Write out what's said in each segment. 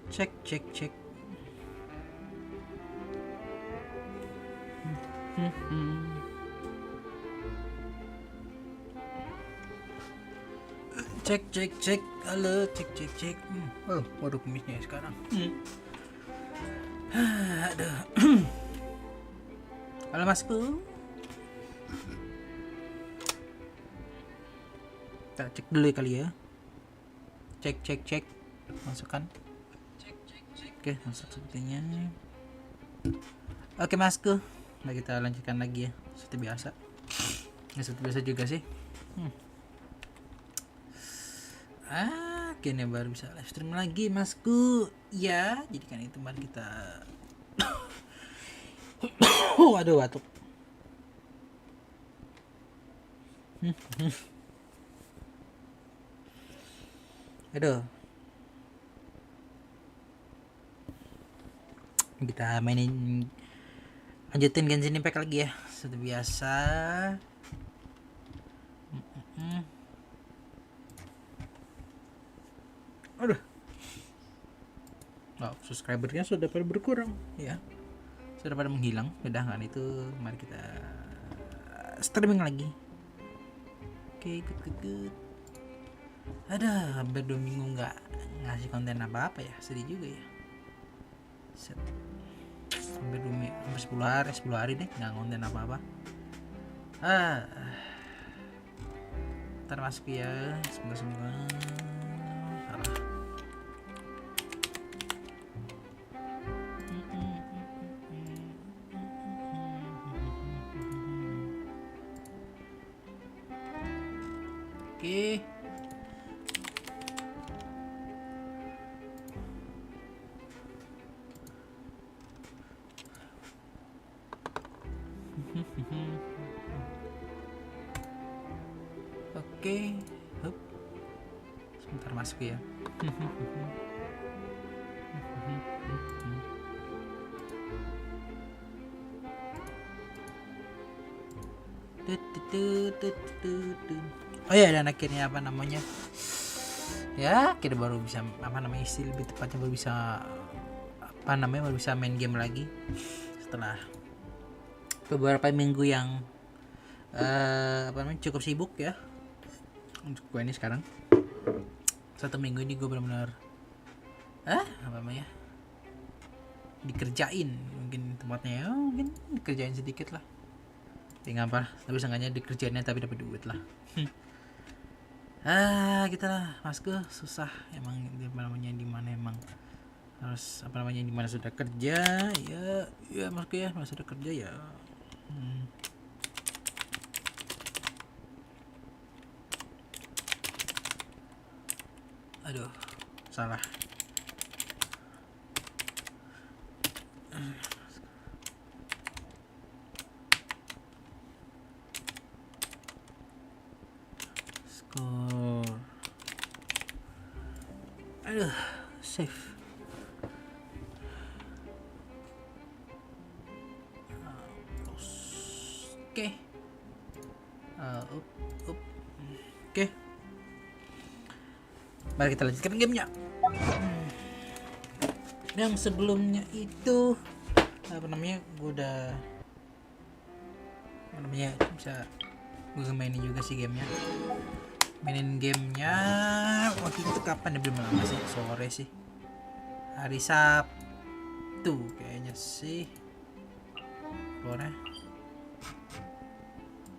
Cek cek cek. Cek cek cek. Halo, cek cek cek. Oh, waduh kumisnya sekarang. Aduh. Halo Masku. Kita cek dulu kali ya. Cek cek cek. Masukkan. Oke, masuk sepertinya. Oke Masku, nah kita lanjutkan lagi ya, seperti biasa. Ya seperti biasa juga sih. Kini baru bisa live stream lagi Masku. Ya, jadi kan itu mari kita. Waduh, batuk. Aduh. Kita mainin, lanjutin Genshin Impact lagi ya seperti biasa. Aduh, oh, subscribernya sudah pada berkurang ya, sudah pada menghilang. Udah kan itu, mari kita streaming lagi. Oke, good. Ada hampir 2 minggu nggak ngasih konten apa-apa ya, sedih juga ya. Hampir 10 hari deh nggak konten apa-apa. Ntar masuk ya, semoga salah. Oke. Oke, hup. Sebentar masuk ya. Oh ya, dan akhirnya apa namanya? Ya, kita baru bisa lebih tepatnya baru bisa baru bisa main game lagi setelah beberapa minggu yang cukup sibuk ya. Untuk gue ini sekarang 1 minggu ini gue benar-benar dikerjain, mungkin tempatnya ya, mungkin dikerjain sedikit lah, tinggal apa, tapi seenggaknya dikerjainnya tapi dapat duit lah. Kita lah Masku, susah emang di mana emang harus di mana sudah kerja ya Masku ya, sudah kerja ya. Aduh, salah. Skor. Aduh, save. Oke. Oke. Mari kita lanjutkan gamenya. Yang sebelumnya itu gue udah bisa gue mainin juga sih gamenya. Mainin gamenya waktu itu kapan ya, belum lama sih, sore sih, hari Sabtu kayaknya sih, sore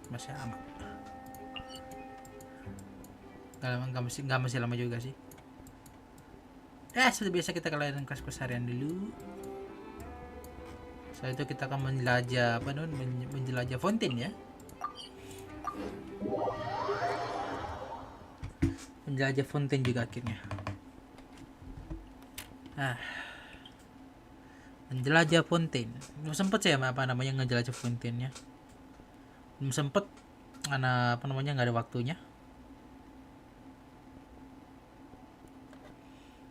masih lama. Gak masih lama juga sih. Seperti biasa kita kalian kelas harian dulu. Setelah itu kita akan menjelajah Fontaine ya. Menjelajah Fontaine juga akhirnya. Menjelajah Fontaine. Belum sempet saya ngejelajah Fontaine-nya. Belum sempet, karena nggak ada waktunya.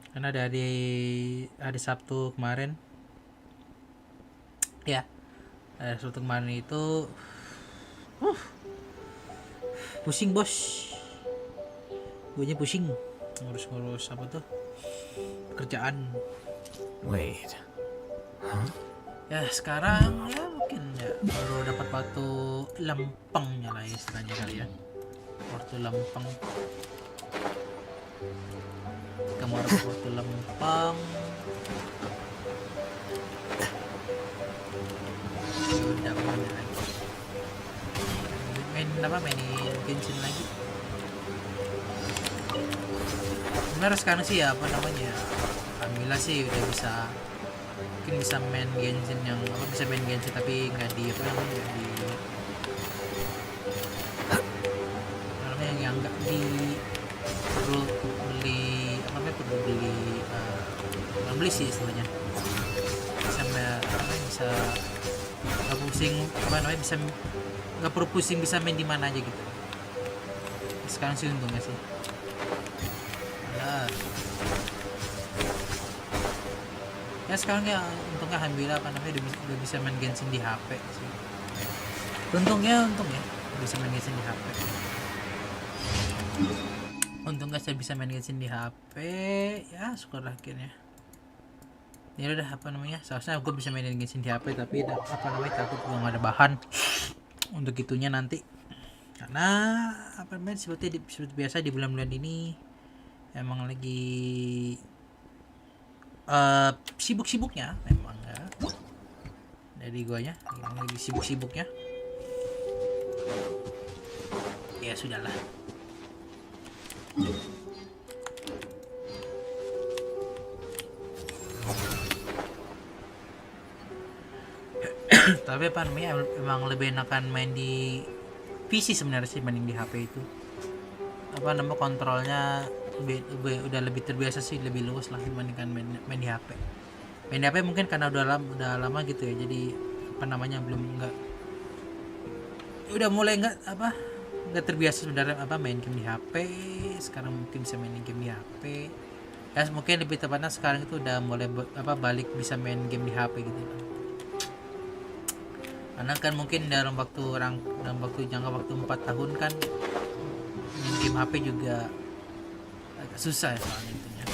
Karena dari hari Sabtu kemarin ya, Sabtu kemarin itu pusing bos, gue pusing ngurus apa tuh, pekerjaan. Wait. Ya sekarang ya mungkin ya baru dapat waktu lempengnya lah istilahnya kali ya. Waktu lempeng. Kamu harus waktu lempeng. Udah main lagi. Mainin Genshin lagi. Sebenarnya sekarang sih ya alhamdulillah sih udah bisa, mungkin bisa main Genshin bisa main Genshin tapi nggak di yang nggak di perlu beli beli sih istilahnya, bisa nggak pusing bisa nggak perlu pusing, bisa main di mana aja gitu. Sekarang sih untungnya sih ya sekarang ya untungnya alhamdulillah udah bisa main Genshin di HP sih. Untungnya bisa main Genshin di HP. Untungnya saya bisa main Genshin di HP ya, syukurlah akhirnya. Ya udah seharusnya aku bisa mainin Genshin di HP tapi takut gua nggak ada bahan untuk itunya nanti, karena seperti biasa di bulan-bulan ini emang lagi sibuk-sibuknya memang ya. Dari guanya lagi sibuk-sibuknya. Ya sudahlah. Tapi emang lebih enakan main di PC sebenarnya sih dibanding di HP itu. Kontrolnya udah lebih terbiasa sih, lebih luas lah dibandingkan main di HP. Main di HP mungkin karena udah lama gitu ya, jadi udah mulai nggak terbiasa sebenarnya main game di HP. Sekarang mungkin bisa main game di HP ya, mungkin lebih tepatnya sekarang itu udah mulai balik bisa main game di HP gitu. Karena kan mungkin dalam jangka waktu 4 tahun kan main game HP juga agak susah ya soalnya itunya.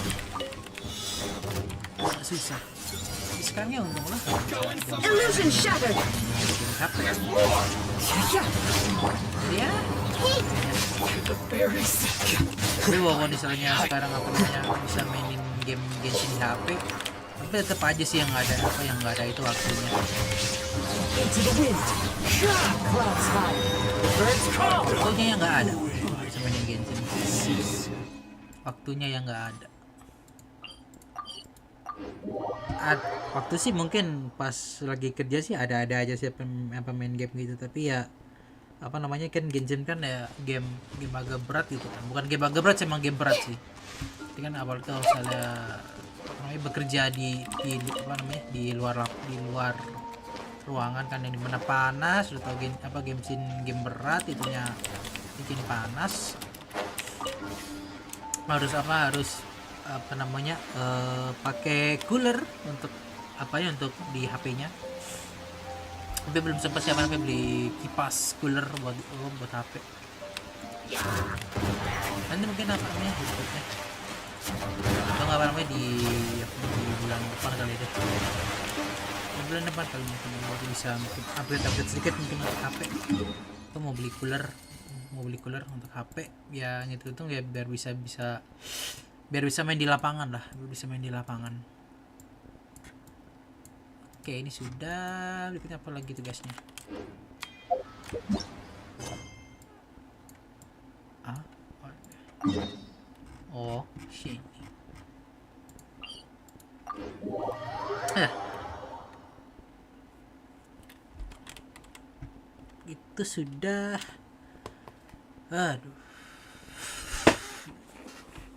Agak susah. Tapi sekarang ya untung lah. Illusion shattered. Game HP. Jadi ya. Tapi walaupun misalnya sekarang bisa mainin game Genshin di HP, tapi tetap aja sih yang nggak ada itu waktunya. Waktunya yang nggak ada bisa mainin Genshin. Waktunya yang nggak ada. Waktu sih mungkin pas lagi kerja sih ada aja sih main game gitu, tapi ya kan Genshin kan ya game agak berat gitu kan. Bukan game agak berat sih, emang game berat sih. Jadi kan apalagi kalau misalnya bekerja di luar ruangan kan, yang dimana panas, udah tau Genshin game berat itunya bikin panas. Harus pakai cooler untuk di HP-nya. Tapi belum sempat beli kipas cooler buat HP. Nanti mungkin berikutnya atau di bulan depan kali deh. Bulan depan kali mungkin bisa upgrade sedikit mungkin untuk HP. Aku mau beli cooler untuk HP ya, ngitung ya biar bisa main di lapangan lah, Oke, ini sudah. Berikutnya apa lagi tugasnya? Oh, shit. Itu sudah. Aduh.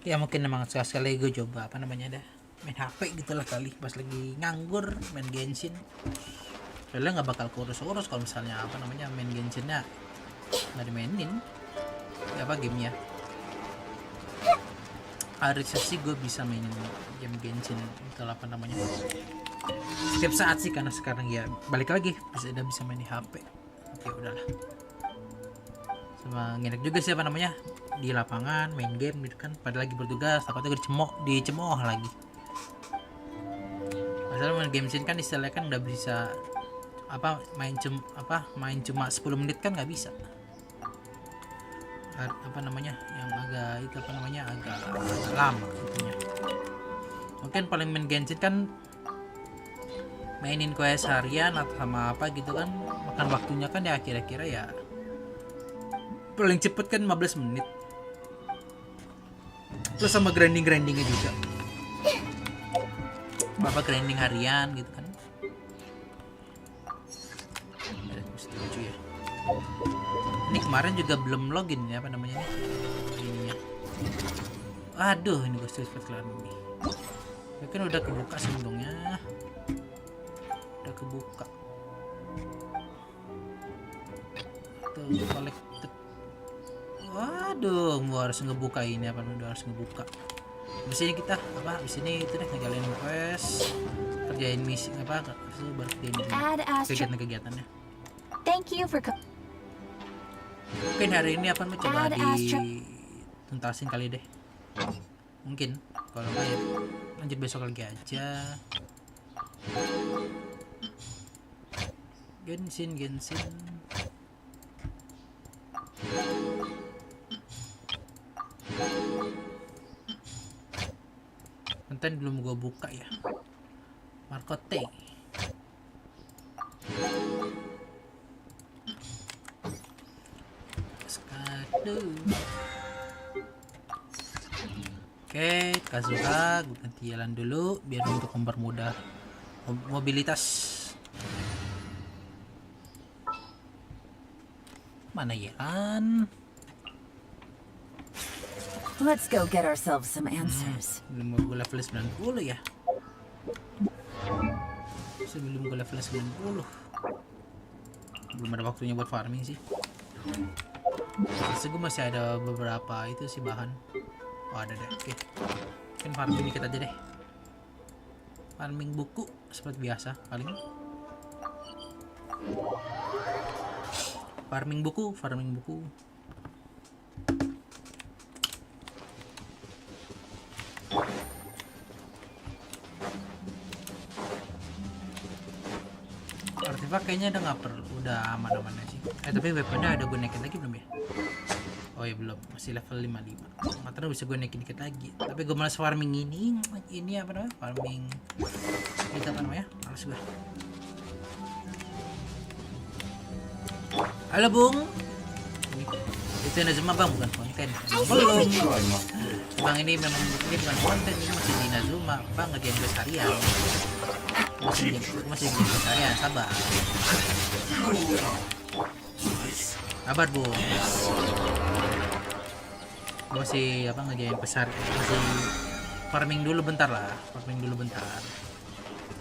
Ya mungkin emang sekali gue coba main HP gitulah kali pas lagi nganggur main Genshin. Soalnya nggak bakal kurus kalau misalnya main Genshinnya nggak dimainin gamenya. Harusnya sih gue bisa mainin game Genshin itu setiap saat sih, karena sekarang ya balik lagi bisa main di HP. Oke, udahlah. Sama ngenek juga sih di lapangan main game gitu kan, pada lagi bertugas takutnya dicemooh lagi. Masalah main Genshin kan istilahnya kan udah bisa main cuma 10 menit kan nggak bisa. Yang agak agak lama itunya. Mungkin paling main Genshin kan mainin quest harian atau sama apa gitu kan, makan waktunya kan ya kira-kira ya paling cepet kan 15 menit plus sama grindingnya juga, grinding harian gitu kan. Setuju ya. Ini kemarin juga belum login ya ininya. Aduh, ini gue cepat kelar ini. Mungkin udah kebuka sebelumnya. Udah kebuka. Tuh, collected. Waduh, gua harus ngebuka ini udah harus ngebuka. Di sini kita di sini itu deh ngejalanin quest, kerjain misi baru kerjain kegiatannya. Thank you for Mungkin hari ini coba dituntasin kali deh. Mungkin kalau nggak ya lanjut besok lagi aja. Genshin. Konten belum gua buka ya. Markote. Oke, Kazuha, gue ganti jalan dulu biar untuk mempermudah mobilitas. Mana jalan? Let's go get ourselves some answers. Belum gue level 90 ya. Sebelum gue level 90 belum ada waktunya buat farming sih. Gue masih ada beberapa itu sih bahan. Oh ada deh. Oke. Mungkin farming dikit aja deh. Farming buku seperti biasa paling. Farming buku. Artefak kayaknya udah aman-aman sih. Tapi weaponnya ada gue naikin lagi belum ya? Oh ya belum, masih level 55. Matanya bisa gue naikin dikit lagi. Tapi gue malas farming ini farming itu malas gue. Halo Bung. Itu Nazuma Bang, bukan konten. Belum. Bang ini bukan konten, ini masih di Nazuma. Bang ngerjain gue harian. Masih gue harian, sabar. Sabar Bung. Gue masih ngerjain besar, masih farming dulu bentar.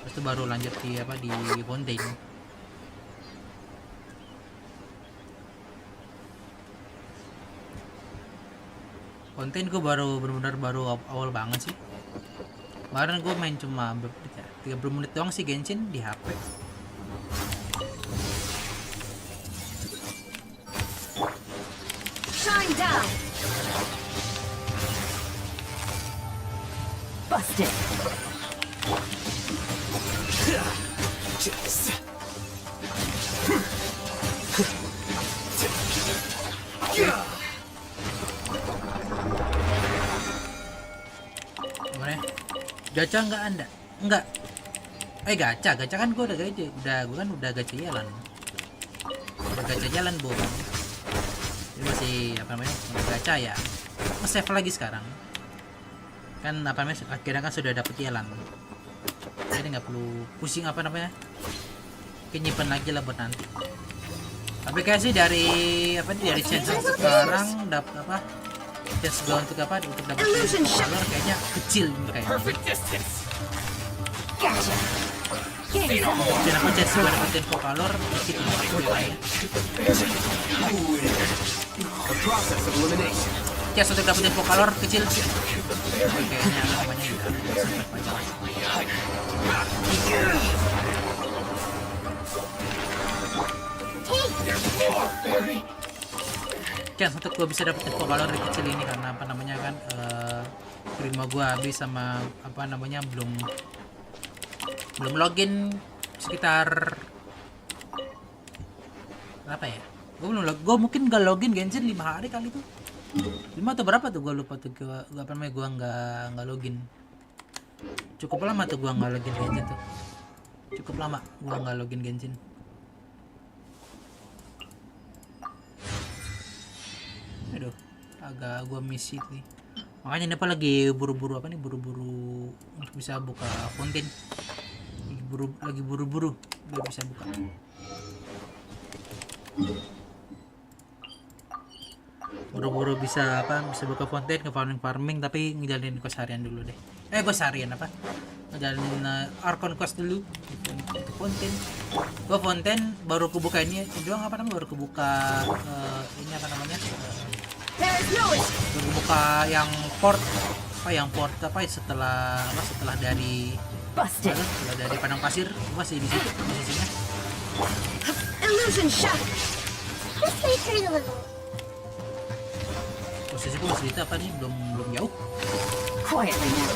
Terus itu baru lanjut di FONTAINE. Konten gue benar-benar baru awal banget sih. Kemarin gue main cuma 30 menit doang sih Genshin di HP. Shine down. Busted. Gimana? Gacha enggak. Gacha kan gue udah gacha jalan. Bu. Ini masih gacha ya. Nge-save lagi sekarang. Kan akhirnya kan sudah dapet jalan. Jadi nggak perlu pusing nyimpen lagi lah buat nanti. Tapi kayak sih dari chance sekarang dapat chance gue untuk dapat color kayaknya kecil kayaknya. Kenapa chance gue dapetin color dikit kayaknya. Chance untuk dapetin color kecil kayaknya chance untuk gue bisa dapetin valor di kecil ini, karena apa namanya kan prima gue habis sama apa namanya belum login sekitar berapa ya, gue mungkin gak login Genshin 5 hari kali tuh, 5 atau berapa tuh gue lupa tuh, gue apa namanya gue nggak login, cukup lama tuh gue nggak login Genshin tuh, cukup lama gue nggak login Genshin. Aduh, agak gue miss it nih. Makanya ini apa lagi buru-buru apa nih, buru-buru untuk bisa buka fontaine. Lagi buru-buru biar bisa buka. Buru-buru bisa buka fontaine, ke farming tapi ngejalanin quest harian dulu deh. Quest harian apa? Ngejalanin Arkon quest dulu untuk fontaine. Gua fontaine baru kebuka ini doang, apa namanya, baru kebuka ini apa namanya? Baru kebuka yang port setelah dari padang pasir. Gua masih di situ posisinya. Illusion shot. Posisi gue masih di apa nih, belum jauh. Quietly now.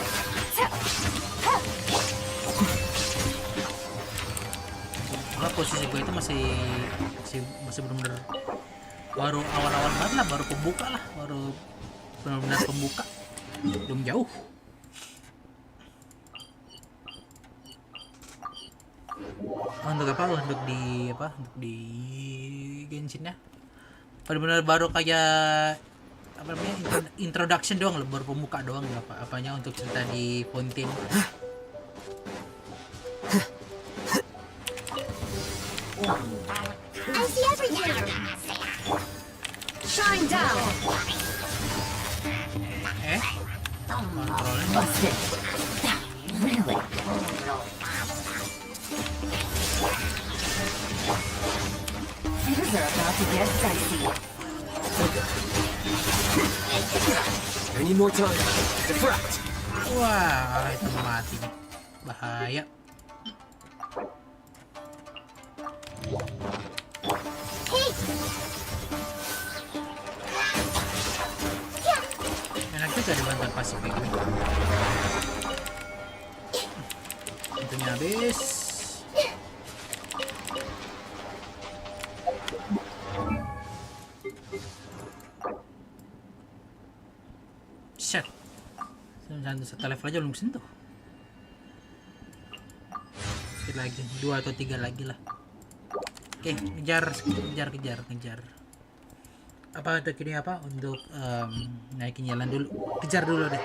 Karena posisi gue itu masih benar-benar baru awal-awal banget lah, baru benar-benar pembuka, belum jauh. Untuk di Genshin ya, benar-benar baru kayak apa namanya, introduction doang loh, baru pembuka doang apanya untuk cerita di Fontaine. I see everything. Shine down. Kontrolnya Busted. Really? Things are about to get dicey. Any more time? Deflect! wah, itu mati nih, bahaya. Enak juga ada bantuan pasif kayak gini. Tentunya habis. Set. Satu level aja belum sentuh. Sedikit lagi, 2 atau 3 lagi lah. Oke, kejar. Apa untuk ini apa? Untuk naikin jalan dulu. Kejar dulu deh.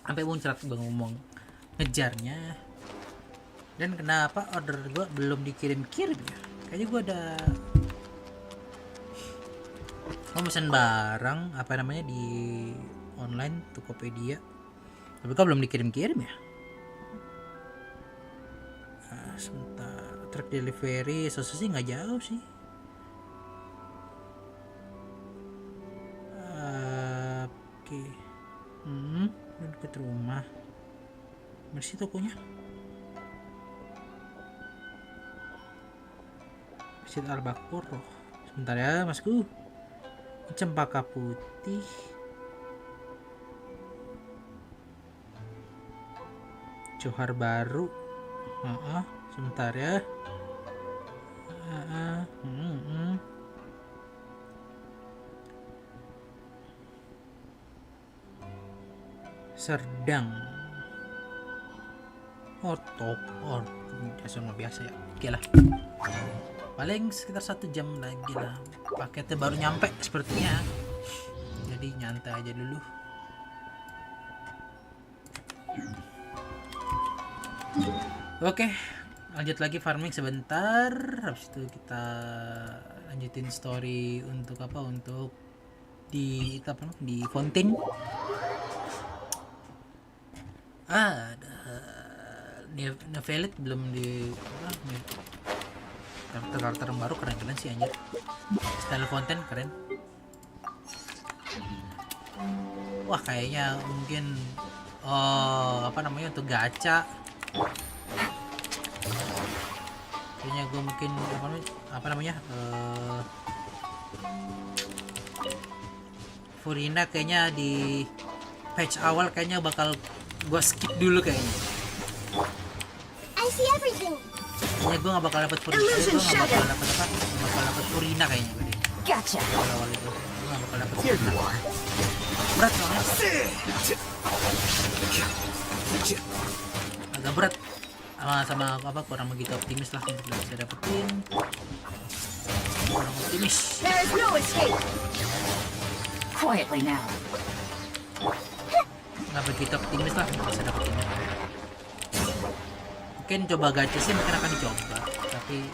Sampai muncrat gue ngomong ngejarnya. Dan kenapa order gue belum dikirim-kirim ya? Kayaknya gue ada pesan barang apa namanya di online Tokopedia, tapi kok belum dikirim-kirim ya. Sebentar, track delivery sosis sih nggak jauh sih. Oke. Dekat rumah. Bersih tokonya. Masjid Al-Baqarah. Sebentar ya, Masku. Cempaka putih. Johar baru. Sebentar ya. Serdang. Biasa ya. Oke lah. Paling sekitar 1 jam lagi lah. Paketnya baru nyampe sepertinya. Jadi nyantai aja dulu. Oke, lanjut lagi farming sebentar. Habis itu kita lanjutin story untuk apa? Untuk di Fontaine. Nevelit belum di karakter yang baru keren sih anjir. Style Fontaine keren. Wah, kayaknya mungkin untuk gacha. Kayaknya gue mungkin Furina kayaknya di patch awal kayaknya bakal gua skip dulu kayaknya. I see everything. Kayaknya gua nggak bakal dapet Furina, gua nggak bakal dapet apa, nggak bakal dapet Furina kayaknya gue deh. Gotcha. Awal itu gua nggak bakal dapet Here Furina. you are. Berat soalnya, agak berat. Sama apa kurang begitu optimis lah untuk bisa dapetin. Kurang optimis. There is no escape. Quietly now. Nggak begitu optimis lah untuk bisa dapetin. Mungkin coba gacha sih mungkin akan dicoba, tapi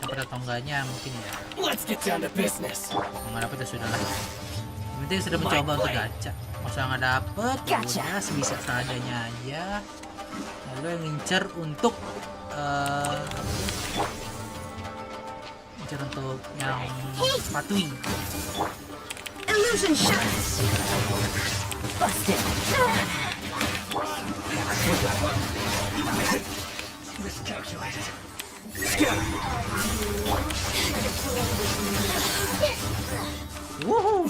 dapat atau enggaknya mungkin ya Let's get down to business. nggak dapet ya sudah lah. Yang penting sudah mencoba untuk gacha. Masa nggak dapet, ya Gacha. udah sebisa seadanya aja. Lalu yang ngincer untuk yang patuhi. Illusion shot. Busted. Scatter. Woohoo!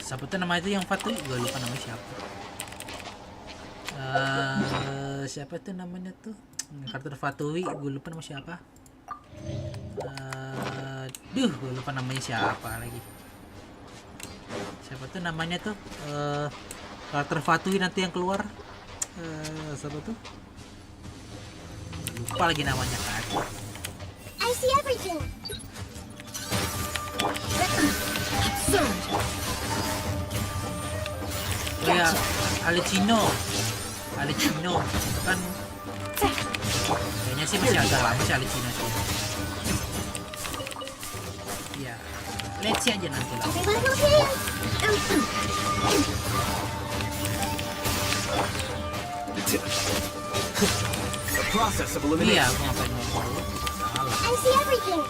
Siapa tuh nama itu yang patuhi? Gue lupa namanya siapa. Siapa tuh namanya tuh? Karakter Fatui, gue lupa nama siapa. Gue lupa namanya siapa lagi. Siapa tuh namanya tuh? Karakter Fatui nanti yang keluar. Siapa tuh? Lupa lagi namanya kan. I see everything. Oh ya, Alicino kan kayaknya sih masih agak lama sih Alicino sih. Ya, let's see aja nanti lah. Everyone okay? The process of Iya, elimination. aku ngapain ngomong dulu? Salah. I see everything.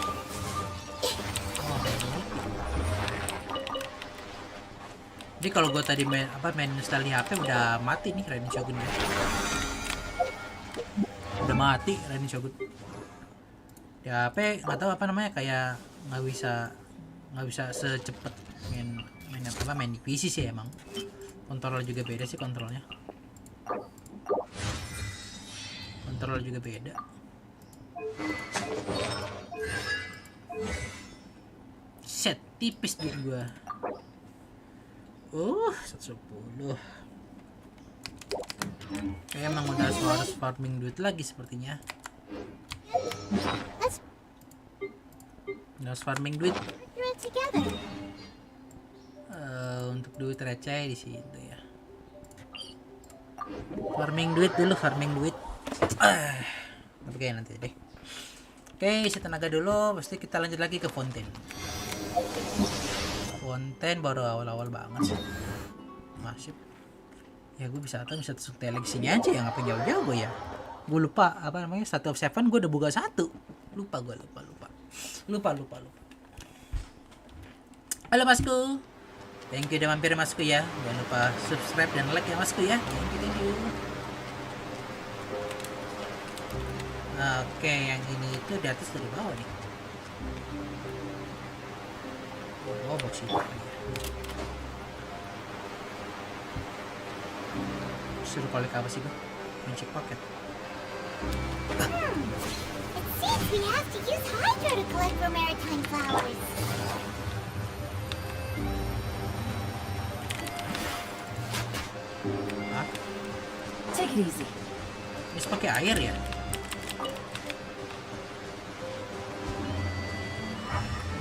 Jadi kalau gue tadi main install di HP udah mati nih Raiden Shogun ya. Udah mati Raiden Shogun. Di HP nggak tahu apa namanya kayak nggak bisa secepat main di PC sih emang. Kontrol juga beda sih kontrolnya. Kontrol juga beda. Set tipis duit gua. 110. Kayak emang udah harus farming duit lagi sepertinya. Harus farming duit. You're all together. Untuk duit receh di situ ya. Farming duit dulu, farming duit. Tapi kayak nanti deh. Oke, isi tenaga dulu. Pasti kita lanjut lagi ke Fontaine. Fontaine baru awal-awal banget sih. Masih. Ya gue bisa tusuk tele sini aja ya, ngapain jauh-jauh gue ya. Gue lupa apa namanya, 1 of 7 gue udah buka 1. Lupa. Halo Masku. Thank you udah mampir Masku ya. Jangan lupa subscribe dan like ya Masku ya. Thank you. Oke, yang ini itu di atas dari bawah nih. Oh, box itu. Suruh klik apa sih, Bang? Mencek paket. It seems we have to use Hydro to collect for maritime flowers. Hah? Take it easy. Ini pakai air ya?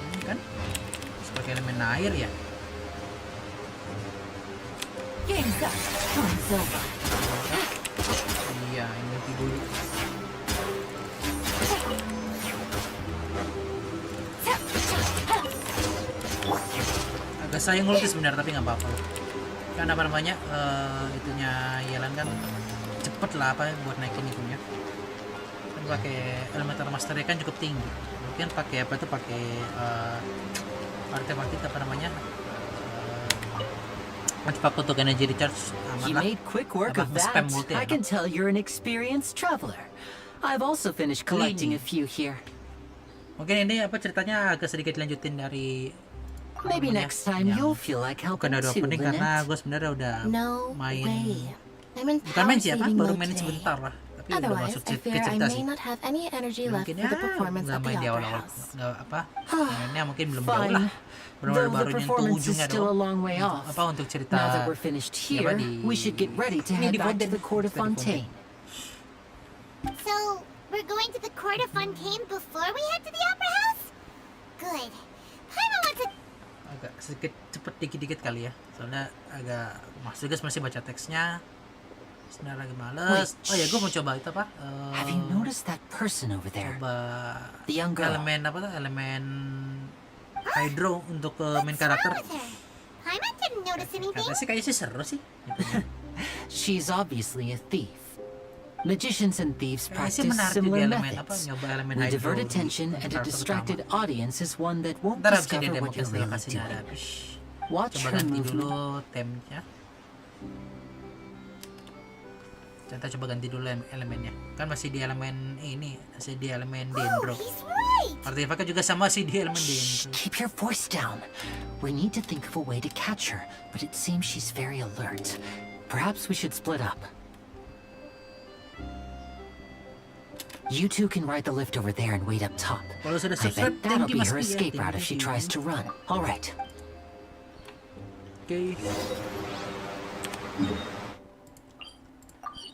Ini kan? Pakai elemen air ya? Game's up. Time's over. Iya, ini ulti dulu. Agak sayang ulti sebenarnya tapi nggak apa-apa. Kan apa namanya itunya Yelan kan cepet lah apa buat naikin itunya. Kan pakai elemental masternya kan cukup tinggi. Mungkin pakai apa tuh pakai artefak kita apa namanya Cepat untuk energy recharge aman You lah. made quick work Apa, of that. spam multi I ya, can tell you're an experienced traveler. I've also finished collecting a few here. Mungkin ini apa ceritanya agak sedikit lanjutin dari Maybe namanya, next time yang you'll feel like helping bukan ada too, opening karena Lynette. gue sebenarnya udah No main way. I'm in bukan power main sih apa saving baru mode main today. sebentar lah tapi udah Otherwise, masuk I ke fear I cerita may sih. not have any energy left Mungkin for the performance nggak at the main di opera awal-awal house. nggak apa mainnya mungkin belum jauh lah Fine. baru Though baru the nyentuh performance is ujungnya still a doang long way off. apa untuk cerita Now that we're finished siapa here, di we should get ready to ini head di back to Fontaine. the court of Di Fontaine. Fontaine. So, we're going to the court of Fontaine before we head to the opera house? Good. Paimon wants to... agak sedikit cepet dikit-dikit kali ya soalnya agak Mas juga masih baca teksnya sebenarnya lagi males. Oh ya gue mau coba itu apa Have you noticed that person over there? coba The young girl. elemen apa tuh elemen hydro untuk main What's karakter wrong with her? Paimon didn't notice anything. kata sih kayaknya sih seru sih gitu. She's obviously a thief. Magicians and thieves Kayaknya sih practice menarik juga similar elemen apa methods. nyoba elemen We hydro divert di attention and a karakter distracted utama. audience is one that won't Ntar abis ini discover demo what you're kita really kasih doing. ada habis Watch coba her ganti movement. dulu temnya kita coba ganti dulu elemennya kan masih di elemen ini masih di elemen Oh, dendro he's right. artefaknya juga sama sih di elemen Shh, dendro keep your voice down. We need to think of a way to catch her, but it seems she's very alert. Perhaps we should split up. You two can ride the lift over there and wait up top. kalau sudah I subscribe bet that'll thank you be Mas her Pi ya. escape Thank route you, if she thank tries you. to run. All right. Oke.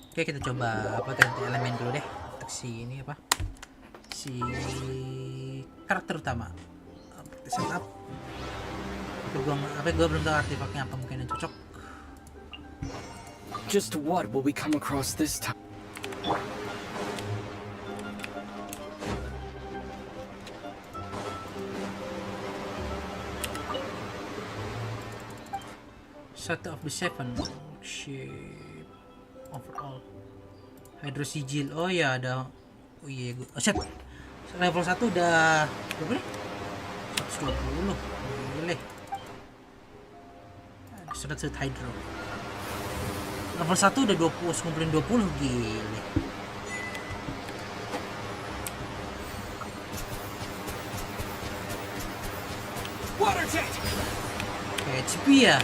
Oke, kita coba apa ganti elemen dulu deh untuk si ini apa? Si karakter utama. Setup. Gue belum tahu artefaknya apa mungkin yang cocok. Just what will we come across this time? Set of the seven shape overall hydro sigil. Oh ya ada. Oh iya gue. Oh, set. Level 1 udah berapa nih? 120. Gile. Surat hydro. Level 1 udah 20, ngumpulin 20 gile. Water jet! HP ya.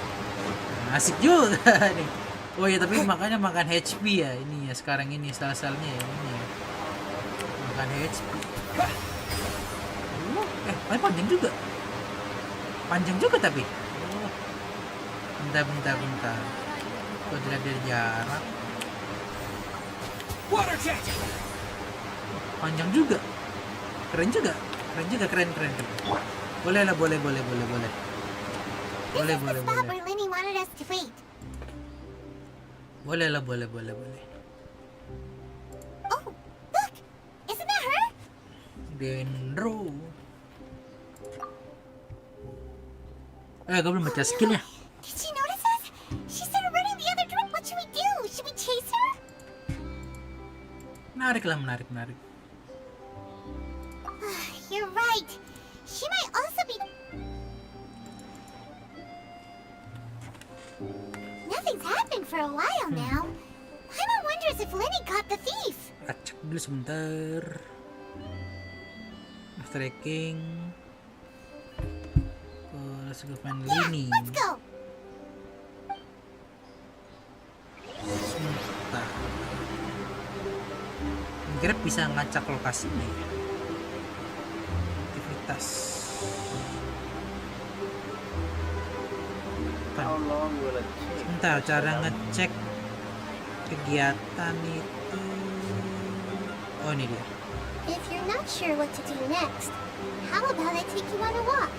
Asik juga nih. Oh ya tapi makanya makan HP ya ini ya sekarang ini style-stylenya ya ini ya. Makan HP. Panjang juga. Panjang juga tapi. Oh. Bentar. Kok dilihat dari jarak. Water jet! Panjang juga. Keren juga. Keren. Boleh. This is the spot where Lenny wanted us to wait. Boleh. Oh, look! Isn't that her? Dendro. Gue belum baca skillnya. Did she notice us? She started running the other direction. What should we do? Should we chase her? Menarik. You're right. She might also be... Nothing's happened for a while now. Paimon wonders if Lenny caught the thief. Acak dulu sebentar. Tracking. Let's go find Yeah, Lini. let's go. Sebentar. Kira bisa ngacak lokasinya ya. Aktivitas. Sebentar, cara ngecek kegiatan itu. Oh ini dia. If you're not sure what to do next, how about I take you on a walk?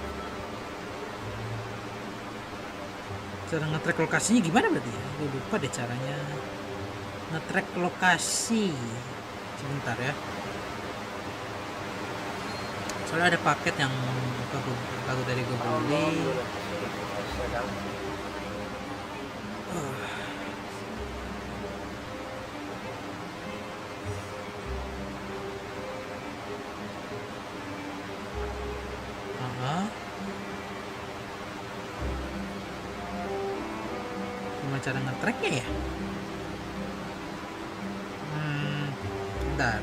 Cara nge-track lokasinya gimana berarti ya? Gue lupa deh caranya. Nge-track lokasi. Sebentar ya. Soalnya ada paket yang aku dari gue beli. cara nge-tracknya ya? Bentar.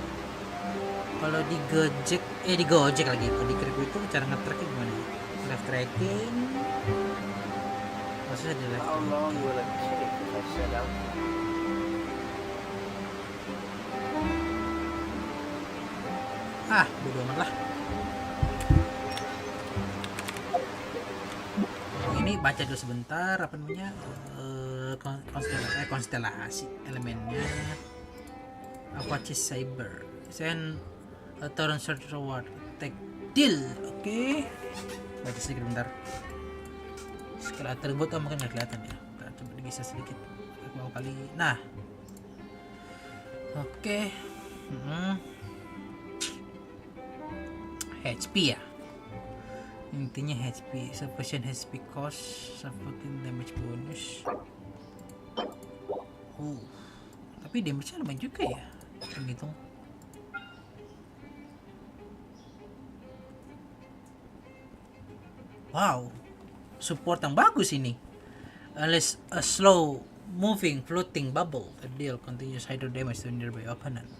Kalau di Gojek lagi. Kalau di Grab itu cara nge-tracknya gimana ya? Left tracking. Maksudnya di left How long will it take if I set out? Bodo amat lah. Ini baca dulu sebentar apa namanya, konstelasi elemennya apa cyber send a torrent search reward take deal. Oke. Baca sedikit bentar. Skill atribut mungkin nggak kelihatan ya, kita coba digeser sedikit bawah kali. Nah, oke. HP ya, intinya HP, sufficient HP cost, sufficient damage bonus. Tapi damage-nya lumayan juga ya, hitung. Wow, support yang bagus ini. Unless a slow moving floating bubble, the deal continuous hydro damage to nearby opponent.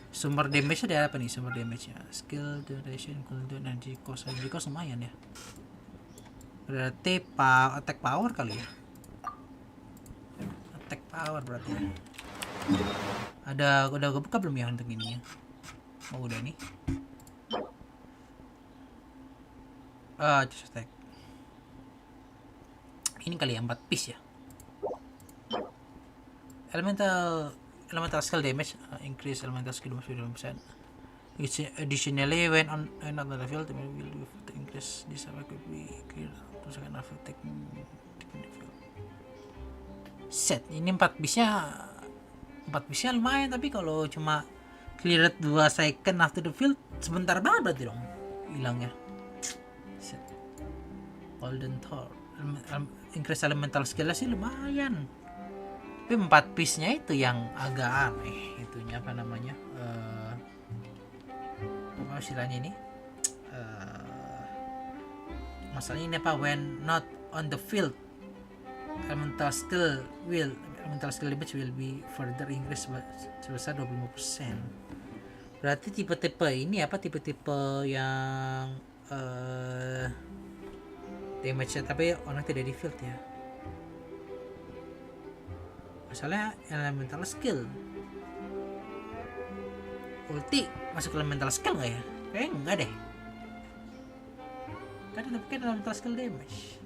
Sumber damage-nya ada apa nih? Sumber damage-nya skill, duration, cooldown, energy cost lumayan ya. Berarti attack power kali ya. Attack power berarti ya. Udah gue buka belum ya untuk ini ya? Oh udah nih. Just attack. Ini kali ya 4 piece ya. Elemental skill damage increase elemental skill damage 20%. Additionally, when on another field, the will increase this effect will be clear to second after taking the field. Set ini 4 piece-nya lumayan, tapi kalau cuma clear 2 second after the field sebentar banget berarti dong hilangnya. Set golden thor increase elemental skill sih lumayan. Tapi 4 piece-nya itu yang agak aneh, itunya apa namanya, apa istilahnya ini, masalahnya ini apa, when not on the field elemental skill damage will be further increased sebesar 25%. Berarti tipe-tipe ini apa, tipe-tipe yang damage-nya tapi orang tidak di field ya. Masalahnya elemental skill, ulti masuk elemental skill nggak ya? Kayaknya enggak deh. Tapi kan elemental skill damage.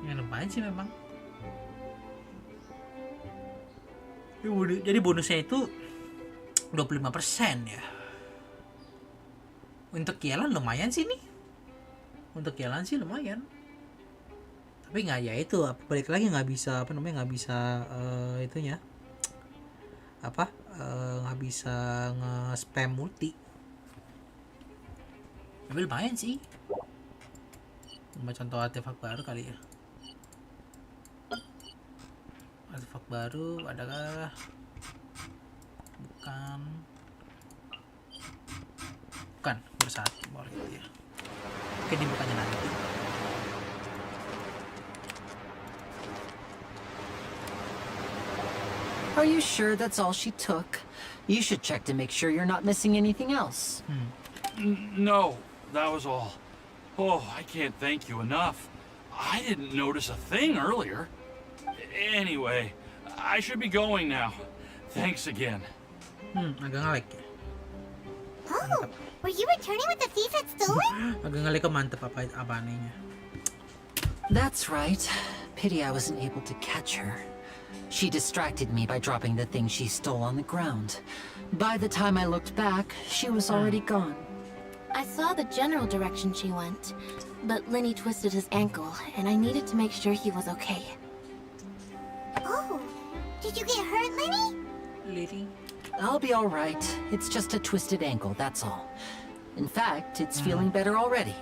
Ya lumayan sih memang. Jadi bonusnya itu 25% ya. Untuk Kielan lumayan sih nih. Untuk Kielan sih lumayan. Tapi nggak ya itu, balik lagi nggak bisa itunya apa, nggak bisa nge-spam multi. Tapi lumayan sih. Cuma contoh artefak baru kali ya. Artefak baru adakah? Bukan bersatu boleh ya. Oke, dibukanya nanti. Are you sure that's all she took? You should check to make sure you're not missing anything else. No, that was all. Oh, I can't thank you enough. I didn't notice a thing earlier. Anyway, I should be going now. Thanks again. Agak ngelag ya. Oh, were you returning with the thief had stolen? Agak ngelag kok, mantep apa anehnya. That's right. Pity I wasn't able to catch her. She distracted me by dropping the thing she stole on the ground. By the time I looked back, she was already gone. I saw the general direction she went, but Lenny twisted his ankle, and I needed to make sure he was okay. Oh, did you get hurt, Lenny? Lady. I'll be all right. It's just a twisted ankle, that's all. In fact, it's feeling better already.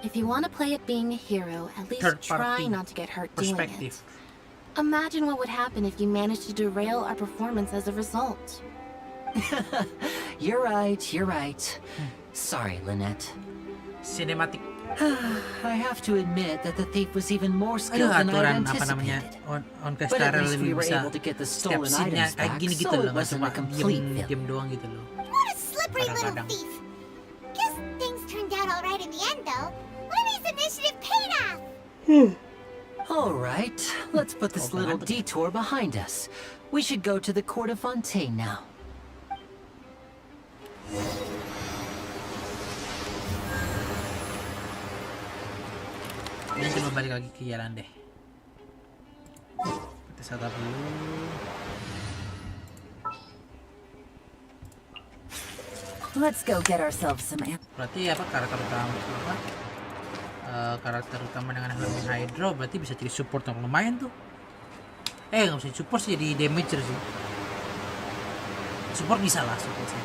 If you want to play at being a hero, at least try not to get hurt doing it. Imagine what would happen if you managed to derail our performance as a result. You're right, you're right. Sorry, Lynette. Cinematic. I have to admit that the thief was even more Aduh, skilled than I had aturan apa namanya anticipated. on But caster at least we lebih were bisa able to get the setiap stolen scene-nya items kayak back, gini gitu so loh, it nggak wasn't cuma a complete diem failure. diem doang gitu loh. What a slippery little Kadang-kadang. thief. Guess things turned out alright in the end, though. Libby's initiative paid off. All right, let's put this little detour behind us. We should go to the court of Fontaine now. Ini coba balik lagi ke jalan deh. Kita setup dulu. Let's go get ourselves some amp. Berarti apa karakter utama apa? Karakter utama dengan Hydro berarti bisa jadi support yang lumayan tuh. Nggak bisa support sih, jadi damager sih. Support bisa lah, support sih.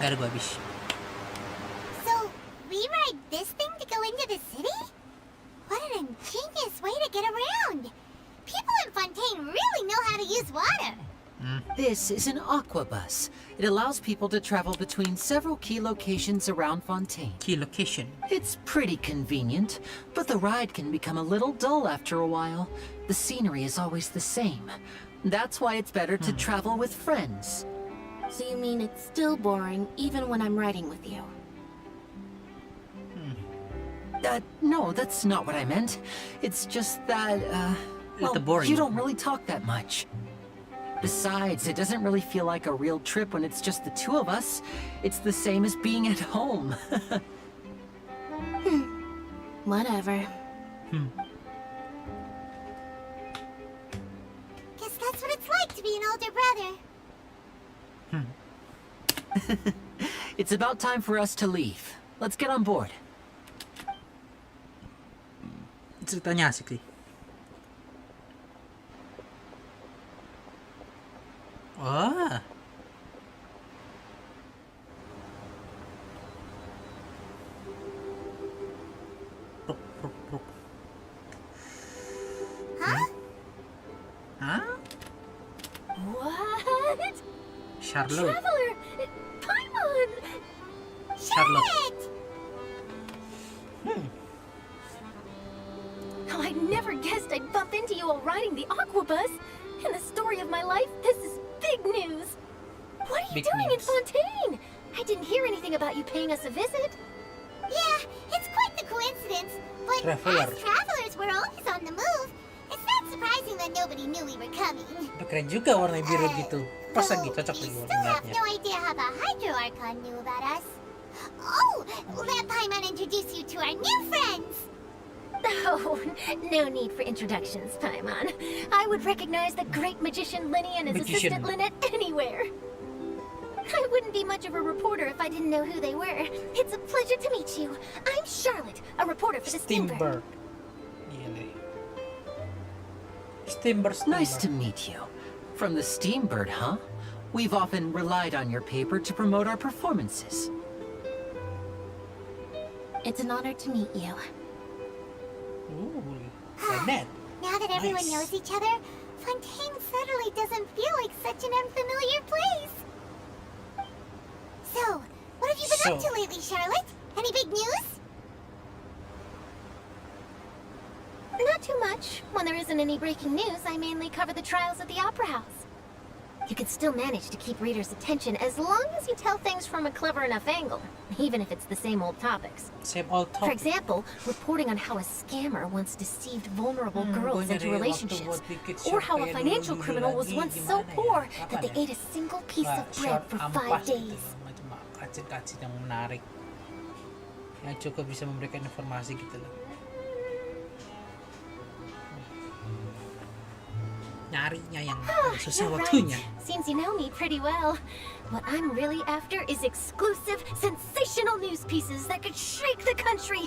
Air gua habis. So, we ride this thing to go into the city? What an ingenious way to get around. People in Fontaine really know how to use water. This is an aquabus. It allows people to travel between several key locations around Fontaine. Key location. It's pretty convenient, but the ride can become a little dull after a while. The scenery is always the same. That's why it's better to travel with friends. So you mean it's still boring even when I'm riding with you? No, that's not what I meant. It's just that, well, It's boring. you don't really talk that much. Besides, it doesn't really feel like a real trip when it's just the two of us. It's the same as being at home. Whatever. Guess that's what it's like to be an older brother. It's about time for us to leave. Let's get on board. Ceritanya asik sih. Wah. Pruk, pruk, pruk. Huh? Hah? What? Charlotte. Traveler! Paimon! Charlotte. Oh, I never guessed I'd bump into you while riding the aquabus. In the story of my life, this is big news. What are you Big doing in news. Fontaine? I didn't hear anything about you paying us a visit. Yeah, it's quite the coincidence. But Traveler. as travelers, we're always on the move. It's not surprising that nobody knew we were coming. Keren juga warna biru gitu. Pas lagi Though cocok we lagi still have warnanya. no idea how the Hydro Archon knew about us. Oh, let Paimon introduce you to our new friends. Oh, no need for introductions, Paimon. I would recognize the great magician Linny and his Magician. assistant Lynette anywhere. I wouldn't be much of a reporter if I didn't know who they were. It's a pleasure to meet you. I'm Charlotte, a reporter for the Steamboat. Steamberg. Gile. Steamberg. Nice to meet you. From the Steambird, huh? We've often relied on your paper to promote our performances. It's an honor to meet you. Ooh, Lynette. Now that everyone Nice. knows each other, Fontaine suddenly doesn't feel like such an unfamiliar place. So, what have you been up So- to lately, Charlotte? Any big news? Not too much. When there isn't any breaking news, I mainly cover the trials at the Opera House. You can still manage to keep readers' attention as long as you tell things from a clever enough angle, even if it's the same old topics. Same old For talk. example, reporting on how a scammer once deceived vulnerable girls boy, into dari waktu relationships, buat bikin or short how a kayak financial dulu criminal was lagi, once so gimana ya? poor Kapan that they ya? ate a single piece Wah, of bread short for ampas 5 gitu days. loh, macam kacit-kacit yang menarik, yang cukup bisa memberikan informasi gitu loh. Nyarinya yang susah You're waktunya. right. Seems you know me pretty well. What I'm really after is exclusive, sensational news pieces that could shake the country.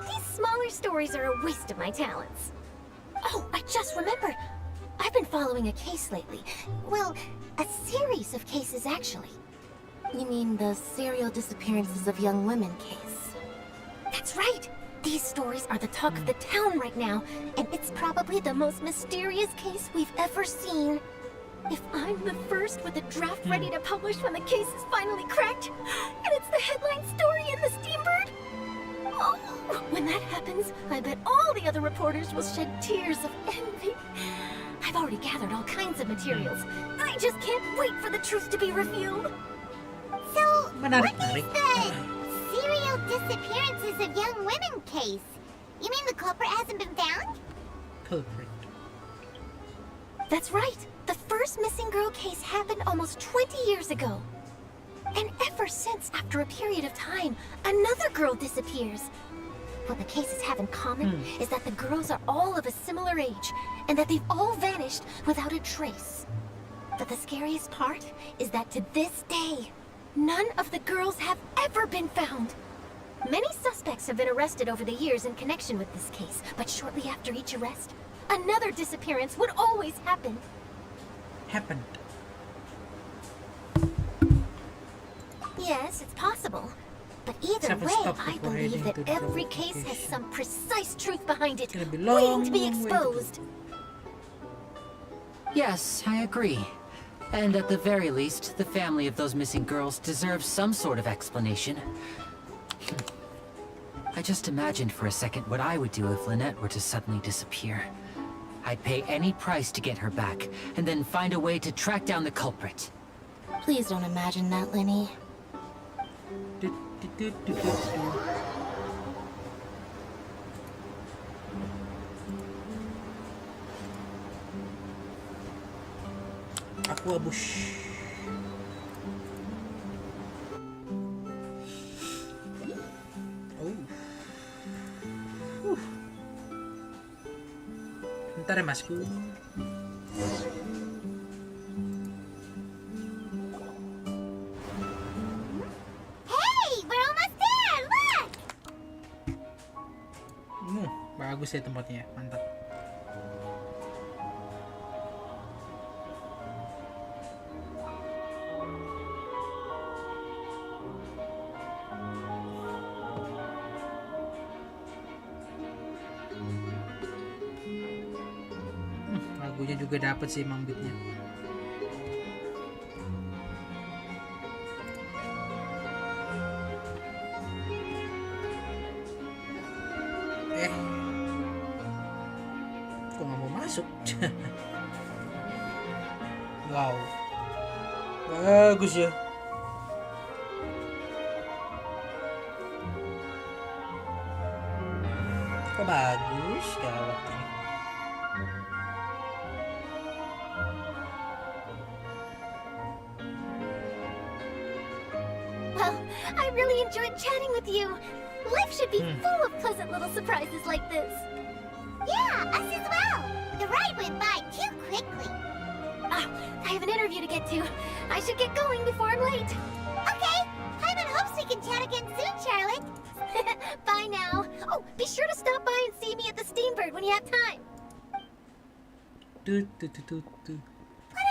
These smaller stories are a waste of my talents. Oh, I just remembered. I've been following a case lately. Well, a series of cases, actually. You mean the serial disappearances of young women case? That's right. These stories are the talk of the town right now, and it's probably the most mysterious case we've ever seen. If I'm the first with a draft ready to publish when the case is finally cracked, and it's the headline story in the Steambird, oh, when that happens, I bet all the other reporters will shed tears of envy. I've already gathered all kinds of materials. I just can't wait for the truth to be revealed. So, Menarik, what is the serial disappearances of young women case? You mean the culprit hasn't been found? Culprit. That's right. The first missing girl case happened almost 20 years ago. And ever since, after a period of time, another girl disappears. What the cases have in common is that the girls are all of a similar age, and that they've all vanished without a trace. But the scariest part is that to this day, none of the girls have ever been found. Many suspects have been arrested over the years in connection with this case, but shortly after each arrest, another disappearance would always happen. Happened. Yes, it's possible. But either Seven way, stops I before believe heading that to the every police case has station. some precise truth behind it, Gonna be waiting to be long way to go. exposed. Yes, I agree. And at the very least, the family of those missing girls deserves some sort of explanation. I just imagined for a second what I would do if Lynette were to suddenly disappear. I'd pay any price to get her back, and then find a way to track down the culprit. Please don't imagine that, Lenny. Aqua bush. Oh. Bentar ya, Masku. Hey, we're almost there! Look! Bagus ya tempatnya, mantap. Lagunya juga dapet sih emang beatnya. Kok nggak mau masuk? Wow, bagus ya. Kok bagus, gawat ini. Well, I really enjoyed chatting with you. Life should be full of pleasant little surprises like this. Yeah, us as well. The ride went by too quickly. I have an interview to get to. I should get going before I'm late. Okay, Hyman hopes we can chat again soon, Charlotte. Bye now. Oh, be sure to stop by and see me at the Steambird when you have time. What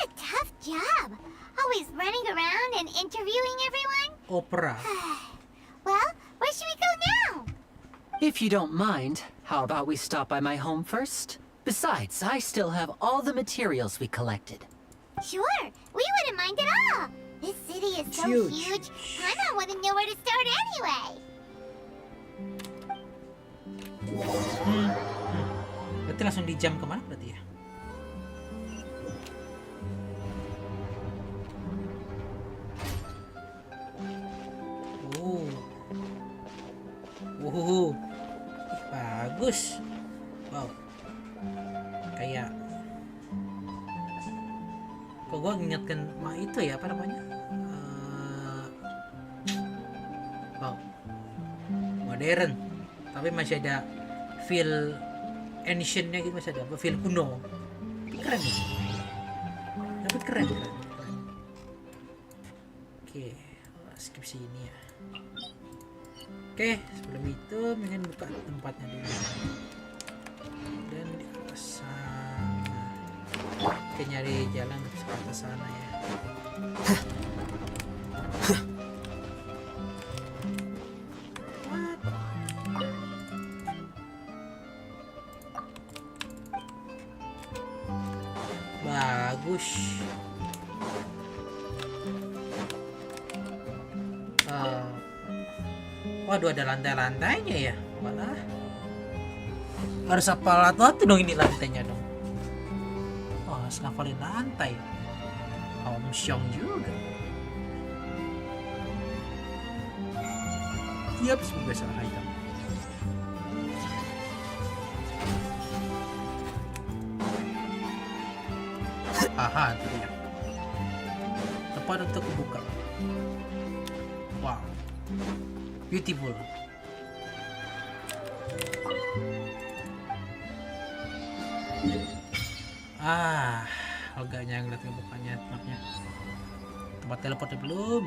a tough job. Always running around and interviewing everyone. Opera. Well, where should we go now? If you don't mind, how about we stop by my home first? Besides, I still have all the materials we collected. Sure, we wouldn't mind at all. This city is so Huge. huge, Hyman wouldn't know where to start anyway. Berarti langsung di jam kemana berarti ya? Ih, bagus. Wow. Kayak kok gue ngingetkan itu ya, apa namanya? Wow. Modern. Tapi masih ada feel ancientnya gitu, masih ada feel kuno. Keren nih. Dapat keren. Oke, skip sini ya. Oke, sebelum itu mungkin buka tempatnya dulu. Dan di atas sana. Oke, nyari jalan ke atas sana ya. Bagus. Waduh, ada lantai-lantainya ya. Malah harus hafal hati dong ini lantainya dong. Wah, harus ngafalin lantai. Om Syong juga. Yap, semoga salah item. Aha, itu dia. Tepat untuk buka. Wow, beautiful. Agaknya ngeliat ngebukanya mapnya. Tempat teleportnya belum.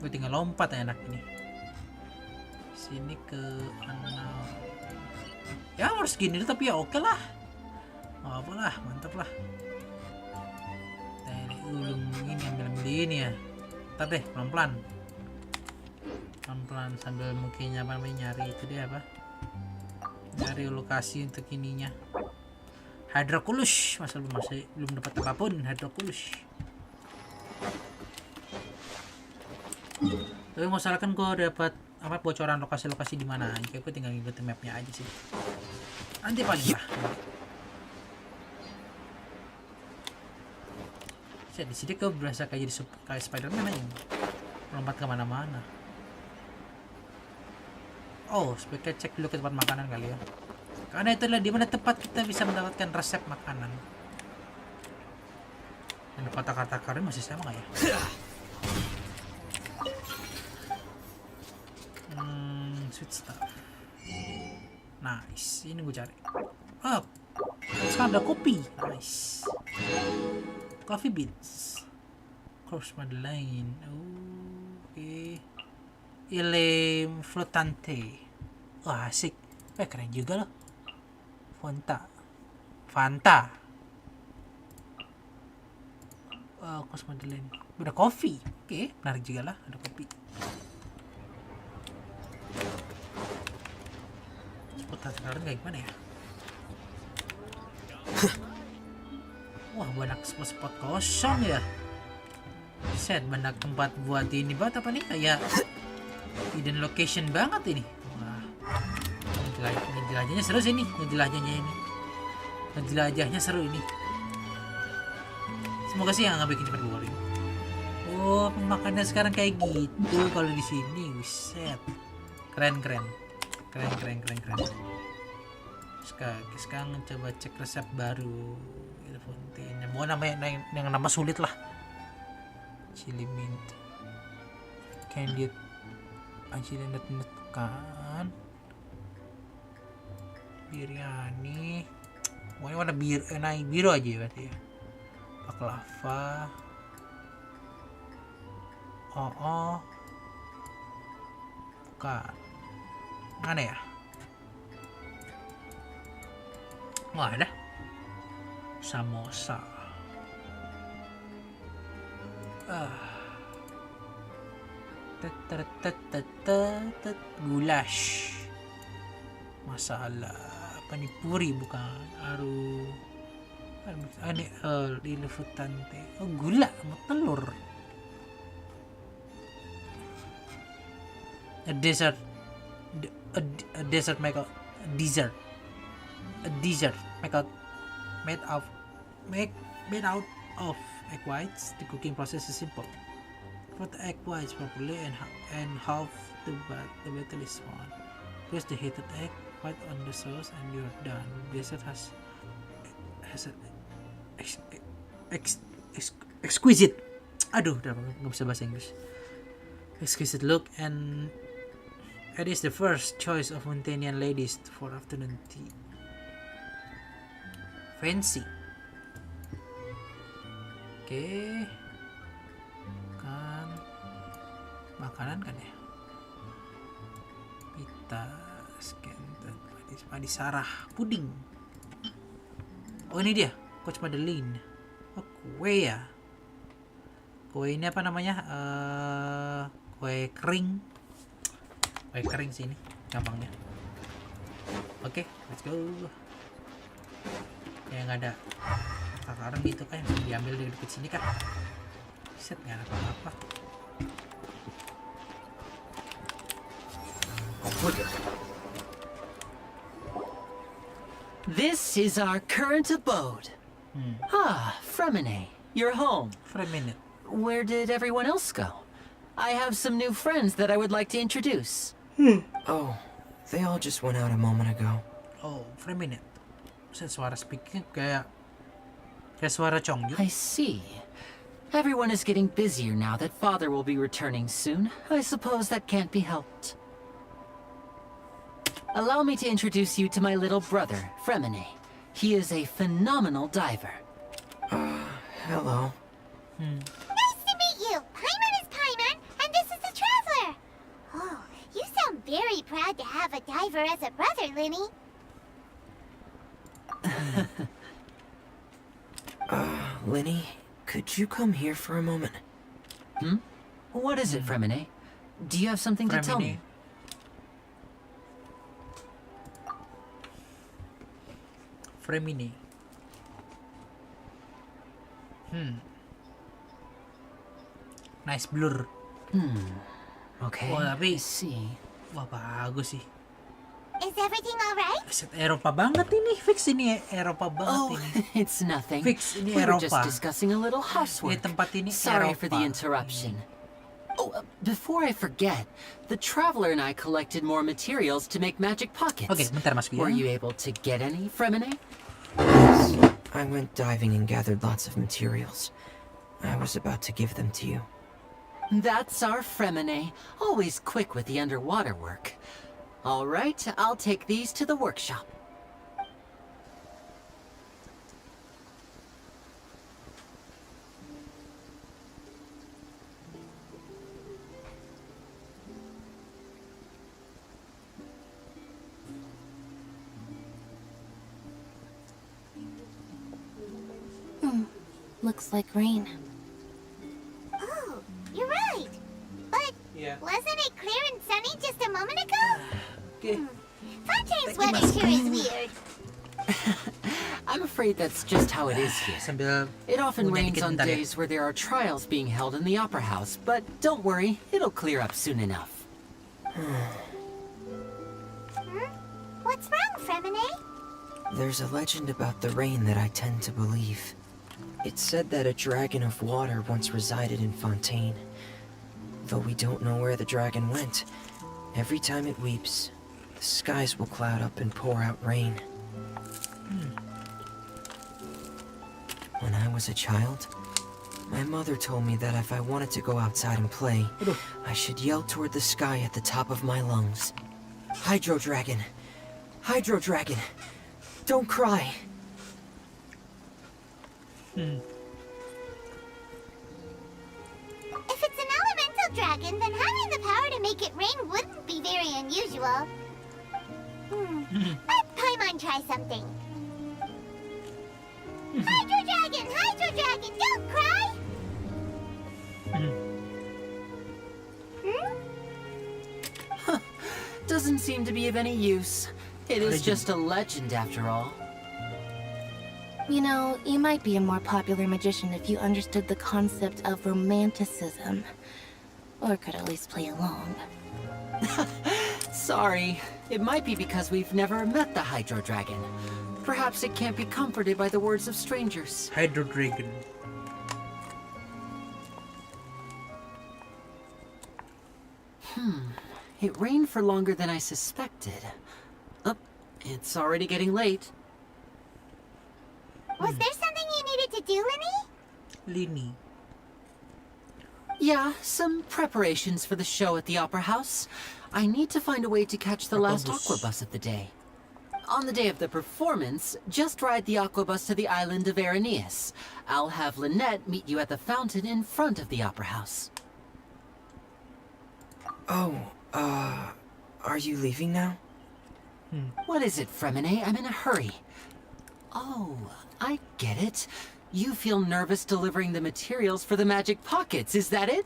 Gue tinggal lompat ya, enak ini. Sini ke anal. Ya harus gini tapi ya oke lah. Oh, apalah, mantap lah. Ini ulung ini ambil ini ya. Ntar deh, pelan-pelan sambil mungkin nyari itu dia apa, nyari lokasi untuk ininya. Hydroculus, masih belum dapat apapun. Hydroculus. Tapi masalah kan gue dapat apa bocoran lokasi-lokasi di mana. Kayak gue tinggal ngikutin mapnya aja sih. Nanti paling lah. Di sini kau berasa kayak Spider-Man aja, lompat kemana-mana. Oh, sebaiknya cek dulu ke tempat makanan kali ya, karena itulah dimana tempat kita bisa mendapatkan resep makanan. Dan kata-kata karena masih sama nggak ya? Sweet stuff. Nice, ini gue cari. Oh, sekarang ada kopi. Nice. Coffee beans, course Madeleine. Oke. Ilem flottante. Wah, asik. Keren juga loh. Fanta. Course Madeleine. Udah kopi. Oke, menarik juga lah, ada kopi. Spot sekarang kayak gimana ya? Wah, banyak spot-spot kosong ya. Set, banyak tempat buat ini banget apa nih? Kayak hidden location banget ini. Wah, ngejelajahnya seru sih ini. Ngejelajahnya seru ini. Semoga sih yang nggak bikin cepet boring. Oh, pemakannya sekarang kayak gitu kalau di sini. Set, keren. Sekarang coba cek resep baru. Fontaine, mau namanya yang nama sulit lah. Chili mint, candied, aci dan nut kan, biryani, warna biru aja berarti ya. Baklava, bukan, mana ya? Wah, ada samosa. Gulash, masala, panipuri bukan, ini futante. Oh, gula sama telur. A dessert make out dessert. A dessert made out of egg whites. The cooking process is simple. Put the egg whites properly and half the batter is small. Place the heated egg white on the sauce and you're done. Dessert has an exquisite. Aduh, udah nggak bisa bahasa Inggris. Exquisite look, and it is the first choice of Fontainian ladies for afternoon tea. Fancy. Oke. Kan makanan kan ya. Pita, skented, padi sarah, puding. Oh, ini dia, Coach Madeleine. Oh, kue ya. Kue ini apa namanya? Kue kering. Kue kering sih ini, gampangnya. Oke, let's go. Kayak nggak ada takaran gitu kan, diambil dari dekat sini kan. Set, nggak ada apa-apa. Look at This is our current abode. Ah, Fremine, you're home. For a minute. Where did everyone else go? I have some new friends that I would like to introduce. Oh, they all just went out a moment ago. Oh, for a minute. Sa suara speaking kayak suara Chongyu. I see. Everyone is getting busier now that Father will be returning soon. I suppose that can't be helped. Allow me to introduce you to my little brother, Fremine. He is a phenomenal diver. Hello. Nice to meet you. Paimon is Paimon, and this is the Traveler. Oh, you sound very proud to have a diver as a brother, Linny. Linny, could you come here for a moment? What is it, Fremine? Do you have something to tell me? Fremine. Nice blur. Okay, Oh, tapi- I see. Wah, bagus sih. Is everything alright? Set Eropa banget ini. Fix ini Eropa banget Oh, ini. it's nothing. Fix ini We were just Eropa. discussing a little Ini housework. tempat ini Sorry Eropa. for the interruption. Oh, before I forget, the Traveler and I collected more materials to make magic pockets. Oke, bentar Mas Were you Gu. able to get any, Fremine? I went diving and gathered lots of materials. I was about to give them to you. That's our Fremine, always quick with the underwater work. All right, I'll take these to the workshop. Looks like rain. Oh, you're right. But Iya. wasn't it clear and sunny just a moment ago? Oke. Fontaine's weather sure is weird. I'm afraid that's just how it is here. Sambil It often Udah rains dikit on bentar ya. days where there are trials being held in the Opera House, but don't worry, it'll clear up soon enough. What's wrong, Fremine? There's a legend about the rain that I tend to believe. It's said that a dragon of water once resided in Fontaine. Though we don't know where the dragon went, every time it weeps, the skies will cloud up and pour out rain. When I was a child, my mother told me that if I wanted to go outside and play, I should yell toward the sky at the top of my lungs. Hydro Dragon! Hydro Dragon! Don't cry! If it's an elemental dragon, then having the power to make it rain wouldn't be very unusual. Let Paimon try something. Hydro Dragon, don't cry! Doesn't seem to be of any use. It is Legend. just a legend after all. You know, you might be a more popular magician if you understood the concept of romanticism. Or could at least play along. Sorry, it might be because we've never met the Hydro Dragon. Perhaps it can't be comforted by the words of strangers. Hydro Dragon. It rained for longer than I suspected. Oh, it's already getting late. Was there something you needed to do, Linny? Lini. Yeah, some preparations for the show at the Opera House. I need to find a way to catch the last Aquabus. Aquabus of the day. On the day of the performance, just ride the Aquabus to the island of Aeneas. I'll have Lynette meet you at the fountain in front of the Opera House. Oh, are you leaving now? What is it, Fremine? I'm in a hurry. Oh, I get it. You feel nervous delivering the materials for the magic pockets, is that it?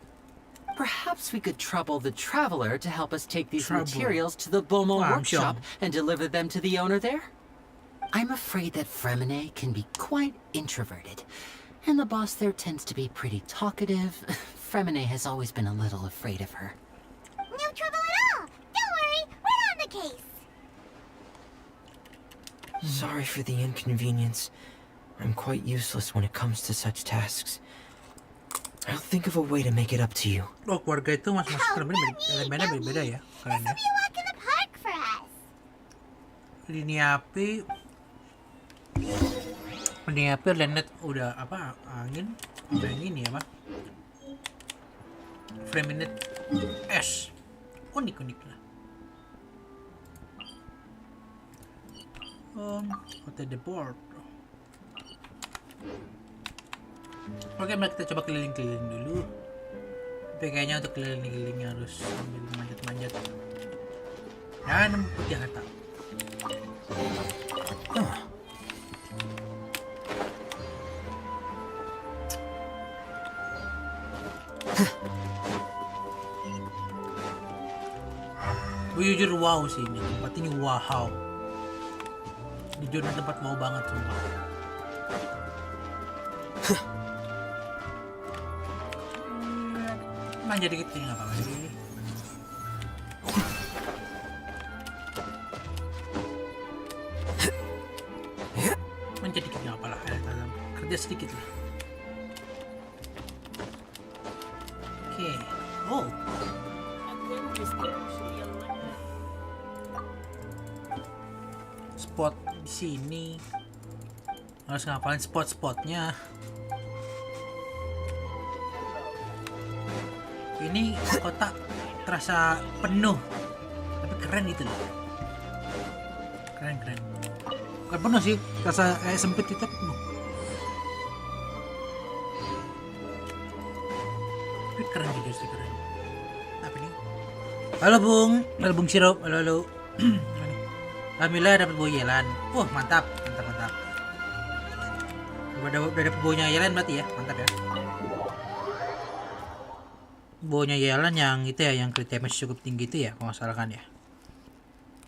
Perhaps we could trouble the Traveler to help us take these Trouble. materials to the Beaumont Wow, workshop sure. and deliver them to the owner there? I'm afraid that Fremine can be quite introverted, and the boss there tends to be pretty talkative. Fremine has always been a little afraid of her. No trouble at all! Don't worry, we're Sorry for the inconvenience. I'm quite useless when it comes to such tasks. I'll think of a way to make it up to you. Oh, keluarga itu masing-masing elemennya beda-beda ya. Keren ya. Be a walk in the park for us. Ini api Lenet udah apa angin udah ini apa frame minute es unik lah. Hotel the board. Oke, mari kita coba keliling-keliling dulu. Tapi kayaknya untuk keliling-keliling harus sambil manjat-manjat. Dan ke Jakarta. Gue jujur wow sih ini, tempat ini wow. Jujur ini tempat wow banget sumpah. Manja dikit sih nggak apa-apa sih. Manja dikit nggak apa-apa lah, kerja sedikit lah. Oke, oh. Spot di sini harus ngapalin spot-spotnya. Ini kota terasa penuh, tapi keren gitu loh. Keren. Bukan penuh sih, terasa sempit itu penuh. Tapi keren gitu sih, keren. Apa nih? Halo Bung Sirup, halo. Alhamdulillah dapat bau yelan. Mantap. Udah dapat baunya yelan berarti ya, mantap ya. Baunya yelan yang itu ya, yang crit damage cukup tinggi itu ya, kalau nggak salah kan ya.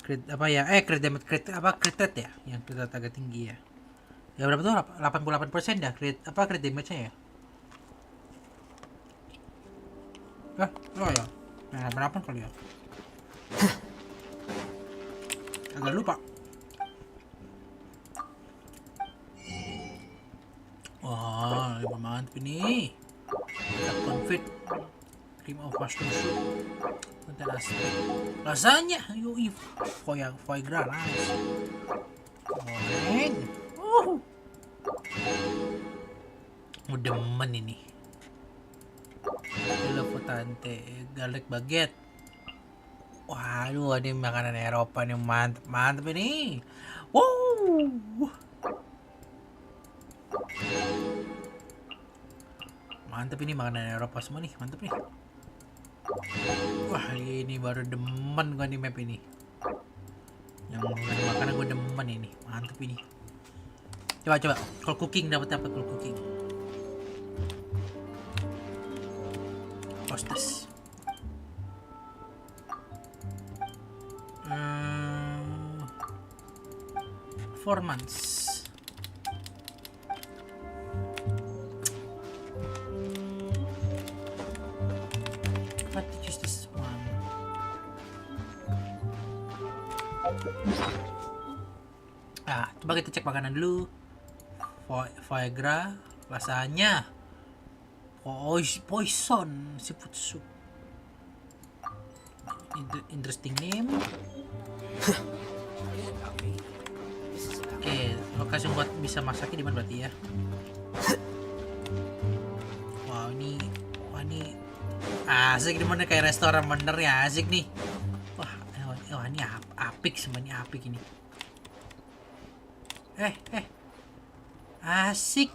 Crit apa ya? Crit damage crit rate ya, yang crit rate agak tinggi ya. Ya berapa tuh? 88% dah crit damage-nya ya. Oh ya. Nah, berapa kali ya? Agak lupa. Wah, mantap ini. Confit cream of mushroom soup. Konten aspek. Rasanya, yoi, foie gras, nice. Goreng. Demen ini. Hello Potante, garlic baguette. Waduh, ini makanan Eropa nih, mantap ini. Wow. Mantap ini makanan Eropa semua nih, mantap nih. Wah, ini baru demen gua di map ini. Yang makanan gua demen ini, mantap ini. Coba. Kalau cooking dapat apa kalau cooking? Hostess. Performance. What to choose this one? Coba kita cek makanan dulu. Foie gras, lasagna, poison, seafood soup. Interesting name. Oke, lokasi buat bisa masaknya di mana berarti ya? Wah ini asik, di mana kayak restoran bener ya, asik nih. Wah ini apik, semuanya apik ini. Asik.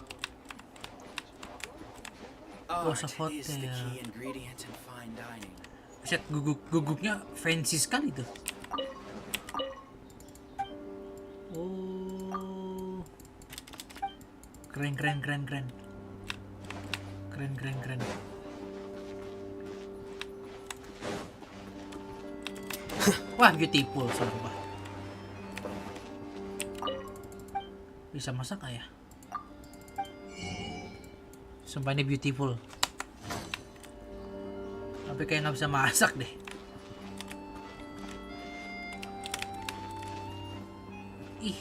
Bos hotel. Set guguknya fancy sekali tuh. Oh, keren. Wah, beautiful sumpah. Bisa masak nggak ya? Sumpah ini beautiful. Tapi kayak nggak bisa masak deh. Ih,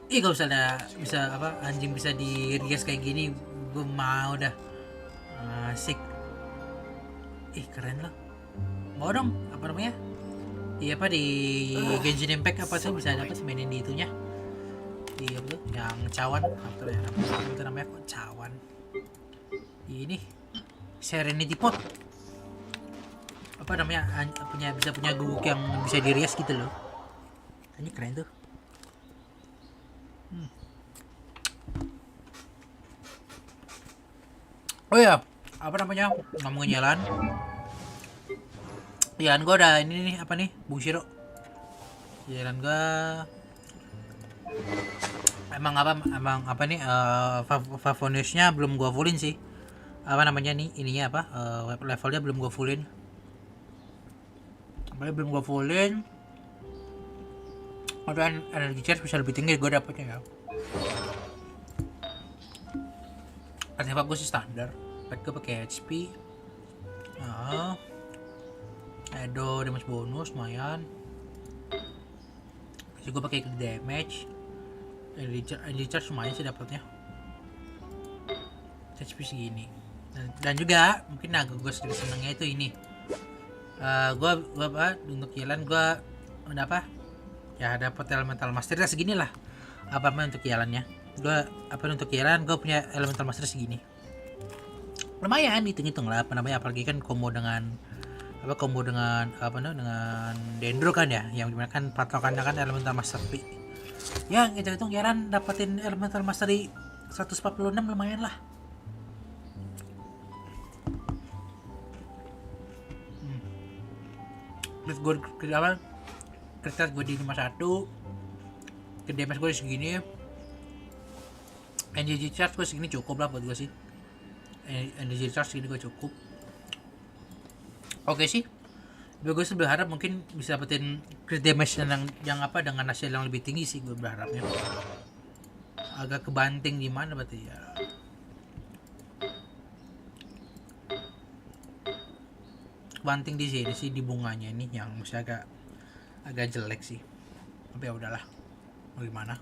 Ih gak usah dah, bisa apa anjing bisa dirias kayak gini, gue mau dah. Asik. Ih keren loh. Mau dong, apa namanya? Iya apa di Genshin Impact apa tuh bisa dapat mainin di itunya. Iya betul, yang cawan apa namanya kok cawan. Ini Serenity Pot. Apa namanya? Bisa punya guguk yang bisa dirias gitu loh. Ini keren tuh. Oh ya, apa namanya? Ngomongin jalan. Jalan gua udah ini nih apa nih? Bung Shiro. Jalan gua emang apa nih Favoniusnya belum gua fullin sih. Apa namanya nih? Ininya apa? Levelnya belum gua fullin. Belum gua fullin. Ada energi charge bisa lebih tinggi gua dapetnya ya. Artefak gue sih standar. Pet gue pakai HP. Edo damage bonus lumayan. Terus gue pakai damage. Energy charge lumayan sih dapatnya. HP segini. Dan juga mungkin agak gue sedikit senengnya itu ini. Gue apa untuk jalan gue apa? Ya dapat elemental master segini lah. Apa untuk jalannya? Gue apa untuk jalan gue punya elemental master segini. Lumayan hitung-hitung lah apa namanya, apalagi kan combo dengan dendro kan ya, yang dimana kan patokannya kan elemental master P. Ya hitung-hitung jalan dapetin elemental master di 146 lumayan lah. Terus gue kertas gue di 51, ke damage gue segini, energy charge gue segini cukup lah buat gue sih. Energy charge segini gue cukup. Oke sih. Gue sih berharap mungkin bisa dapetin crit damage yang apa dengan hasil yang lebih tinggi sih gue berharapnya. Agak kebanting gimana berarti ya. Kebanting di sini sih di bunganya ini yang masih agak jelek sih. Tapi ya udahlah. Mau gimana?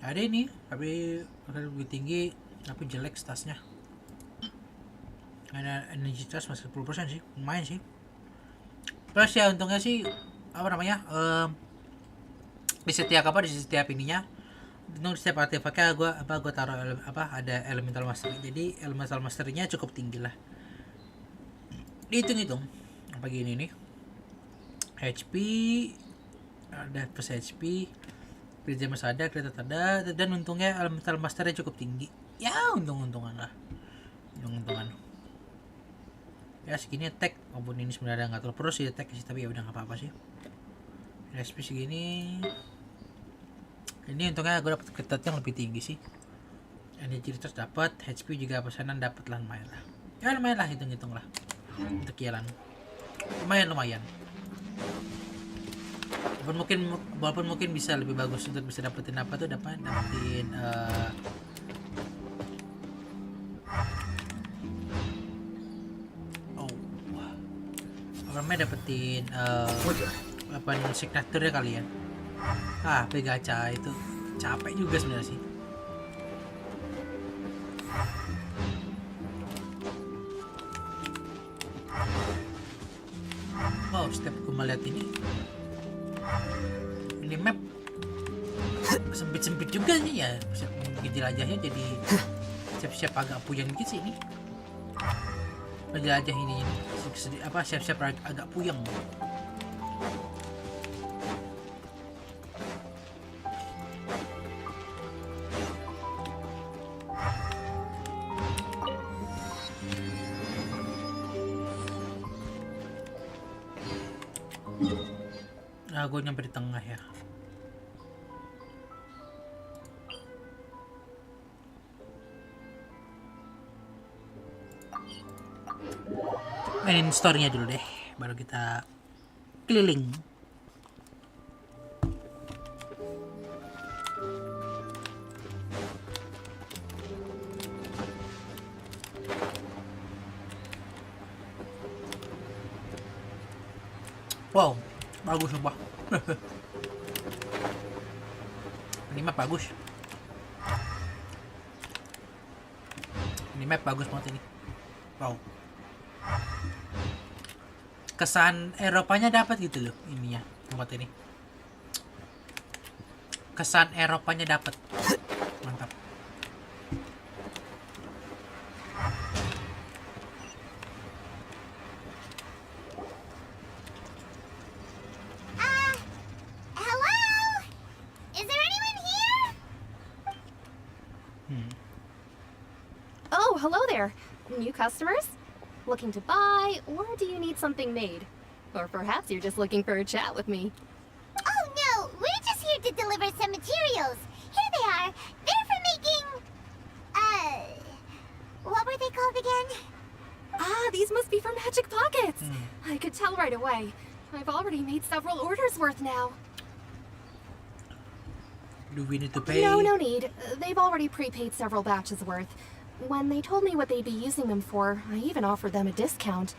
Ada ini, tapi lebih tinggi tapi jelek stasnya. Ada energy charge masih 10% sih, lumayan sih. Terus ya untungnya sih apa namanya? Di setiap ininya, di setiap artefaknya gue taruh ada elemental master. Jadi elemental masternya cukup tinggi lah. Dihitung-hitung apa gini nih. HP ada plus HP, kerja mas ada, kereta ada, dan untungnya elemental masternya cukup tinggi. Ya untung-untungan lah, untung-untungan. Ya segini attack, walaupun ini sebenarnya nggak terlalu perlu sih attack sih, tapi ya udah nggak apa-apa sih. SP segini, ini untungnya gue dapet kereta yang lebih tinggi sih. Energy charge dapat, HP juga pesanan dapat lah, lumayan lah. Ya lumayan lah, hitung-hitung lah untuk jalan. Lumayan. Walaupun mungkin bisa lebih bagus untuk bisa dapetin apa tuh, dapetin dapetin apa signature kali ya. Tapi gacha itu capek juga sebenarnya sih. Setiap gue melihat ini map sempit juga sih ya, jelajahnya jadi siap-siap agak puyeng gitu sih ini. Penjelajah ini siap-siap agak puyeng. Gue nyampe di tengah ya. Mainin story-nya dulu deh, baru kita keliling. Wow, bagus sumpah. Ini map bagus. Ini map bagus banget ini. Wow. Kesan Eropanya dapat gitu loh ini ya tempat ini. Kesan Eropanya dapat. Mantap. Hello? Is there anyone here? Oh, hello there. New customers? Looking to buy, or do you need something made? Or perhaps you're just looking for a chat with me. Oh no, we're just here to deliver some materials. Here they are. They're for making... what were they called again? Ah, these must be for Magic Pockets. I could tell right away. I've already made several orders worth now. Do we need to pay? No need. They've already prepaid several batches worth. When they told me what they'd be using them for, I even offered them a discount.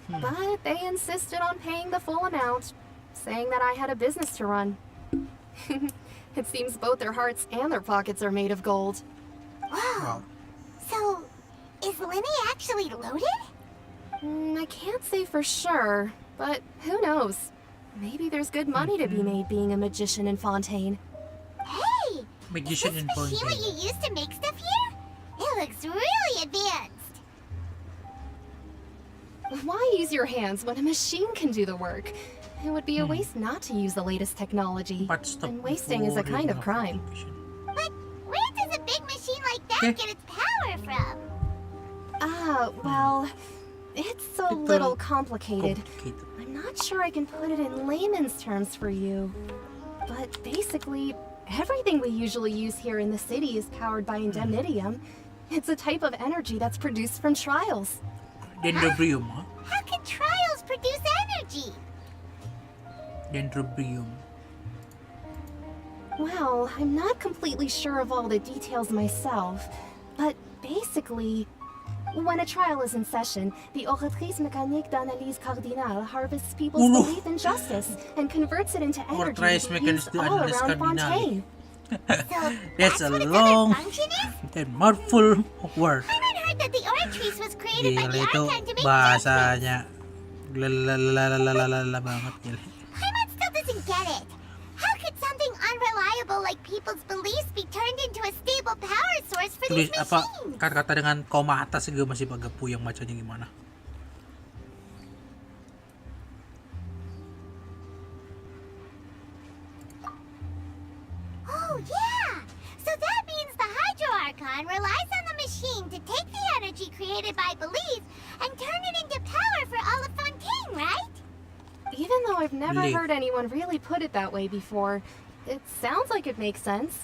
But they insisted on paying the full amount, saying that I had a business to run. It seems both their hearts and their pockets are made of gold. Wow. So, is Lenny actually loaded? I can't say for sure, but who knows? Maybe there's good money to be made being a magician in Fontaine. Hey! Magician is in this machine what Fontaine. you used to make stuff here? It looks really advanced. Why use your hands when a machine can do the work? It would be a waste not to use the latest technology. But stop And wasting is a before kind you of crime. But where does a big machine like that get its power from? Well, it's a little complicated. I'm not sure I can put it in layman's terms for you. But basically, everything we usually use here in the city is powered by indemnitium. It's a type of energy that's produced from trials. Dendrobium, huh? How can trials produce energy? Dendrobium. Well, I'm not completely sure of all the details myself, but basically, when a trial is in session, the Oratrice Mécanique d'Analyse Cardinale harvests people's belief in justice and converts it into energy Oratrice to be Mécanique used all d'Analyse around Cardinale. Fontaine. So That's a what its long other function is? and mouthful of words. I heard that the Oratrice was created by Gila the itu Archon to make bahasanya lalalalalalala banget gila. Paimon still doesn't get it. How could something unreliable like people's beliefs be turned into a stable power source for Tulis these apa machines? kata-kata dengan koma atas juga masih agak puyeng bacanya gimana. Oh yeah! So that means the Hydro Archon relies on the machine to take the energy created by belief and turn it into power for all of Fontaine, right? Even though I've never Belief. heard anyone really put it that way before, it sounds like it makes sense.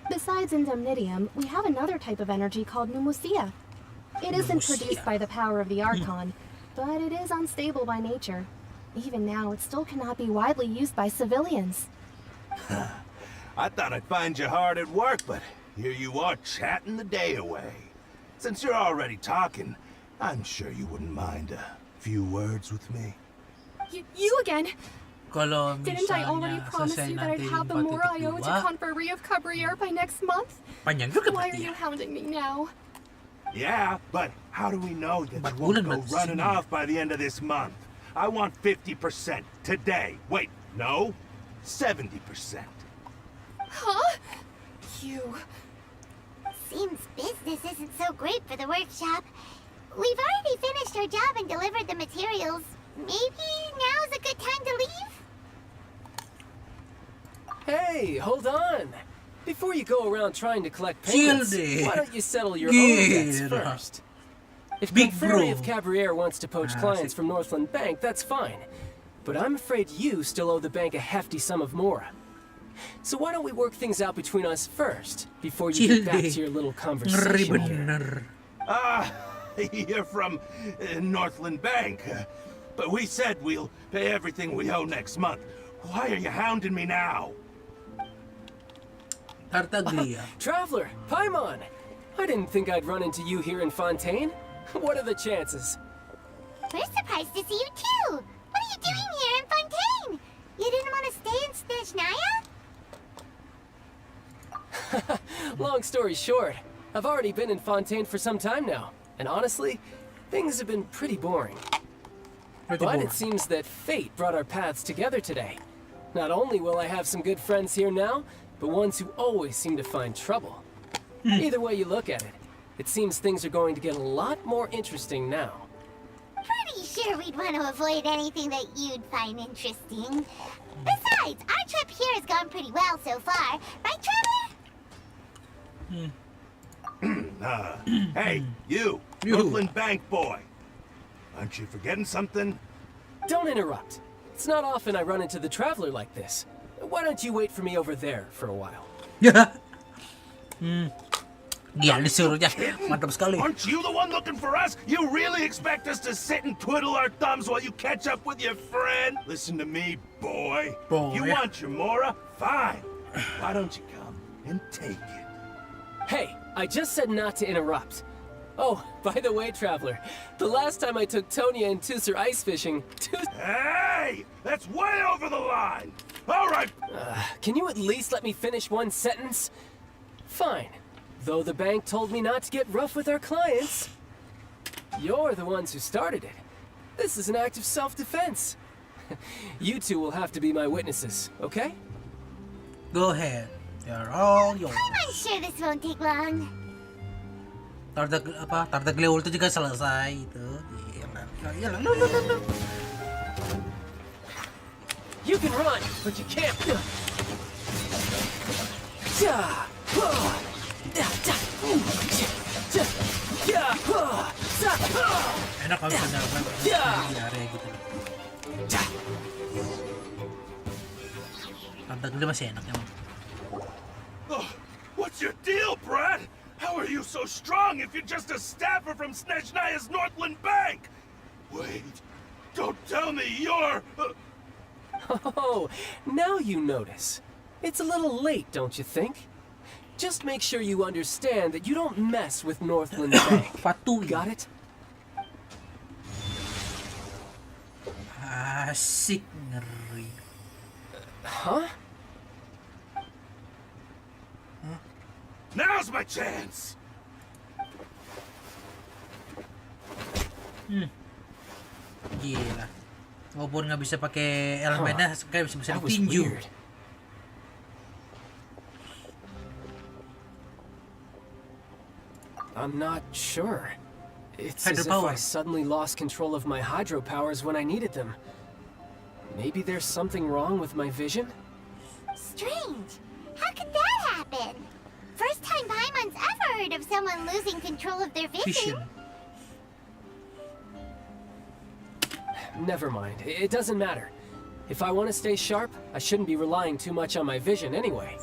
Besides indemnitium, we have another type of energy called pneumosia. It isn't produced Pneumosia. by the power of the Archon, but it is unstable by nature. Even now, it still cannot be widely used by civilians. I thought I'd find you hard at work, but here you are chatting the day away. Since you're already talking, I'm sure you wouldn't mind a few words with me. You again? Kalau Didn't I already misalnya promise selesai you that I'd nanti have the more I owe to 4.2, Conferee of Cabriere by next month? panjang juga Why are berarti you ya. hounding me now? Yeah, but how do we know that Empat you won't bulan go berarti running sini. off by the end of this month? I want 50% today. Wait, no, 70%. Huh? You... Seems business isn't so great for the workshop. We've already finished our job and delivered the materials. Maybe now's a good time to leave? Hey, hold on. Before you go around trying to collect Chill payments, there. why don't you settle your own debts Gila. first? If Big Conferee bro. of Cabriere wants to poach Ah, clients si- from Northland Bank, that's fine. But I'm afraid you still owe the bank a hefty sum of mora. So why don't we work things out between us first, before you Chill get back deh. to your little Ngeri conversation here? bener. Ah, you're from Northland Bank. But we said we'll pay everything we owe next month. Why are you hounding me now? Tartaglia. Traveler, Paimon! I didn't think I'd run into you here in Fontaine. What are the chances? We're surprised to see you too. What are you doing here in Fontaine? You didn't want to stay in Snezhnaya? Long story short, I've already been in Fontaine for some time now, and honestly, things have been pretty boring. But it seems that fate brought our paths together today. Not only will I have some good friends here now, but ones who always seem to find trouble. Either way you look at it, it seems things are going to get a lot more interesting now. Pretty sure we'd want to avoid anything that you'd find interesting. Besides, our trip here has gone pretty well so far. Right, Traveler? Hey, you, Brooklyn Bank boy. Aren't you forgetting something? Don't interrupt. It's not often I run into the Traveler like this. Why don't you wait for me over there for a while? Gila disuruh niya. Mantap sekali. Aren't you the one looking for us? You really expect us to sit and twiddle our thumbs while you catch up with your friend? Listen to me, boy. You want your Mora? Fine. Why don't you come and take it? Hey, I just said not to interrupt. Oh, by the way, Traveler, the last time I took Tonya and Tusser ice fishing, Hey! That's way over the line! All right! Can you at least let me finish one sentence? Fine. Though the bank told me not to get rough with our clients. You're the ones who started it. This is an act of self-defense. You two will have to be my witnesses, okay? Go ahead. They're all yours. I'm sure this won't take long. Tartagle ulti juga selesai itu. Gila. You can run, but you can't. Enak kalau bisa jalan di area gitu. Tartagle masih enak emang. What's your deal, Brad? How are you so strong if you're just a staffer from Snezhnaya's Northland Bank? Wait, don't tell me you're... Oh, now you notice. It's a little late, don't you think? Just make sure you understand that you don't mess with Northland Bank. Got it? Asik ngeri. Huh? Now's my chance! Gila. Walaupun nggak bisa pakai elemennya, kayak bisa tinju. I'm not sure. It's as if I suddenly lost control of my hydro powers when I needed them. Maybe there's something wrong with my vision? Strange. How could that happen? First time Paimon's ever heard of someone losing control of their vision. Never mind. It doesn't matter. If I want to stay sharp, I shouldn't be relying too much on my vision anyway.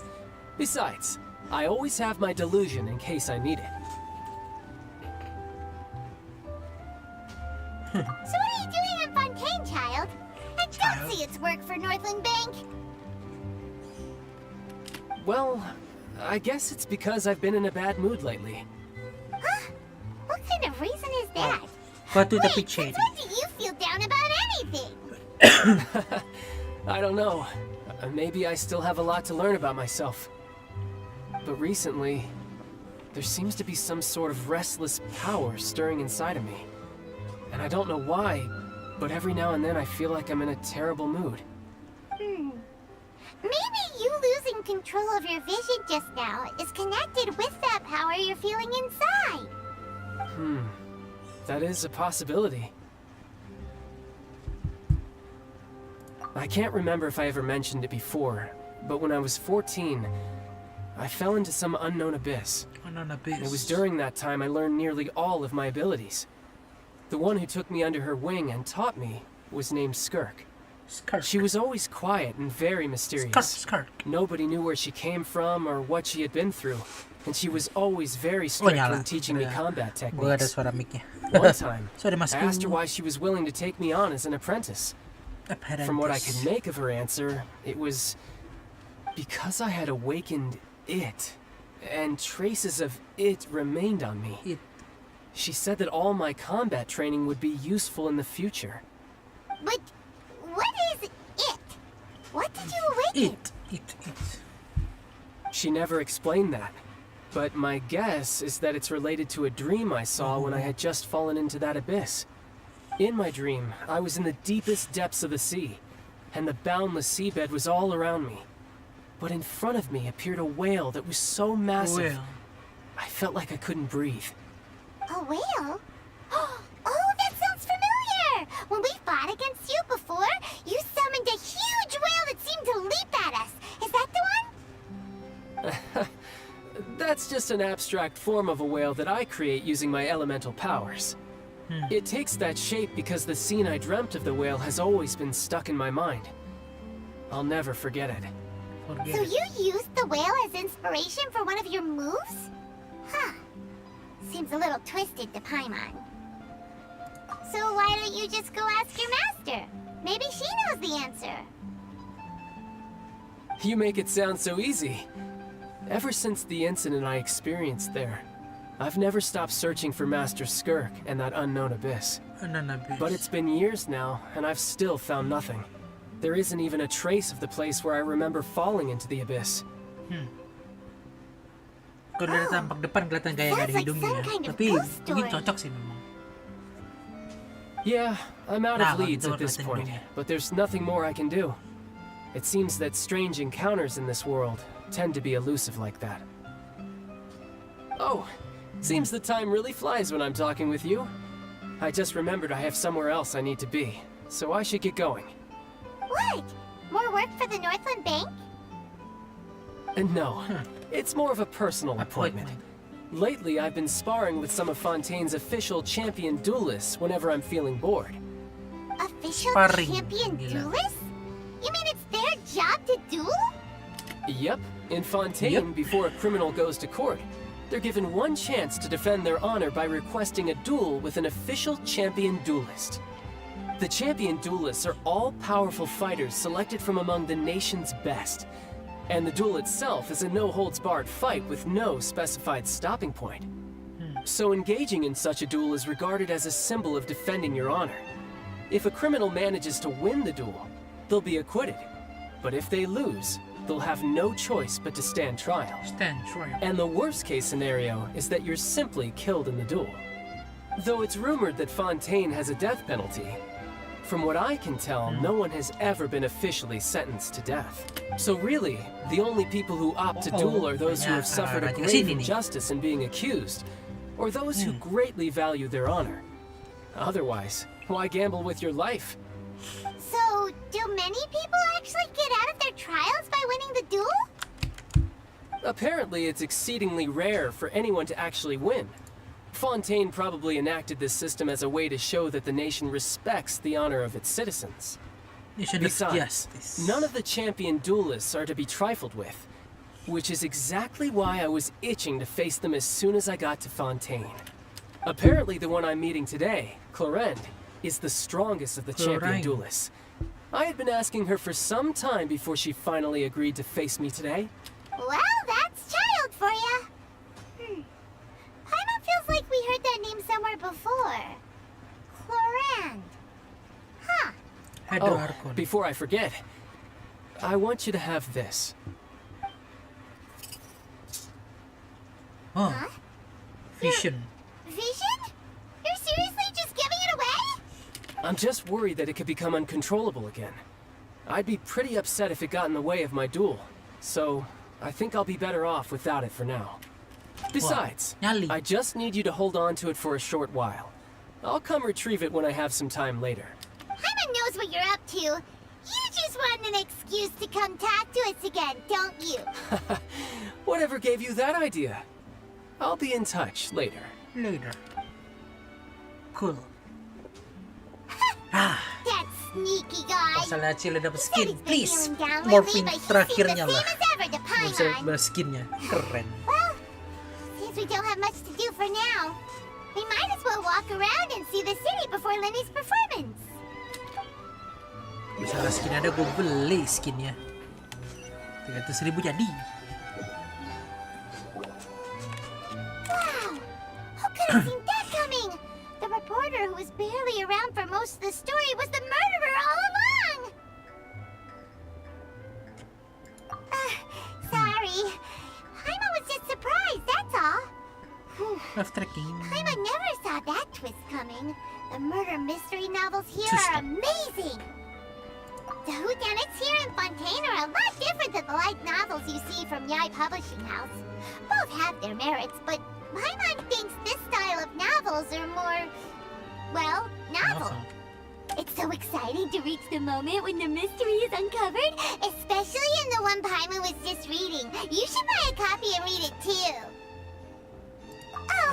Besides, I always have my delusion in case I need it. So what are you doing in Fontaine, child? I don't see its work for Northland Bank. Well, I guess it's because I've been in a bad mood lately. Huh? What kind of reason is that? What do Wait, since when do you feel down about anything? I don't know. Maybe I still have a lot to learn about myself. But recently, there seems to be some sort of restless power stirring inside of me. And I don't know why, but every now and then I feel like I'm in a terrible mood. Maybe you losing control of your vision just now is connected with that power you're feeling inside. That is a possibility. I can't remember if I ever mentioned it before, but when I was 14, I fell into some unknown abyss. It was during that time I learned nearly all of my abilities. The one who took me under her wing and taught me was named Skirk. She was always quiet and very mysterious. Nobody knew where she came from or what she had been through, and she was always very strict when teaching me combat techniques. One time, I asked her why she was willing to take me on as an apprentice. From what I could make of her answer, it was because I had awakened it, and traces of it remained on me. She said that all my combat training would be useful in the future. But what is it? What did you awaken? It. She never explained that. But my guess is that it's related to a dream I saw when I had just fallen into that abyss. In my dream, I was in the deepest depths of the sea, and the boundless seabed was all around me. But in front of me appeared a whale that was so massive, I felt like I couldn't breathe. A whale? Oh, that sounds familiar! When we fought against you before, you summoned a huge whale that seemed to leap at us. Is that the one? That's just an abstract form of a whale that I create using my elemental powers. It takes that shape because the scene I dreamt of the whale has always been stuck in my mind. I'll never forget it. So you used the whale as inspiration for one of your moves? Huh. Seems a little twisted to Paimon. So why don't you just go ask your master? Maybe she knows the answer. You make it sound so easy. Ever since the incident I experienced there, I've never stopped searching for Master Skirk and that unknown abyss. But it's been years now, and I've still found nothing. There isn't even a trace of the place where I remember falling into the abyss. Kalau dari tampak depan kelihatan gaya dari hidungnya ya. Tapi mungkin cocok sih memang. Yeah, I'm out of leads at this point, but there's nothing more I can do. It seems that strange encounters in this world tend to be elusive like that. Oh, seems the time really flies when I'm talking with you. I just remembered I have somewhere else I need to be, so I should get going. What? More work for the Northland Bank? No, it's more of a personal appointment. Lately, I've been sparring with some of Fontaine's official champion duelists whenever I'm feeling bored. Official champion duelists? You mean it's their job to duel? Yep. In Fontaine, before a criminal goes to court, they're given one chance to defend their honor by requesting a duel with an official champion duelist. The champion duelists are all powerful fighters selected from among the nation's best. And the duel itself is a no-holds-barred fight with no specified stopping point. So engaging in such a duel is regarded as a symbol of defending your honor. If a criminal manages to win the duel, they'll be acquitted. But if they lose, they'll have no choice but to stand trial. And the worst-case scenario is that you're simply killed in the duel. Though it's rumored that Fontaine has a death penalty, from what I can tell, no one has ever been officially sentenced to death. So really, the only people who opt to duel are those who have suffered a grave injustice in being accused, or those who greatly value their honor. Otherwise, why gamble with your life? So, do many people actually get out of their trials by winning the duel? Apparently, it's exceedingly rare for anyone to actually win. Fontaine probably enacted this system as a way to show that the nation respects the honor of its citizens. Besides, none of the champion duelists are to be trifled with, which is exactly why I was itching to face them as soon as I got to Fontaine. Apparently, the one I'm meeting today, Clorinde, is the strongest of the champion duelists. I had been asking her for some time before she finally agreed to face me today. Well, that's child for ya. Paimon feels like we heard that name somewhere before. Clorinde. Huh. Oh, before I forget, I want you to have this. Oh. Vision. Vision? You're seriously just giving it away? I'm just worried that it could become uncontrollable again. I'd be pretty upset if it got in the way of my duel, so I think I'll be better off without it for now. Besides, I just need you to hold on to it for a short while. I'll come retrieve it when I have some time later. Paimon knows what you're up to. You just want an excuse to come talk to us again, don't you? Whatever gave you that idea? I'll be in touch later. Cool. That sneaky guy. Masalah Cil dapat skin, please. Down Morphing lately, but terakhirnya he's lah. the same as ever to Bisa Paimon. berskinnya, keren. Well, since we don't have much to do for now, we might as well walk around and see the city before Lenny's performance. Misalnya skin ada, gue beli skinnya. 300.000 jadi. Wow! Who could have seen that coming? The reporter who was barely around for most of the story was the murderer all along! Sorry. Live tracking. Paimon never saw that twist coming. The murder mystery novels here are amazing. The whodunits here in Fontaine are a lot different than the light novels you see from Yai Publishing House. Both have their merits, but Paimon thinks this style of novels are more, well, novel. It's so exciting to reach the moment when the mystery is uncovered, especially in the one Paimon was just reading. You should buy a copy and read it too. Oh,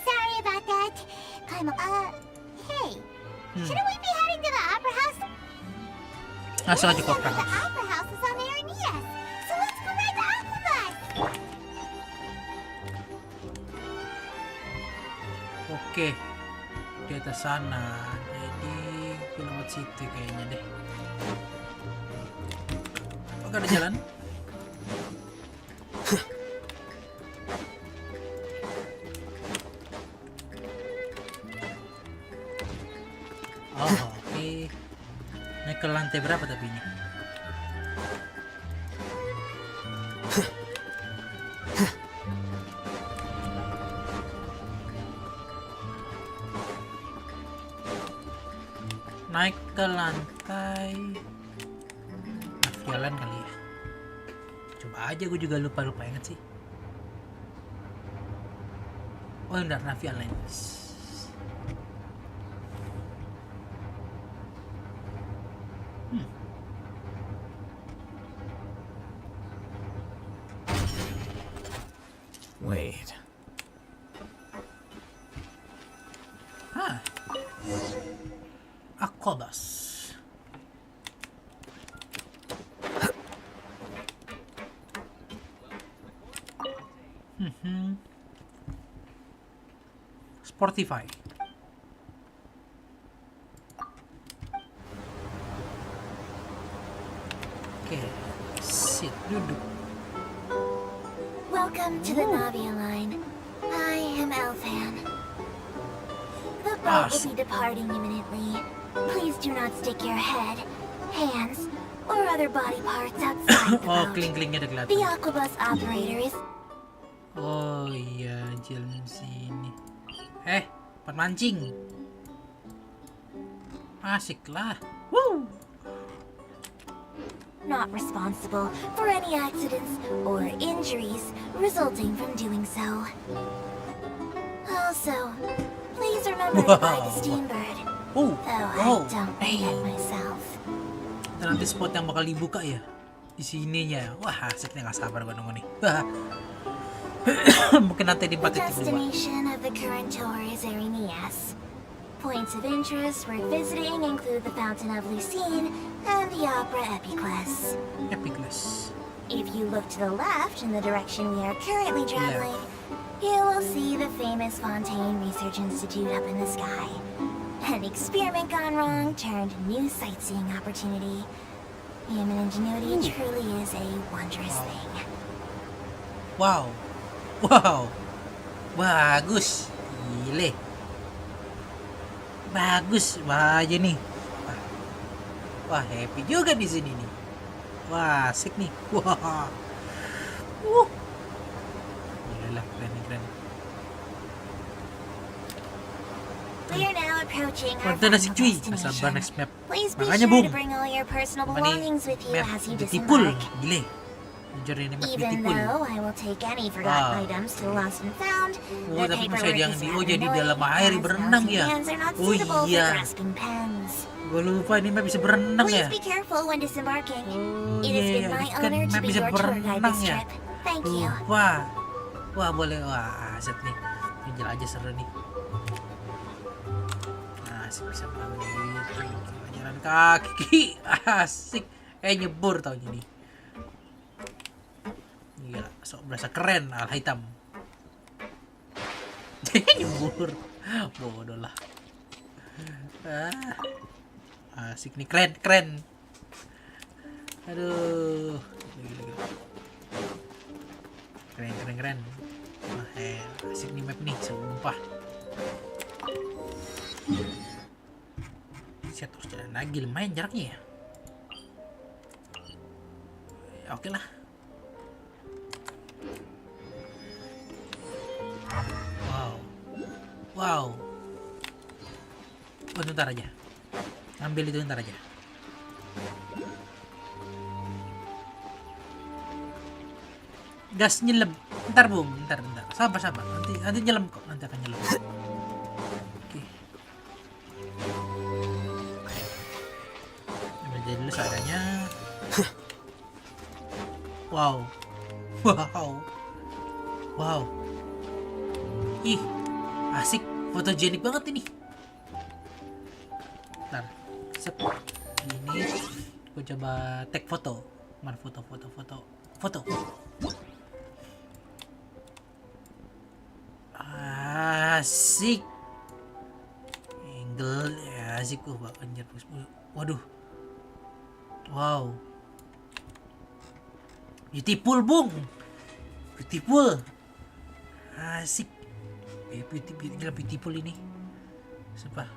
sorry about that. Paimon, hey, shouldn't we be heading to the opera house? Langsung aja ke opera The house. opera house is on AKHIRNYA, so let's go ride the aqua bus. Oke, di atas sana. Jadi ke lewat situ kayaknya deh. Oke, ada jalan. Oh, oke. Naik ke lantai berapa tapi ini? Naik ke lantai jalan kali ya. Coba aja, gue juga lupa inget sih. Oh benar, Navial Lens. Wait. Akobas. Spotify. Oke, sit, duduk. Welcome to the Navia line. I am Elfan. The boat will be departing imminently. Please do not stick your head, hands, or other body parts outside the Oh, boat. kling-klingnya udah kelihatan. The aquabus operator is... Oh iya, jalan sini. Tempat mancing. Asik lah. Woo! not responsible for any accidents or injuries resulting from doing so. Also, please remember to buy the Steambird. Though I don't yet myself. Dan nanti spot yang bakal dibuka ya di sininya. Wah, asik nih, nggak sabar gua nunggu nih. Mungkin nanti di The 4.2. destination of the current tour is Erinias. Points of interest worth visiting include the Fountain of Lucine and the Opera Epiclese. Epiclese. If you look to the left in the direction we are currently traveling, you will see the famous Fontaine Research Institute up in the sky. An experiment gone wrong turned new sightseeing opportunity. Human ingenuity truly is a wondrous thing. Wow. Wow. Bagus. Gile. Bagus. Wah, aja nih. Wah, happy juga di sini nih. Wah, asik nih. Wah. Gila, keren. We are now approaching our Konten asik cuy. destination. Sabar next map. Please be Makanya sure boom. to bring all your personal Apa nih? belongings with you Map as you ditipul. disembark. Gile. Anjir, ini map Even ditipul. though I will take any forgotten Ah. items to lost and found, Oh, the tapi masih paperwork ada yang is di rather jadi annoying dalam air as berenang mousy ya. hands are not Oh suitable for iya. grasping pens. Gue lupa ini map bisa berenang Please ya. be careful when disembarking. Oh It has iya, been my kan honor to map be bisa your tour guide berenang this ya. trip. Thank you. Wah, wah boleh, wah aset nih. Pinjel aja seru nih. Asik bisa banget gitu. Jalan kaki, asik. Nyebur tau jadi. Gila, sok berasa keren al hitam. Nyebur, bodoh lah. Asik nih, keren. Aduh, gila. Keren. Wah, asik nih map nih, sumpah. Saya terus jalan lagi, lumayan jaraknya ya. Oke lah. Wow. Wow. Oh, ntar aja. Ambil itu ntar aja. Gas nyelem. Ntar Bung, ntar. Sabar. Nanti nyelem kok, nanti akan nyelem. Oke. Ambil aja dulu seadanya. Wow. Ih, asik, fotogenik banget ini. Ntar, sep. Ini, gue coba tag foto. Mana foto. Asik. Angle ya, asik tuh, anjir. Waduh. Wow. Beautiful, Bung. Beautiful. Asik. Beautiful ini. Sumpah.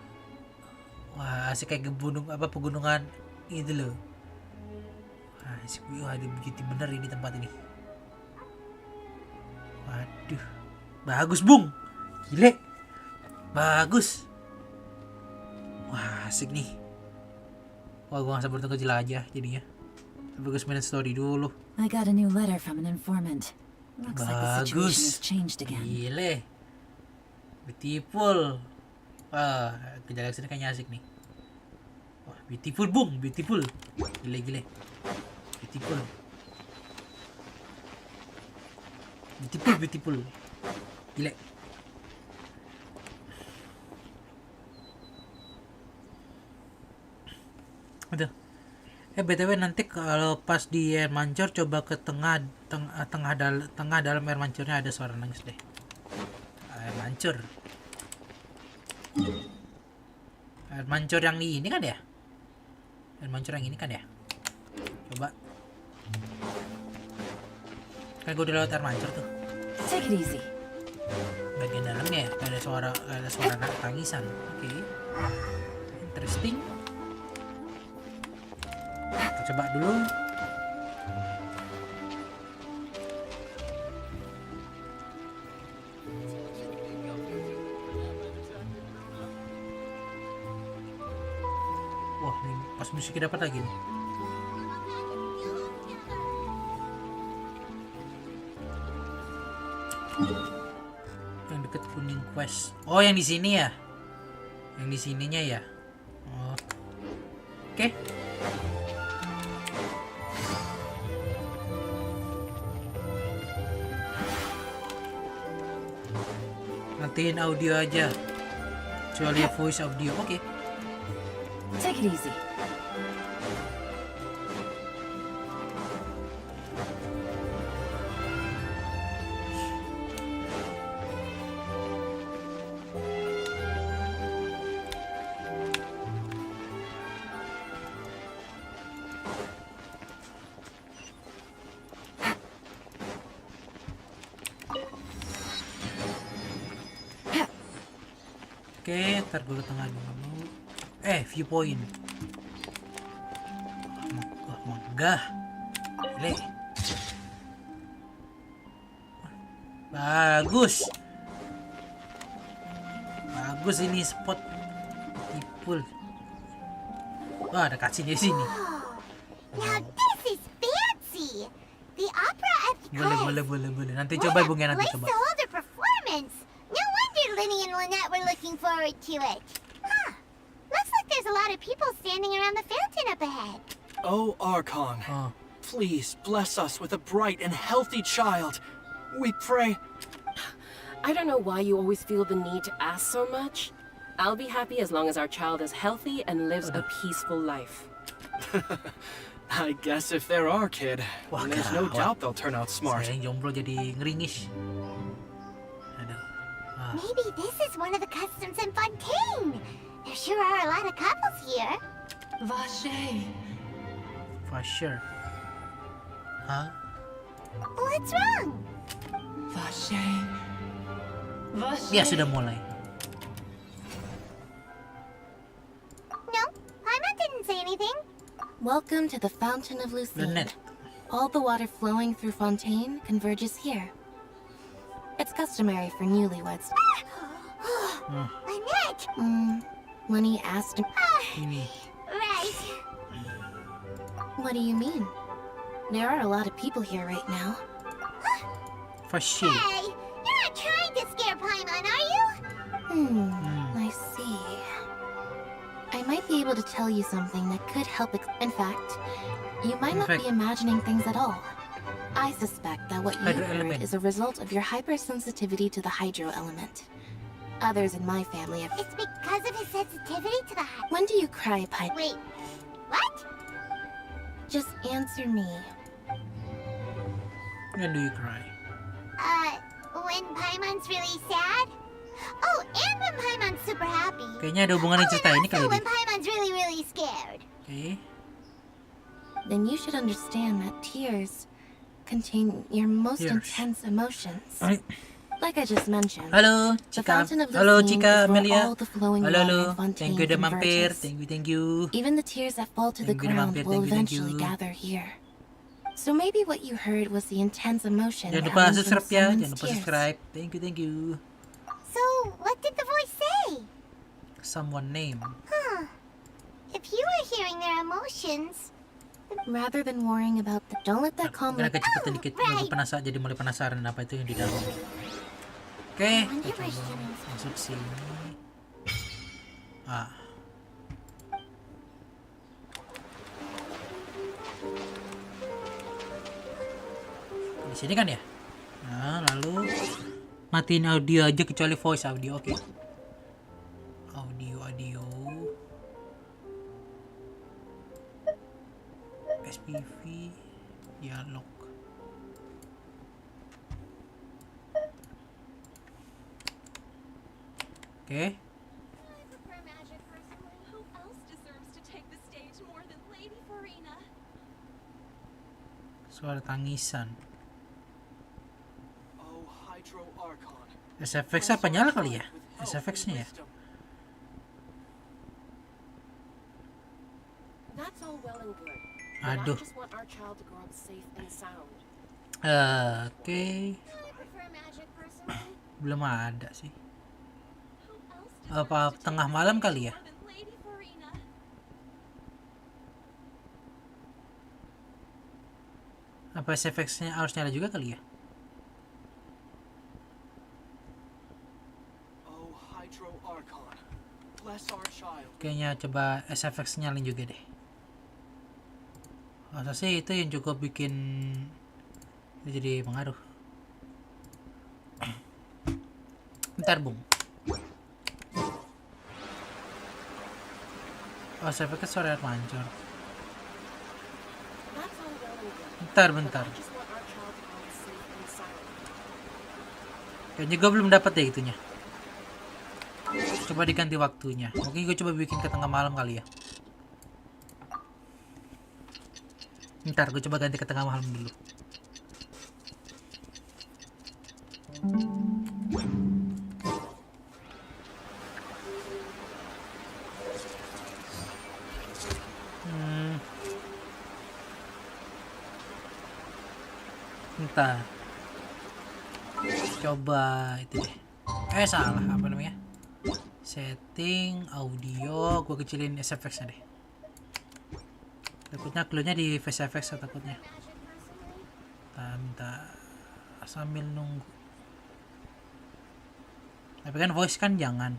Wah, asik kayak pegunungan itu loh. Asik. Wah, ada beauty bener ini tempat ini. Waduh. Bagus, Bung. Gile. Bagus. Wah, asik nih. Wah, gua gak sabar untuk jelajah jadinya. Tapi gue main story dulu. I got a new letter from an informant. Looks like the situation has changed again. Gile. Beautiful. Wah, kejadian sini kayaknya asik nih. Wah, beautiful, Bung. Beautiful. Gile. Beautiful. Gile. Aduh. BTW nanti kalau pas di air mancur coba ke tengah dalam air mancurnya ada suara nangis deh. Air mancur. Air mancur yang ini kan ya? Air mancur yang ini kan ya? Coba. Kan gue udah lewat air mancur tuh. Take it easy. Bagian dalamnya ya, ada suara tangisan. Oke. Interesting. Kita coba dulu. Wah, nih pas musiknya dapat lagi nih. Yang deket kuning quest. Oh, yang di sini ya? Yang di sininya ya? Oh. Oke. Matiin audio aja. Kecuali voice audio. Oke. Take it easy. Oke, ntar gue ke tengah dulu. Viewpoint. Wah, megah. Gile. Bagus. Bagus ini spot. Tipul. Wah, ada cutscene di sini. Now this is fancy. The opera at the Boleh. Nanti coba Bung ya, nanti coba. the performance. No wonder Linny and Lynette were looking forward to it. Huh. Looks like there's a lot of people standing around the fountain up ahead. Oh, Archon, please bless us with a bright and healthy child. We pray. I don't know why you always feel the need to ask so much. I'll be happy as long as our child is healthy and lives a peaceful life. I guess if they're our kid, Wah, there's no doubt they'll turn out smart. Saya yang jomblo jadi ngeringis. Aduh. Maybe this is one of the customs in Fontaine. There sure are a lot of couples here. Vache. For sure. Hah? What's wrong? Vache. Ya, sudah mulai. No, Paimon didn't say anything. Welcome to the Fountain of Lucine. Lynette. All the water flowing through Fontaine converges here. It's customary for newlyweds. Annette! When he asked him... Ini. Right. What do you mean? There are a lot of people here right now. Fashi. Hey, you're not trying to scare Paimon, are you? I see. I might be able to tell you something that could help. In fact, you might not be imagining things at all. I suspect that what you heard is a result of your hypersensitivity to the hydro element. Others in my family have... It's because of his sensitivity to the When do you cry, Pai? Wait, what? Just answer me. When do you cry? When Paimon's really sad? Oh, and when Paimon's super happy. Kayaknya ada hubungan cerita ini kali So ini. when Paimon's really, really scared. Oke. Then you should understand that tears contain your most intense emotions. Like I just mentioned. Halo, Cika. Halo, Cika, Amelia. Halo. Thank you udah mampir. Thank you. Even the tears that fall to the ground will eventually gather here. So maybe what you heard was the intense emotion. Jangan lupa subscribe ya. Jangan lupa subscribe. Thank you. So, what did the voice say? Someone name. If you were hearing their emotions... Rather than worrying about the... Don't let that calm... Agak cepetan dikit. Jadi mulai penasaran apa itu yang di dalam. Oke, kita coba masuk sini. Di sini kan ya? Nah, lalu matiin audio aja kecuali voice audio, oke. Audio. SPV dialog. Oke. Suara tangisan. SFX apa nyala kali ya? SFX-nya ya? Aduh. Oke. Belum ada sih. Apa tengah malam kali ya? Apa SFX-nya harus nyala juga kali ya? Kayaknya coba SFX nyalin juga deh. Masa sih itu yang cukup bikin itu jadi pengaruh. Bentar bung. Oh SFX suara mancur. Bentar. Kayaknya gue belum dapat deh itunya. Coba diganti waktunya. Mungkin gue coba bikin ke tengah malam kali ya. Bentar, gue coba ganti ke tengah malam dulu. Bentar. Coba itu deh. Salah, apa namanya? Setting audio, gue kecilin SFX-nya deh. Takutnya clue-nya di face effects takutnya. Bentar. Sambil nunggu. Tapi kan voice kan jangan.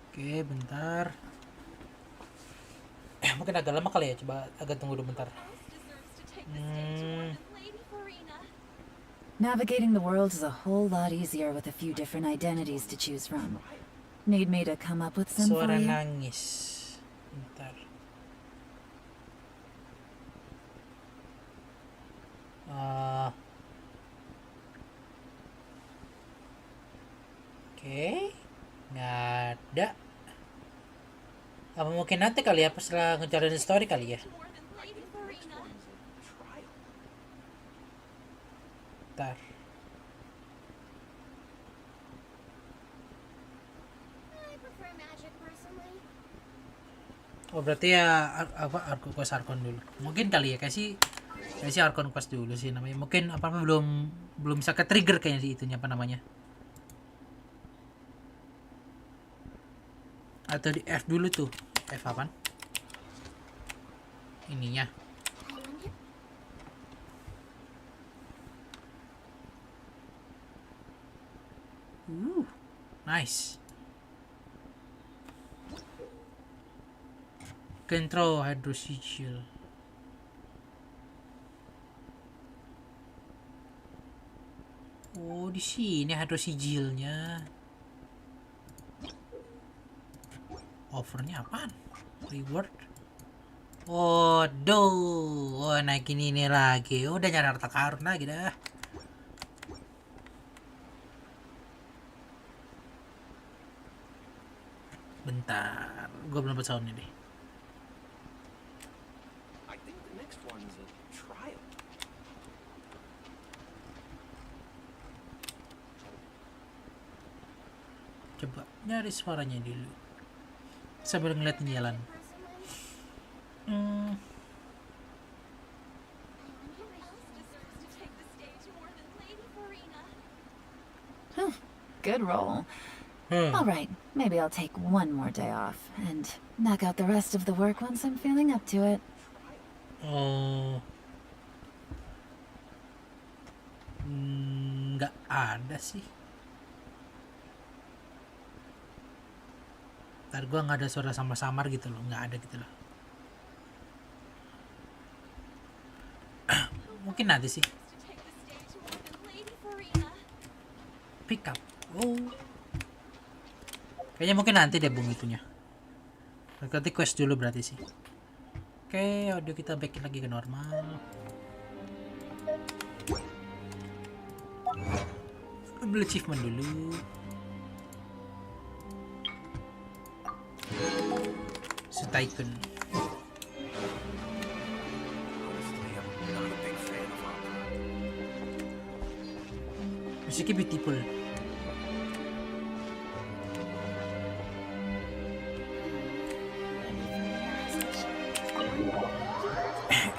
Oke, bentar. Mungkin agak lama kali ya, coba agak tunggu dulu bentar. Navigating the world is a whole lot easier with a few different identities to choose from. Need me to come up with some for Suara you? nangis. Bentar. Oke, nggak ada. Apa mungkin nanti kali ya pas setelah ngejalanin story kali ya? Bentar. Oh berarti ya apa Arko Quest Arkon dulu. Mungkin kali ya kasih Arkon Quest dulu sih namanya. Mungkin apa belum bisa ke trigger kayaknya sih itunya apa namanya. Atau di F dulu tuh. F apaan? Ininya. Nice. Control hydrosigil. Oh, di sini hydrosigilnya. Offernya apaan? Reward. Waduh, oh, naikin ini lagi. Udah nyari harta karun lagi dah. Bentar, gue belum dapat soundnya deh. I think the next one's a trial. Coba nyari suaranya dulu sambil ngeliatin jalan. Good roll. All right, maybe I'll take one more day off and knock out the rest of the work once I'm feeling up to it. Oh, nggak ada sih. Ntar gua nggak ada suara samar-samar gitu loh, nggak ada gitu loh. Mungkin nanti sih. Pick up. Oh. Kayaknya mungkin nanti deh bung itunya. Nanti quest dulu berarti sih. Oke, audio kita baikin lagi ke normal. Ambil achievement dulu. Setaikun. Musiknya beautiful.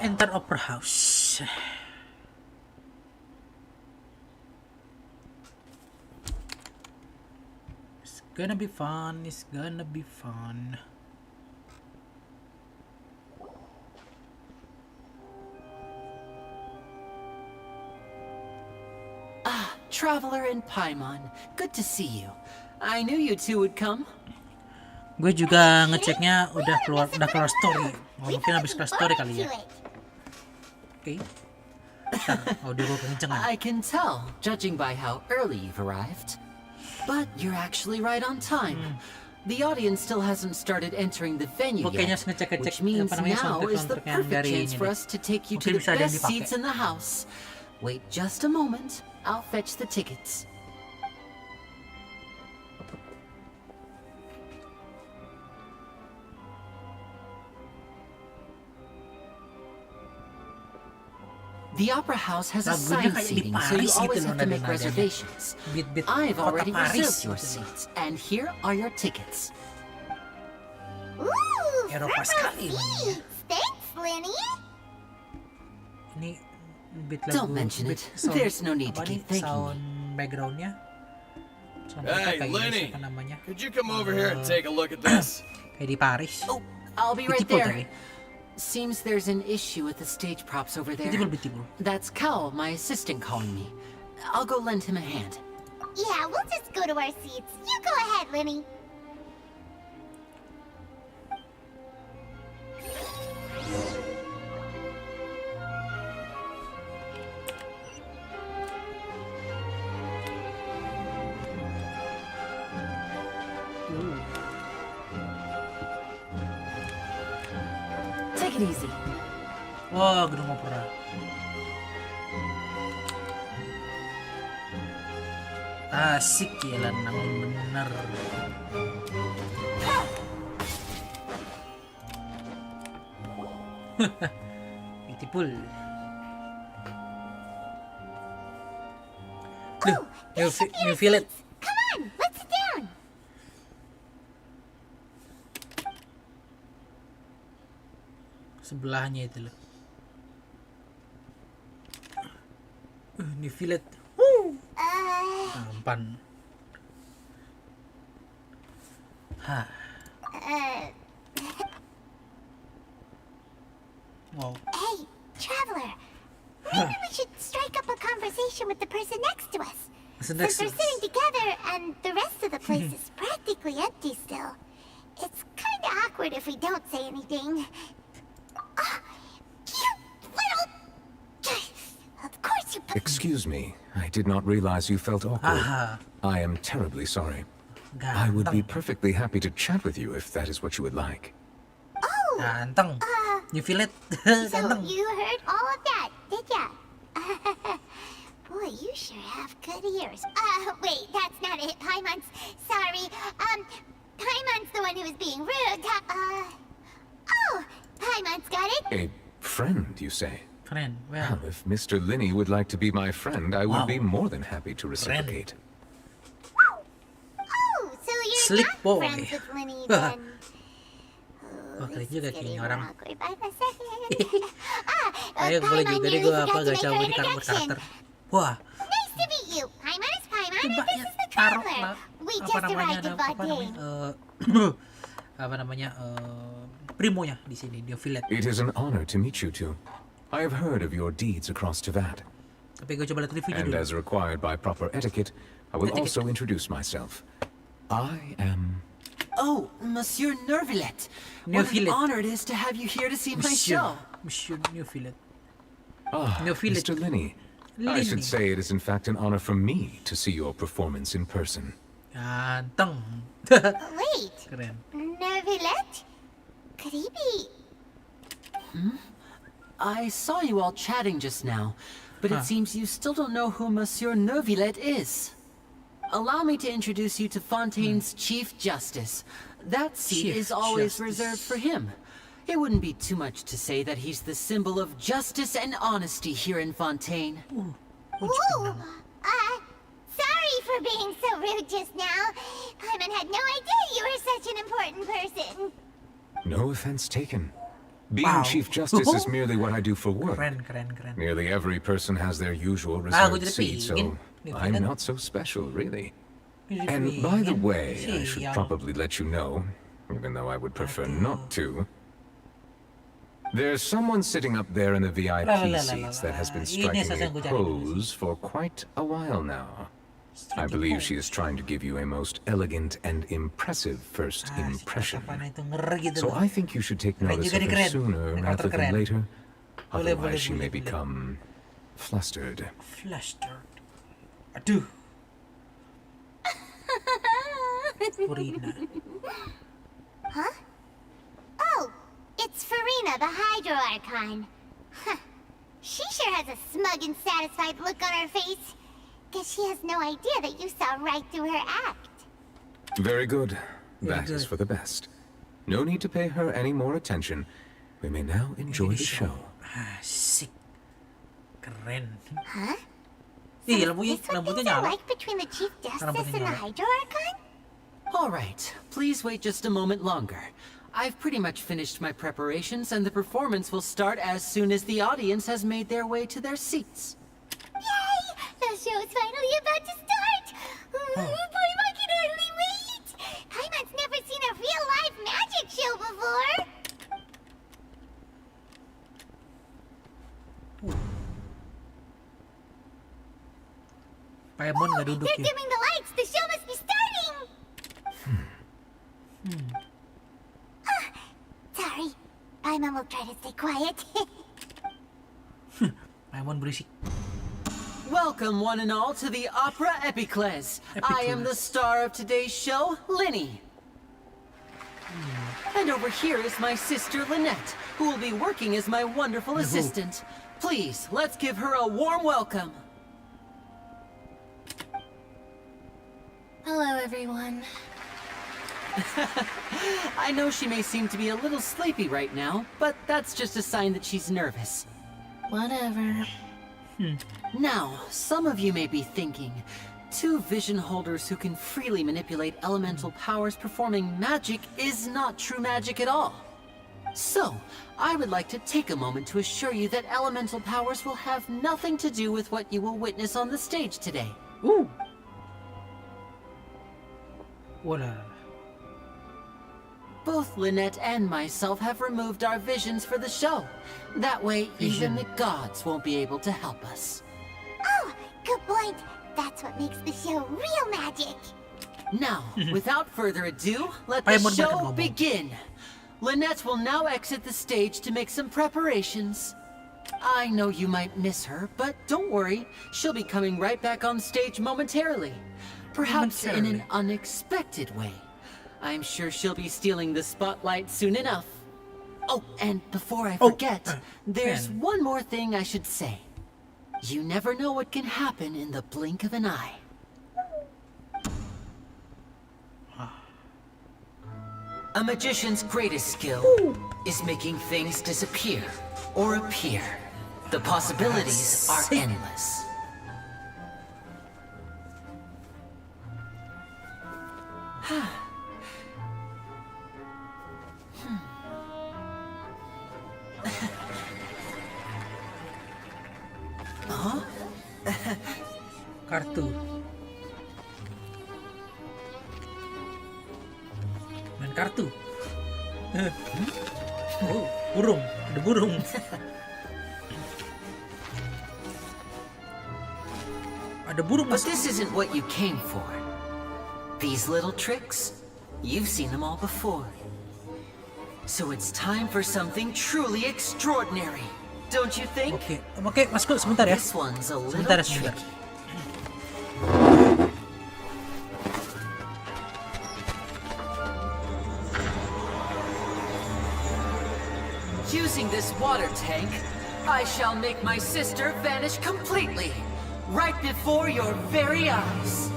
Enter Opera House. It's gonna be fun. It's gonna be fun. Traveler in Paimon, good to see you. I knew you two would come. Gue juga ngeceknya udah keluar story. Oh, mungkin habis kelas story kali ya. Oke. Audio gue kencengan. I can tell, judging by how early you've arrived. But you're actually right on time. The audience still hasn't started entering the venue yet, which means now is the perfect chance for us to take you to the best seats in the house. Wait just a moment. I'll fetch the tickets. The Opera House has assigned seating, so you always have to make reservations. I've already reserved your seats, and here are your tickets. Ooh, Eropa sekali. Thanks, Lenny. Ini beat lagu. Don't mention it. There's no need to keep thanking sound me. backgroundnya. Hey, Lenny, could you come over here and take a look at this? Kayak di Paris. Oh, I'll be right Beautiful there. tadi. Seems there's an issue with the stage props over there. Beautiful. That's Cal, my assistant, calling me. I'll go lend him a hand. Yeah, we'll just go to our seats. You go ahead, Lenny. Take it easy. Wah, gedung opera. Asik ya lanang bener. Beautiful. Loh, you feel it? Come on, let's sit down. Sebelahnya itu loh. Ini feel it. Tampan. Hah. Wow. Hey, traveler. Maybe we should strike up a conversation with the person next to us. Since they're sitting together and the rest of the place is practically empty still. It's kind of awkward if we don't say anything. You little... Of course you... Excuse me. I did not realize you felt awkward. I am terribly sorry. I would be perfectly happy to chat with you if that is what you would like. Oh! Ganteng. You feel it? So you heard all of that, did ya? Boy, you sure have good ears. Wait, that's not it, Paimon's. Sorry. Paimon's the one who was being rude. Oh, Paimon's got it. A friend, you say? Friend, well. If Mr. Linney would like to be my friend, I would be more than happy to reciprocate. Oh, so you're Slick not boy. friends with Linney then. Wah, keren juga kayaknya orang. Awkward by the second. Ayo, boleh juga deh gue apa gak jauh di introduction. karakter. Wah. Nice to meet you. Paimon is Paimon, and Coba this ya is the taruh traveler. We apa just namanya arrived in apa namanya Fontaine. apa namanya primonya di sini di Villette. It is an honor to meet you two. I have heard of your deeds across Teyvat. Tapi gue coba lihat reviewnya And dulu. as required by proper etiquette, I will also introduce myself. I am... Oh, Monsieur Nervillet. What an honor it is to have you here to see my show. Monsieur Neuvillette. Mr. Linney. I should say it is in fact an honor for me to see your performance in person. Ganteng. Wait. Keren. Nervillet? Could he be... I saw you all chatting just now, but it seems you still don't know who Monsieur Nervillet is. Allow me to introduce you to Fontaine's Chief Justice. That seat is always reserved for him. It wouldn't be too much to say that he's the symbol of justice and honesty here in Fontaine. Ooh, sorry for being so rude just now. Paimon had no idea you were such an important person. No offense taken. Being Chief Justice is merely what I do for work. Keren. Nearly every person has their usual reserved seat, so I'm not so special, really. And by the way, I should probably let you know, even though I would prefer not to. There's someone sitting up there in the VIP seats that has been striking a pose for quite a while now. I believe she is trying to give you a most elegant and impressive first impression. So I think you should take notice of her sooner rather than later. Otherwise she may become flustered. Aduh. Farina. Huh? Oh, it's Farina, the Hydro Archon. Huh. She sure has a smug and satisfied look on her face. Guess she has no idea that you saw right through her act. Very good. That is for the best. No need to pay her any more attention. We may now enjoy the show. Asik. Keren. Huh? Ih, Is what things are like between the Chief Justice and the Hydro Archon? All right, please wait just a moment longer. I've pretty much finished my preparations, and the performance will start as soon as the audience has made their way to their seats. Yay! The show's finally about to start! Paimon can hardly wait! Paimon's never seen a real live magic show before! Paimon nggak duduk They're ya. dimming the lights! The show must be starting! Sorry. Paimon will try to stay quiet. Paimon berisik. Welcome, one and all, to the Opera Epiclese. I am the star of today's show, Linny. And over here is my sister, Lynette, who will be working as my wonderful assistant. Please, let's give her a warm welcome. Hello, everyone. I know she may seem to be a little sleepy right now, but that's just a sign that she's nervous. Whatever. Now, some of you may be thinking, two vision holders who can freely manipulate elemental powers performing magic is not true magic at all. So, I would like to take a moment to assure you that elemental powers will have nothing to do with what you will witness on the stage today. Both Lynette and myself have removed our visions for the show. That way, even the gods won't be able to help us. Oh, good point. That's what makes the show real magic. Now, without further ado, let the show begin. Lynette will now exit the stage to make some preparations. I know you might miss her, but don't worry. She'll be coming right back on stage momentarily. Perhaps in an unexpected way. I'm sure she'll be stealing the spotlight soon enough. Oh, and before I forget, there's one more thing I should say. You never know what can happen in the blink of an eye. A magician's greatest skill is making things disappear or appear. The possibilities are endless. Kartu. Main kartu. Oh, burung. Ada burung. Ada burung. But this isn't what you came for. These little tricks, you've seen them all before. So it's time for something truly extraordinary, don't you think? Oke, Masku, sebentar ya. This one's a little Sebentar. tricky. Using this water tank, I shall make my sister vanish completely, right before your very eyes.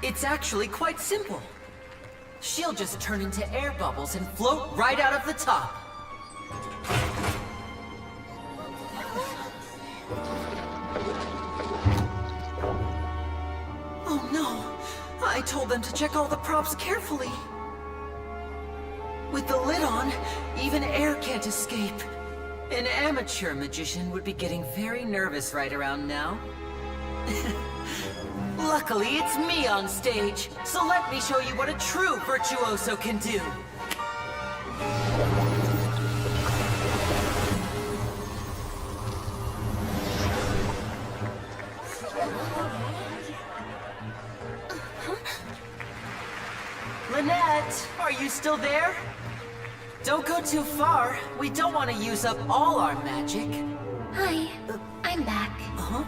It's actually quite simple. She'll just turn into air bubbles and float right out of the top. Oh no! I told them to check all the props carefully. With the lid on, even air can't escape. An amateur magician would be getting very nervous right around now. Luckily, it's me on stage, so let me show you what a true virtuoso can do. Lynette, are you still there? Don't go too far. We don't want to use up all our magic. Hi, I'm back. Uh-huh.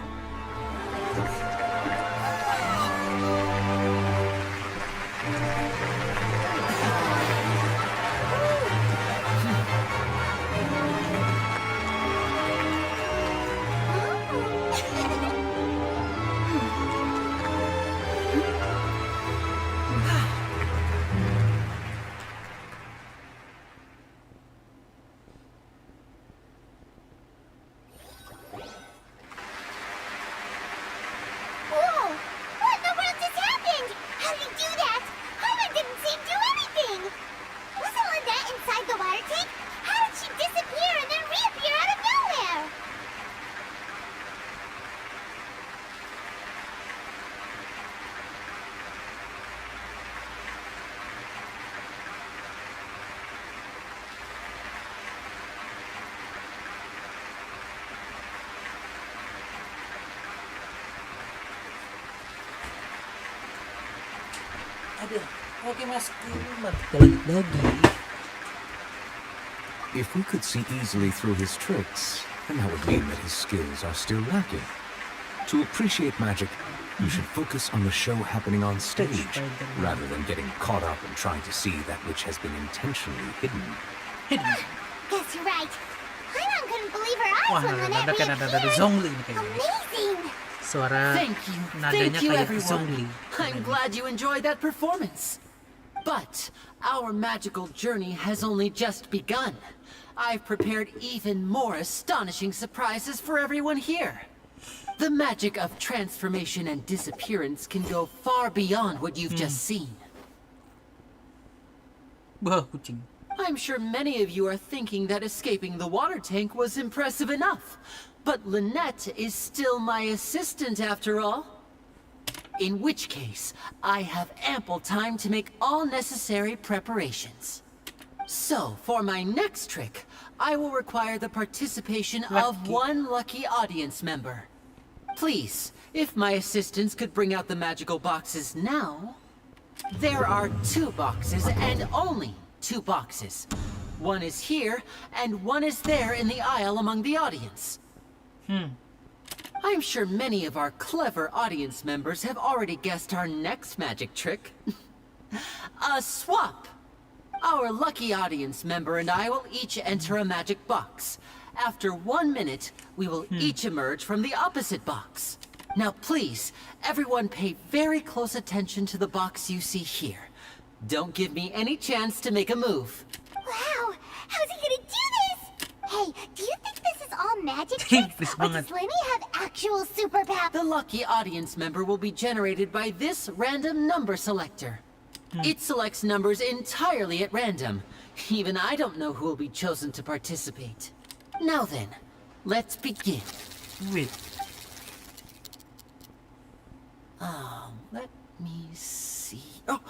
Oke, Masku, mari kita lanjut lagi. If we could see easily through his tricks, then that would mean that his skills are still lacking. To appreciate magic, you should focus on the show happening on stage, rather than getting caught up in trying to see that which has been intentionally hidden. Guess you're right. Paimon couldn't believe her eyes when Lynette Ada Zhongli ini kayaknya. Amazing! Suara Thank nadanya you, kayak everyone. Zhongli. I'm glad you enjoyed that performance. But our magical journey has only just begun. I've prepared even more astonishing surprises for everyone here. The magic of transformation and disappearance can go far beyond what you've just seen. Wah, kucing. I'm sure many of you are thinking that escaping the water tank was impressive enough. But Lynette is still my assistant after all. In which case, I have ample time to make all necessary preparations. So, for my next trick, I will require the participation of one lucky audience member. Please, if my assistants could bring out the magical boxes now. There are 2 boxes and only 2 boxes. One is here and one is there in the aisle among the audience. I'm sure many of our clever audience members have already guessed our next magic trick. A swap! Our lucky audience member and I will each enter a magic box. After 1 minute, we will each emerge from the opposite box. Now please, everyone pay very close attention to the box you see here. Don't give me any chance to make a move. Wow! How's he gonna do this? Hey, do you think this is all magic tricks? Or does Lenny have actual superpowers? The lucky audience member will be generated by this random number selector. It selects numbers entirely at random. Even I don't know who will be chosen to participate. Now then, let's begin. Wait. Let me see. Oh,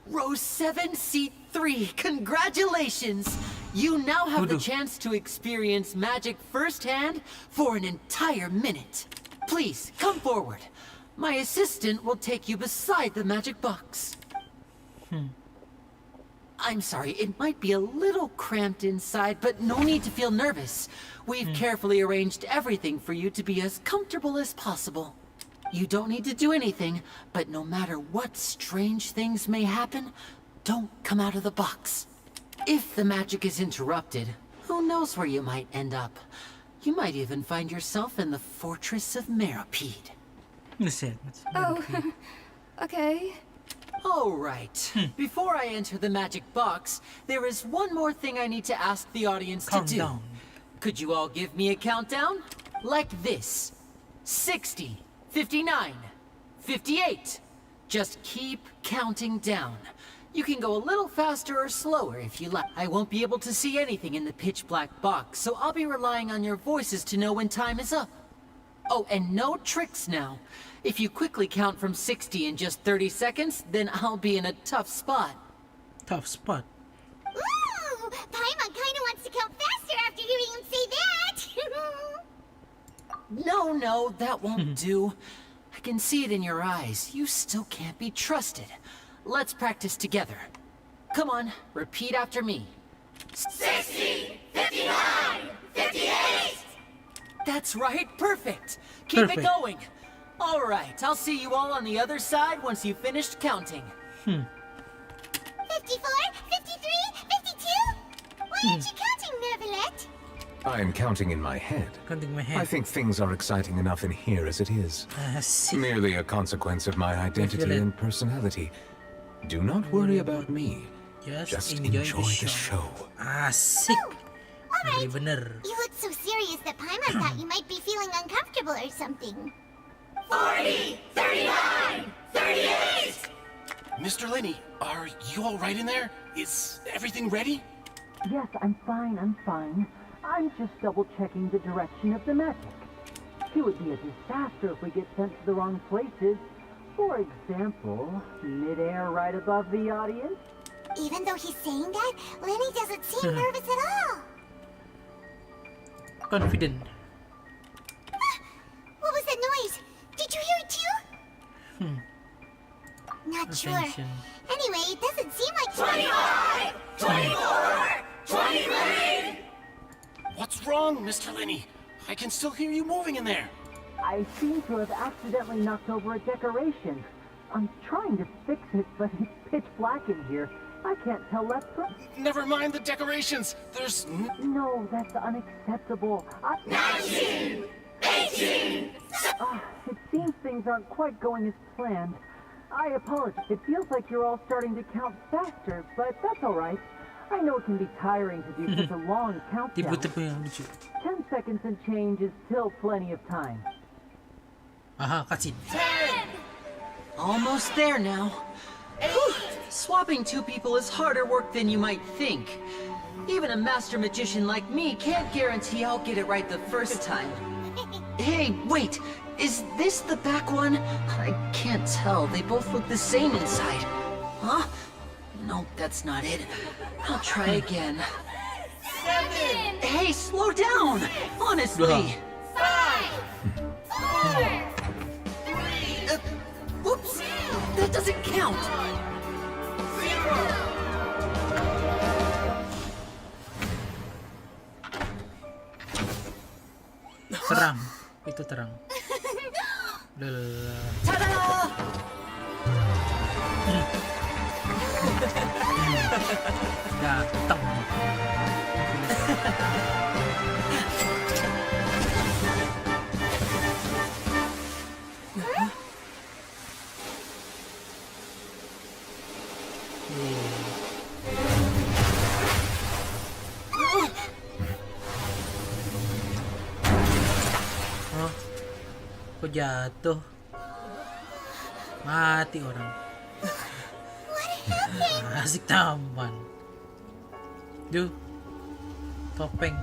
row 7, seat 3. Congratulations! You now have the chance to experience magic firsthand for an entire minute. Please, come forward. My assistant will take you beside the magic box. I'm sorry, it might be a little cramped inside, but no need to feel nervous. We've carefully arranged everything for you to be as comfortable as possible. You don't need to do anything, but no matter what strange things may happen, don't come out of the box. If the magic is interrupted, who knows where you might end up? You might even find yourself in the Fortress of Meripede. Oh, okay. All right. Before I enter the magic box, there is one more thing I need to ask the audience to do. Could you all give me a countdown? Like this. 60, 59, 58. Just keep counting down. You can go a little faster or slower if you like. I won't be able to see anything in the pitch black box, so I'll be relying on your voices to know when time is up. Oh, and no tricks now. If you quickly count from 60 in just 30 seconds, then I'll be in a tough spot. Tough spot? Ooh! Paimon kinda wants to count faster after hearing him say that! No, that won't do. I can see it in your eyes. You still can't be trusted. Let's practice together. Come on, repeat after me. 60, 59, 58! That's right, perfect. Keep it going. All right, I'll see you all on the other side once you've finished counting. 54, 53, 52? Why aren't you counting, Nervalet? I'm counting in my head. I think things are exciting enough in here as it is. Merely a consequence of my identity and personality. Do not worry about me. Just enjoy the show. Asik. Alright. You look so serious that Paimon thought you might be feeling uncomfortable or something. 40, 39, 38! Mr. Lenny, are you all right in there? Is everything ready? Yes, I'm fine. I'm just double-checking the direction of the magic. It would be a disaster if we get sent to the wrong places. For example, mid-air right above the audience. Even though he's saying that, Lenny doesn't seem nervous at all. Confident. What was that noise? Did you hear it too? Not sure. Anyway, it doesn't seem like 25, 24, 23! What's wrong, Mr. Lenny? I can still hear you moving in there. I seem to have accidentally knocked over a decoration. I'm trying to fix it, but it's pitch black in here. I can't tell left from... Never mind the decorations. There's... No, that's unacceptable. 19! 18! It seems things aren't quite going as planned. I apologize. It feels like you're all starting to count faster, but that's all right. I know it can be tiring to do such a long countdown. 10 seconds and change is still plenty of time. Cutscene. 10! Almost there now. Whew. Swapping 2 people is harder work than you might think. Even a master magician like me can't guarantee I'll get it right the first time. Hey, wait, is this the back one? I can't tell, they both look the same inside. Huh? Nope, that's not it. I'll try again. 7. Hey, slow down! Honestly! 5. 4. 3. Whoops! That doesn't count! 0. Terang, itu terang. Ta-da! Datang. Kok jatuh? Mati orang. Asik taman. Duh, topeng.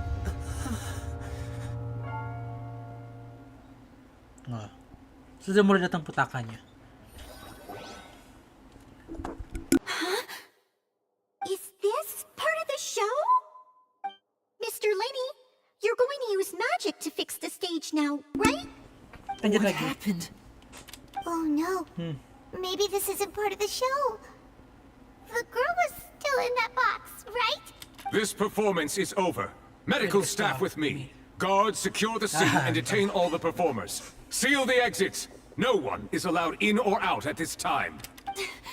Wah, sudah mulai datang petakannya. Is this part of the show? Mr. Lenny, you're going to use magic to fix the stage now, right? What happened? Oh no. Maybe this isn't part of the show. The girl was still in that box, right? This performance is over. Medical staff with me. Guards secure the scene and detain all the performers. Seal the exits. No one is allowed in or out at this time.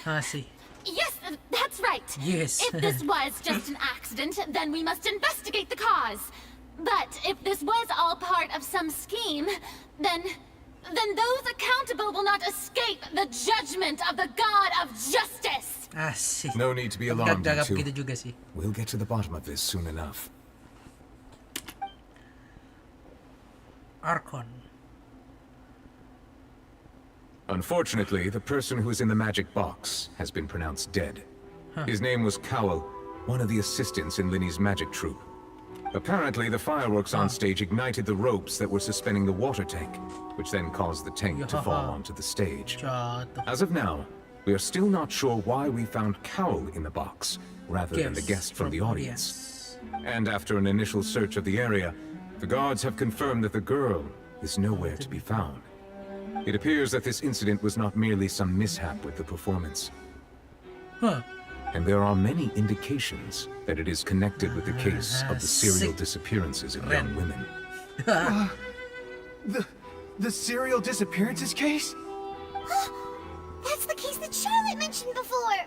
I see. Yes, that's right. Yes. If this was just an accident, then we must investigate the cause. But if this was all part of some scheme, then those accountable will not escape the judgment of the God of Justice. Asik. No need to be alarmed, Gagap you two. gitu juga sih. We'll get to the bottom of this soon enough. Archon. Unfortunately, the person who is in the magic box has been pronounced dead. His name was Cowell, one of the assistants in Linny's magic troupe. Apparently, the fireworks on stage ignited the ropes that were suspending the water tank, which then caused the tank to fall onto the stage. As of now, we are still not sure why we found Cowell in the box, rather than the guest from the audience. And after an initial search of the area, the guards have confirmed that the girl is nowhere to be found. It appears that this incident was not merely some mishap with the performance. And there are many indications that it is connected with the case of the serial disappearances of young women. The serial disappearances case? That's the case that Charlotte mentioned before.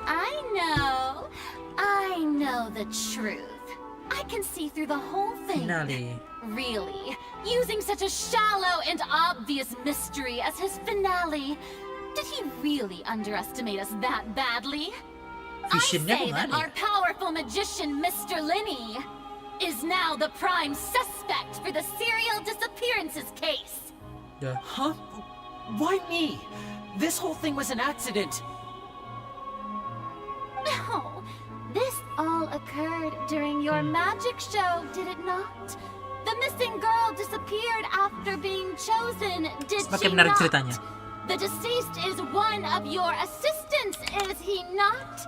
I know the truth. I can see through the whole thing. Finale. Really? Using such a shallow and obvious mystery as his finale. Did he really underestimate us that badly? I say that our powerful magician, Mr. Lenny, is now the prime suspect for the serial disappearances case. Huh? Why me? This whole thing was an accident. No, this all occurred during your magic show, did it not? The missing girl disappeared after being chosen, did she not? Ceritanya. The deceased is one of your assistants, is he not?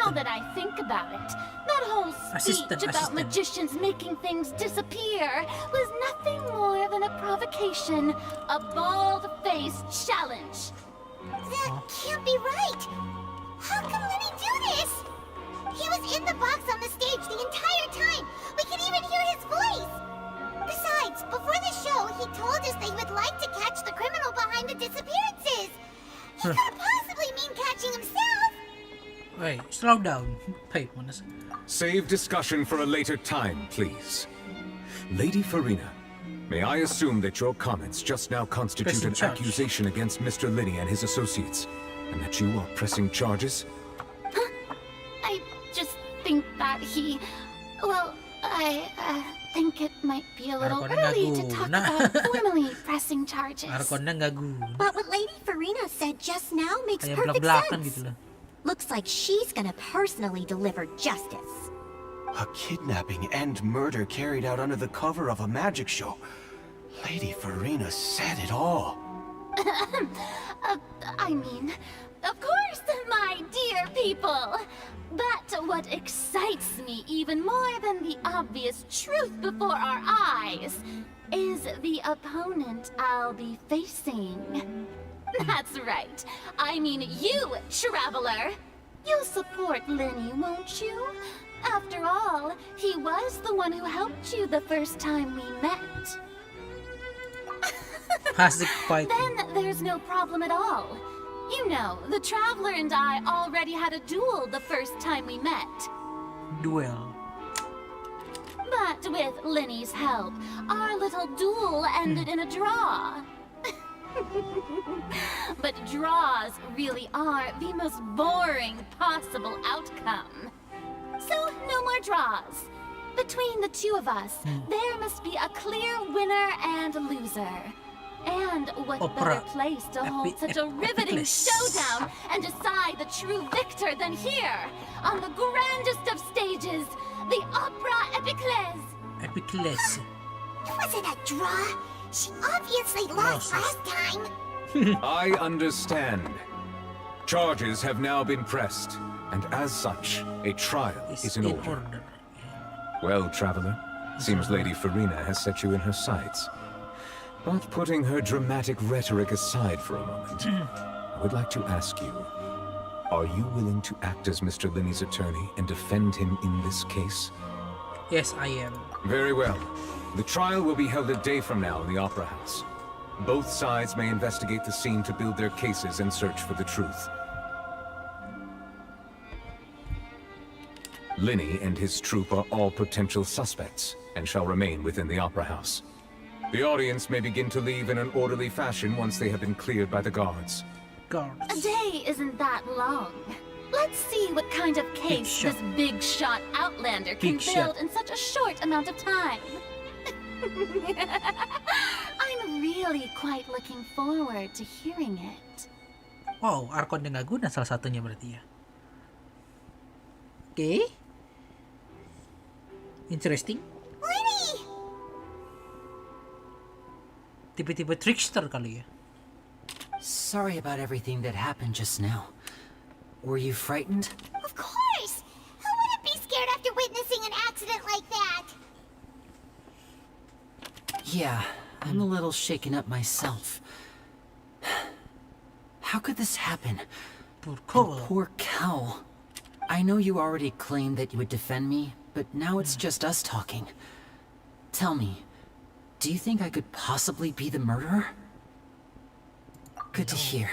Now that I think about it, that whole speech about magicians making things disappear was nothing more than a provocation, a bald-faced challenge. That can't be right. How can Lenny do this? He was in the box on the stage the entire time. We can even hear his voice. Besides, before the show, he told us that he would like to catch the criminal behind the disappearances. He couldn't possibly mean catching himself. Wait, slow down. Save discussion for a later time, please. Lady Farina, may I assume that your comments just now constitute an accusation against Mr. Lenny and his associates, and that you are pressing charges? I just think that I think it might be a little early to talk about formally pressing charges. But what Lady Farina said just now makes perfect sense. Looks like she's gonna personally deliver justice. A kidnapping and murder carried out under the cover of a magic show. Lady Farina said it all. I mean, of course, my dear people. But what excites me even more than the obvious truth before our eyes is the opponent I'll be facing. That's right. I mean you, Traveler. You'll support Lenny, won't you? After all, he was the one who helped you the first time we met. Then there's no problem at all. You know, the Traveler and I already had a duel the first time we met. Duel. But with Lenny's help, our little duel ended in a draw. But draws really are the most boring possible outcome. So, no more draws. Between the two of us, there must be a clear winner and loser. And what better place to hold such a riveting showdown and decide the true victor than here, on the grandest of stages, the Opera Epiclese. Epiclese. It wasn't a draw. She obviously lost last time. I understand. Charges have now been pressed, and as such, a trial is in order. Well, Traveler, seems Lady Farina has set you in her sights. But putting her dramatic rhetoric aside for a moment, I would like to ask you, are you willing to act as Mr. Linney's attorney and defend him in this case? Yes, I am. Very well. The trial will be held a day from now in the Opera House. Both sides may investigate the scene to build their cases and search for the truth. Linney and his troupe are all potential suspects and shall remain within the Opera House. The audience may begin to leave in an orderly fashion once they have been cleared by the guards. A day isn't that long. Let's see what kind of case this big shot outlander can build in such a short amount of time. I'm really quite looking forward to hearing it. Wow, Arkon de Laguna salah satunya berarti ya. Oke. Interesting. Tipe-tipe trickster kali ya. Sorry about everything that happened just now. Were you frightened? Of course! Who wouldn't be scared after witnessing an accident like that? Yeah, I'm a little shaken up myself. How could this happen? Poor Cal. I know you already claimed that you would defend me, but now it's just us talking. Tell me, do you think I could possibly be the murderer? Good to hear.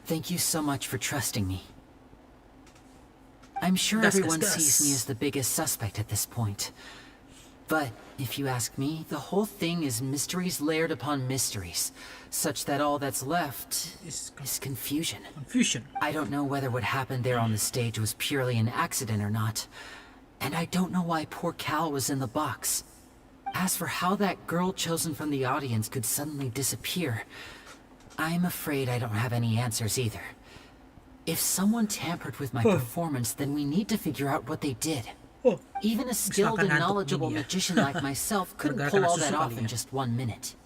Thank you so much for trusting me. I'm sure everyone sees me as the biggest suspect at this point. But if you ask me, the whole thing is mysteries layered upon mysteries, such that all that's left is confusion. I don't know whether what happened there on the stage was purely an accident or not. And I don't know why poor Cal was in the box. As for how that girl chosen from the audience could suddenly disappear, I'm afraid I don't have any answers either. If someone tampered with my performance, then we need to figure out what they did. Even a skilled and knowledgeable magician like myself couldn't pull all that off in just 1 minute.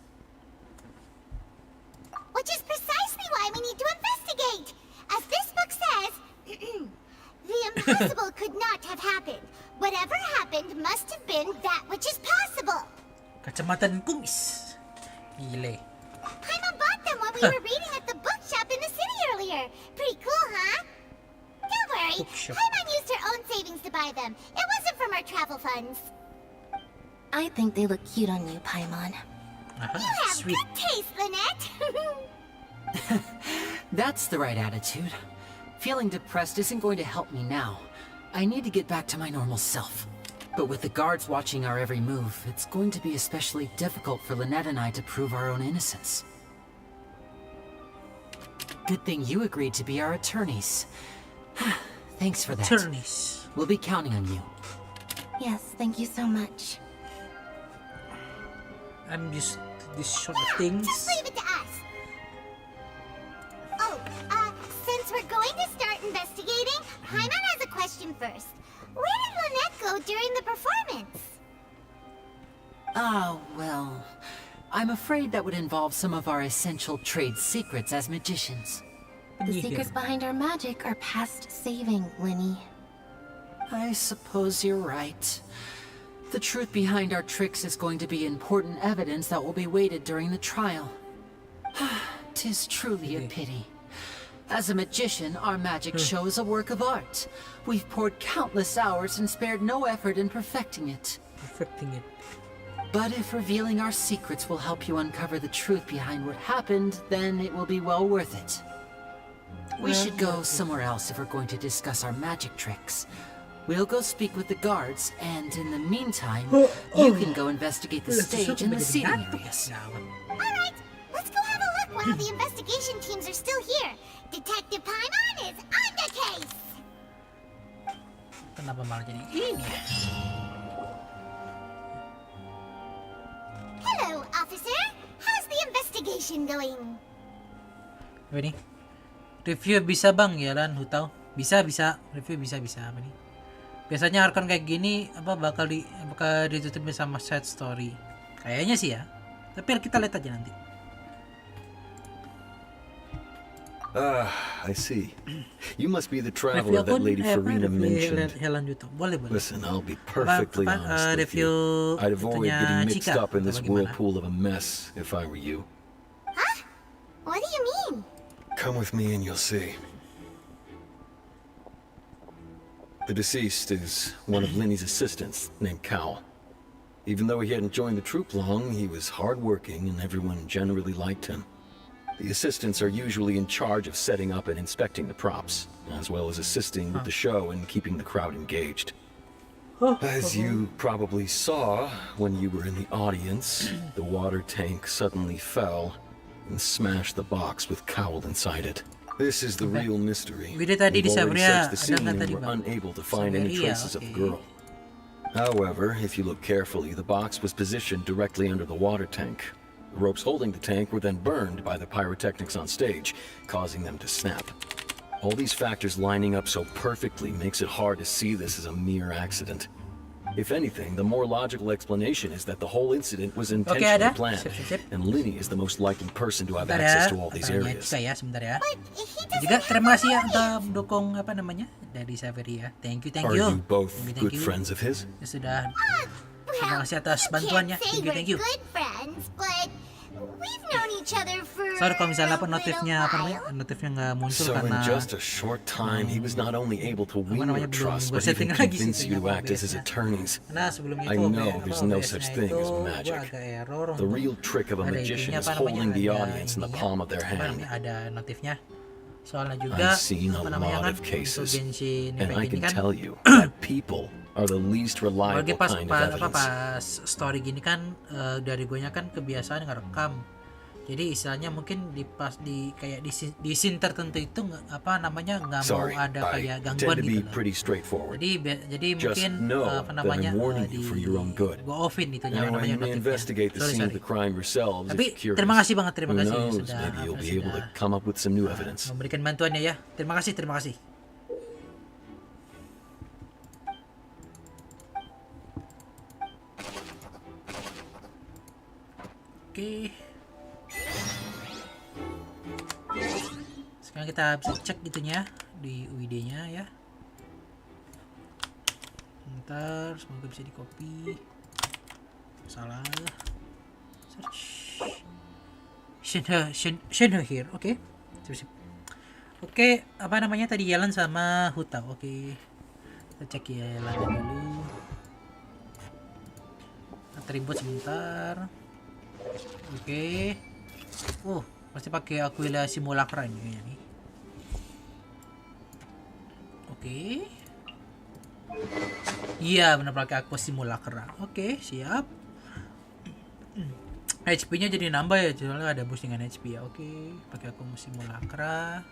Which is precisely why we need to investigate. As this book says, the impossible could not have happened. Whatever happened must have been that which is possible. Kacamata kumis. Gile. Paimon bought them when we were reading at the bookshop in the city earlier. Pretty cool, huh? Don't worry, Paimon used her own savings to buy them. It wasn't from our travel funds. I think they look cute on you, Paimon. You have good taste, Lynette. That's the right attitude. Feeling depressed isn't going to help me now. I need to get back to my normal self. But with the guards watching our every move, it's going to be especially difficult for Lynette and I to prove our own innocence. Good thing you agreed to be our attorneys. Thanks for that. Attorneys. We'll be counting on you. Yes, thank you so much. I'm used to this sort of things. Just leave it to us. Oh, since we're going to start investigating first. Where did Lynette go during the performance? Ah, well, I'm afraid that would involve some of our essential trade secrets as magicians. The secrets behind our magic are past saving, Linny. I suppose you're right. The truth behind our tricks is going to be important evidence that will be weighted during the trial. 'Tis truly a pity. As a magician, our magic show is a work of art. We've poured countless hours and spared no effort in perfecting it. But if revealing our secrets will help you uncover the truth behind what happened, then it will be well worth it. We should go somewhere else if we're going to discuss our magic tricks. We'll go speak with the guards, and in the meantime, you can go investigate the stage and the seating areas. Alright, let's go have a look while the investigation teams are still here. Detective Paimon is on the case! Kenapa malah jadi ini? Hello, officer. How's the investigation going? Apa nih? Review bisa bang, ya Lan Hutau. Bisa. Review bisa apa nih? Biasanya arkan kayak gini apa bakal ditutup sama side story. Kayaknya sih ya. Tapi kita lihat aja nanti. I see. You must be the traveler that Lady Farina mentioned. Listen, I'll be perfectly honest with you. I'd avoid getting mixed up in this whirlpool of a mess if I were you. Huh? What do you mean? Come with me and you'll see. The deceased is one of Linny's assistants, named Cal. Even though he hadn't joined the troupe long, he was hardworking and everyone generally liked him. The assistants are usually in charge of setting up and inspecting the props, as well as assisting with the show and keeping the crowd engaged. As you probably saw when you were in the audience, the water tank suddenly fell and smashed the box with Cowl inside it. This is the real mystery. We've already searched the scene and were unable to find any traces of the girl. However, if you look carefully, the box was positioned directly under the water tank. The ropes holding the tank were then burned by the pyrotechnics on stage, causing them to snap. All these factors lining up so perfectly makes it hard to see this as a mere accident. If anything, the more logical explanation is that the whole incident was intentionally planned, and Linny is the most likely person to have access to all these areas. Juga terima kasih ya untuk mendukung apa namanya dari Saveria. Thank you. Are you both good friends of his? Ya sudah. Terima kasih atas bantuannya. Thank you. Good friends, but we've known each other for Sorry kalau misalnya notifnya nggak muncul so karena in just a short time he was not only able to win your trust but even convince you to act as his attorneys. I know there's no such thing as magic. The real trick of a magician is holding the audience in the palm of their hand. Ada notifnya. Soalnya juga I've seen a lot of cases, Genshin and I can tell you that people are the least reliable kind of evidence. Pas story gini kan dari guanya kan kebiasaan ngerekam. Jadi istilahnya mungkin di kayak di scene tertentu itu nggak mau ada kayak gangguan gitu. Jadi mungkin apa namanya go offin itu namanya notifnya. Tapi terima kasih banget sudah memberikan bantuannya ya. Terima kasih. Oke. Sekarang kita bisa cek gitunya di UID-nya ya. Bentar, semoga bisa di copy. Salah. Search. Shenhe here. Oke. Oke, apa namanya tadi Yalan sama Huta. Oke. Kita cek ya Yalan dulu. Atribut sebentar. Oke. Pasti pakai Aquila Simulacra ini nih. Oke. Iya, benar pakai Aquila Simulacra. Oke, siap. HP-nya jadi nambah ya, soalnya ada boost dengan HP ya. Oke, pakai Aquila Simulacra.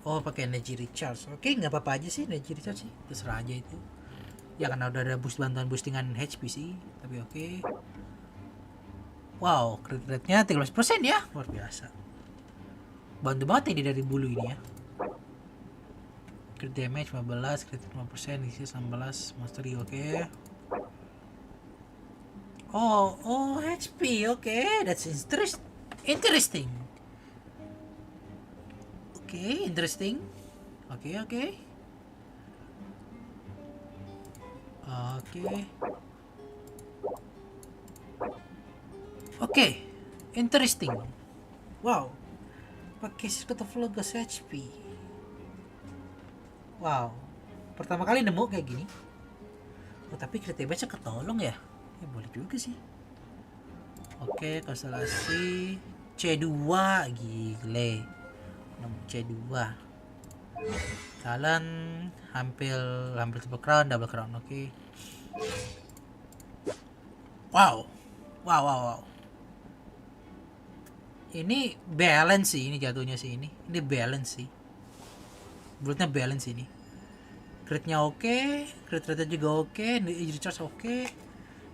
Pakai energy recharge. Oke, nggak apa-apa aja sih energy recharge sih. Terserah aja itu. Ya karena udah ada bantuan boostingan HP sih, tapi oke. Wow, crit rate-nya 13% ya, luar biasa. Bantu banget ini dari bulu ini ya. Crit damage 15, crit 5%, isi 19, mastery oke. Oh, HP, oke, that's interesting. Oke, interesting. Oke. Oke, interesting. Wow, pakai secret of Logos HP. Wow, pertama kali nemu kayak gini. Oh, tapi crit damage-nya ketolong ya? Ya boleh juga sih. Oke, konstelasi C2, gile. C2. Kalian hampir double crown, oke. Wow. Ini balance sih, ini jatuhnya sih ini. Ini balance sih. Bruitnya balance ini. Critnya oke, crit rate juga oke, recharge oke.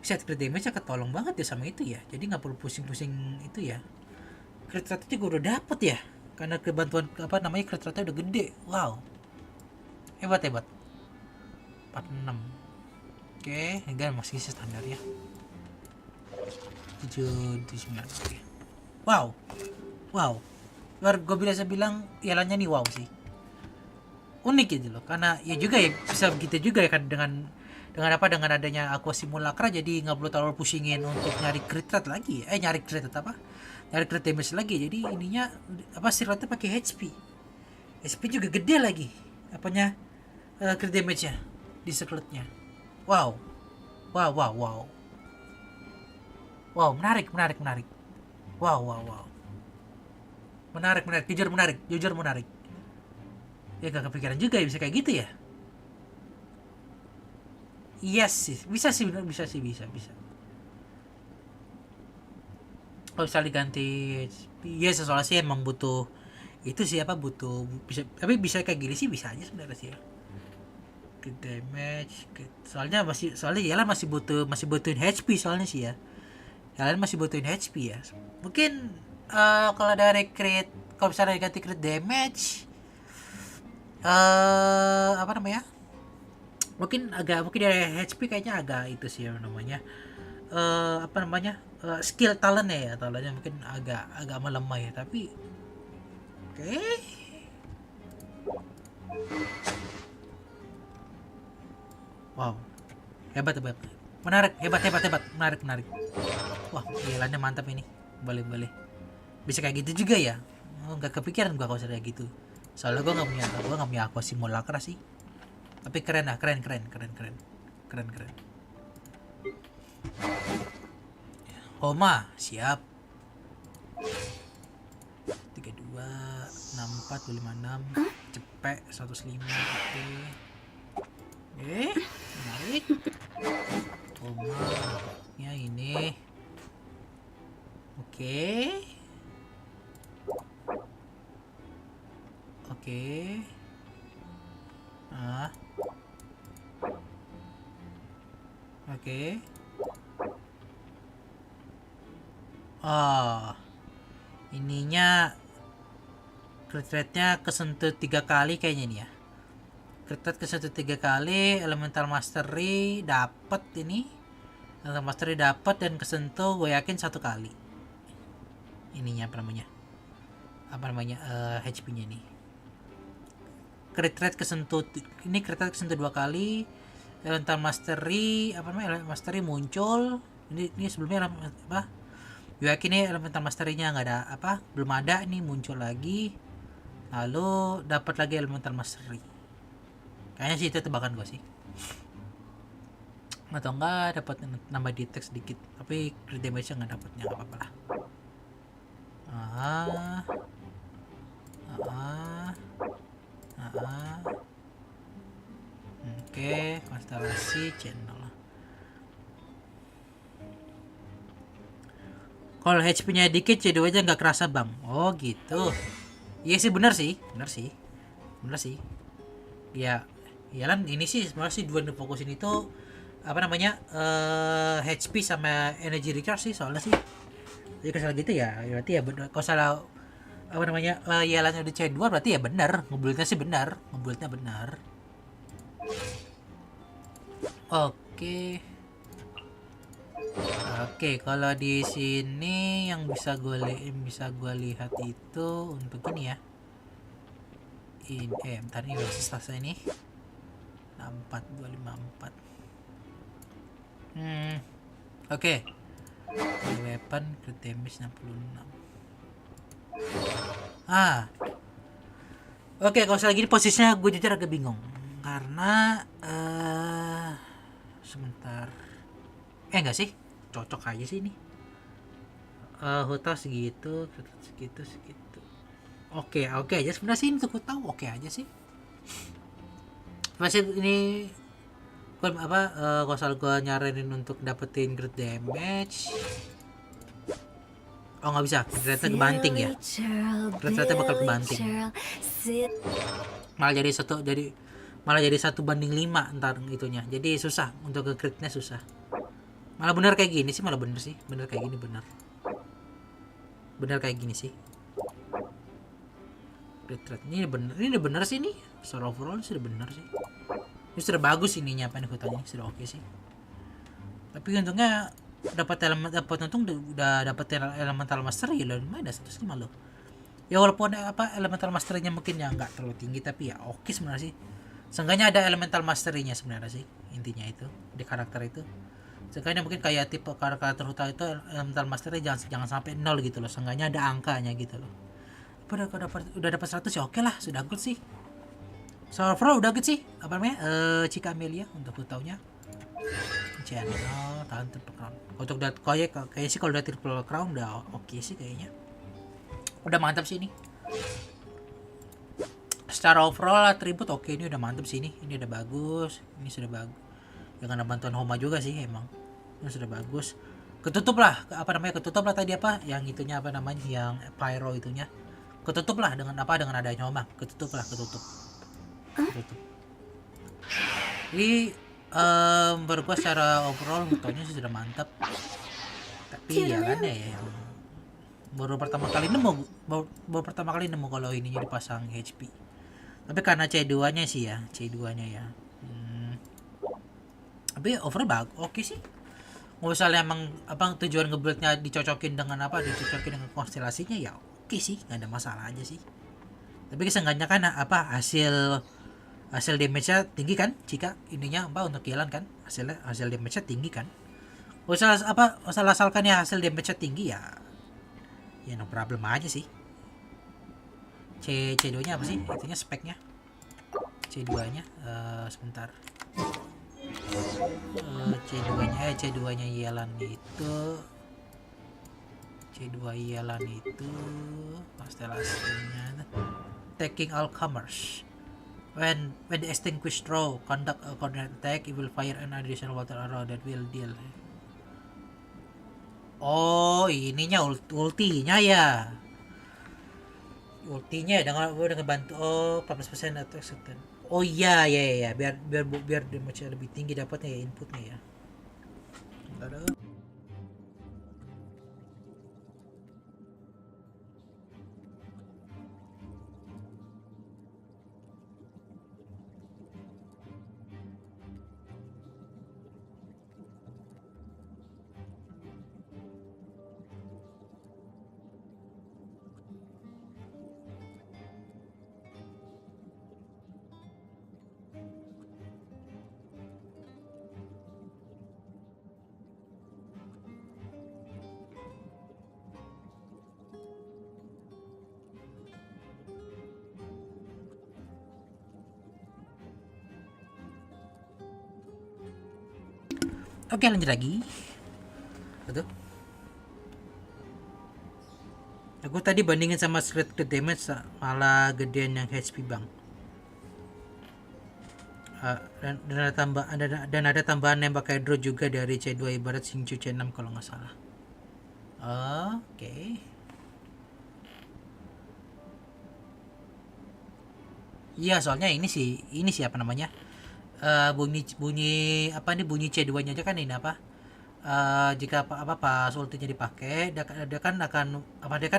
Set crit damage-nya ketolong banget ya sama itu ya. Jadi nggak perlu pusing-pusing itu ya. Crit rate juga udah dapet ya. Karena kebantuan crit rate udah gede. Wow. Hebat. 46. Oke, enggak masih standar ya. 79. Oke. Wow. Gue biasa bilang pialanya nih wow sih. Unik gitu loh, karena ya juga ya bisa begitu juga ya kan dengan adanya aqua simulacra, jadi nggak perlu terlalu pusingin untuk nyari crit rate lagi, nyari crit damage lagi. Jadi ininya sirotnya pakai HP juga gede lagi crit damage nya di circletnya. Wow, menarik. Wow, menarik, jujur menarik. Ya gak kepikiran juga ya bisa kayak gitu ya. Yes sih, bisa. Kalau bisa diganti, ya soalnya sih emang butuh itu sih butuh bisa, tapi bisa kayak gini sih bisa aja sebenarnya sih ya. Crit damage, soalnya Yalan masih butuhin HP soalnya sih ya. Yalan masih butuhin HP ya. Mungkin kalau dari crit, kalau misalnya diganti crit damage, mungkin dari HP kayaknya agak itu sih namanya skill talentnya mungkin agak melemah ya, tapi oke. Wow, hebat, menarik, menarik. Wah, jalannya mantap ini, boleh bisa kayak gitu juga ya. Nggak kepikiran gua kalau kayak gitu. Soalnya gue nggak punya aqua simulacra sih, tapi keren. Homa siap. 32, 64, 56, cepet 105. Oke, menarik. Homa ya ini. Oke. Oke. Ininya crit rate-nya kesentuh 3 kali kayaknya nih ya. Crit rate kesentuh 3 kali, elemental mastery dapat ini. Elemental mastery dapat dan kesentuh gue yakin 1 kali. Ininya HP-nya nih. Crit rate kesentuh 2 kali. Elemental mastery mastery muncul. Ini sebelumnya gue yakin nih elemental mastery-nya nggak ada belum ada, nih muncul lagi. Lalu dapat lagi elemental mastery. Kayaknya sih itu tebakan gue sih. Atau enggak dapat nambah detect sedikit, tapi crit damage-nya nggak dapatnya, nggak apa-apa lah. Oke, konstelasi channel. Kalau HP-nya dikit C2 aja nggak kerasa bang. Oh gitu. Iya sih, benar sih. Ya, Yalan ini sih sebenarnya sih dua fokusin itu HP sama energy recharge sih soalnya sih. Jadi kalau gitu ya berarti ya kalau salah apa namanya, yalannya udah C2 berarti ya benar, ngebuildnya sih benar, ngebuildnya benar. Oke. Oke, kalau di sini yang bisa gue lihat itu untuk ini ya. Ini bentar, ini udah selesai nih. 64254. Oke. Weapon crit damage 66. Oke, kalau lagi ini posisinya gue jujur agak bingung karena sebentar. Enggak sih, cocok aja sih ini. Huta segitu. Oke aja sebenarnya sih untuk Huta oke aja sih. Masih ini kalau soal gue nyaranin untuk dapetin crit damage. Oh nggak bisa, ternyata kebanting ya. Ternyata bakal kebanting. Malah jadi 1 banding 5 ntar itunya. Jadi susah untuk ke critnya susah. Malah bener kayak gini sih, bener kayak gini bener. Bener kayak gini sih. Ini bener sih nih. Secara overall sudah bener sih. Ini sudah bagus ininya apa nih hutannya, sudah oke sih. Tapi untungnya untung udah dapat elemental master ya lumayan, 105 loh. Ya walaupun elemental masternya mungkin ya nggak terlalu tinggi tapi ya oke sebenarnya sih. Seenggaknya ada elemental masternya sebenarnya sih, intinya itu di karakter itu. Seenggaknya mungkin kayak tipe karakter utama itu elemental masternya jangan sampai 0 gitu loh. Seenggaknya ada angkanya gitu loh. Udah dapat 100 ya oke lah, sudah good sih. Server udah good sih. Apa namanya? Cika Amelia untuk hutaunya. Channel tahan triple crown. Untuk kayak sih kalau udah triple crown udah oke sih kayaknya. Udah mantap sih ini. Secara overall atribut oke, ini udah mantap sih ini. Ini udah bagus. Ini sudah bagus. Dengan bantuan Homa juga sih emang. Ini sudah bagus. Ketutup lah tadi apa? Yang itunya apa namanya? Yang pyro itunya. Ketutup lah dengan adanya Homa. Ketutup. Jadi menurut gua secara overall fotonya sudah mantap. Tapi ya kan ya baru pertama kali nemu kalau ininya dipasang HP. Tapi karena C2 nya sih ya, tapi overall bagus, oke sih. Mau misalnya emang tujuan ngebuildnya dicocokin dengan konstelasinya ya oke sih, nggak ada masalah aja sih. Tapi seenggaknya kan hasil damage-nya tinggi kan, jika ininya untuk jalan kan, hasil damage-nya tinggi kan. Asalkan ya hasil damage-nya tinggi ya no problem aja sih. C2-nya apa sih? Itunya speknya. C2-nya sebentar. C2-nya ialan itu. C2 ialan itu konstelasinya taking all comers. When the extinguished throw conduct a coordinate attack, it will fire an additional water arrow that will deal. Oh, ininya ultinya ya. Ultinya dengan bantu 14% attack certain. Oh iya, biar damage lebih tinggi dapatnya ya inputnya ya. Bentar. Oke, lanjut lagi. Betul. Aku tadi bandingin sama crit damage malah gedean yang HP bang. Dan ada tambahan nembak hydro juga dari C2 ibarat Shinju C6 kalau nggak salah. Oke. Iya, soalnya ini sih apa namanya? Bunyi C2-nya aja kan ini apa? jika pas ultinya dipakai, dia kan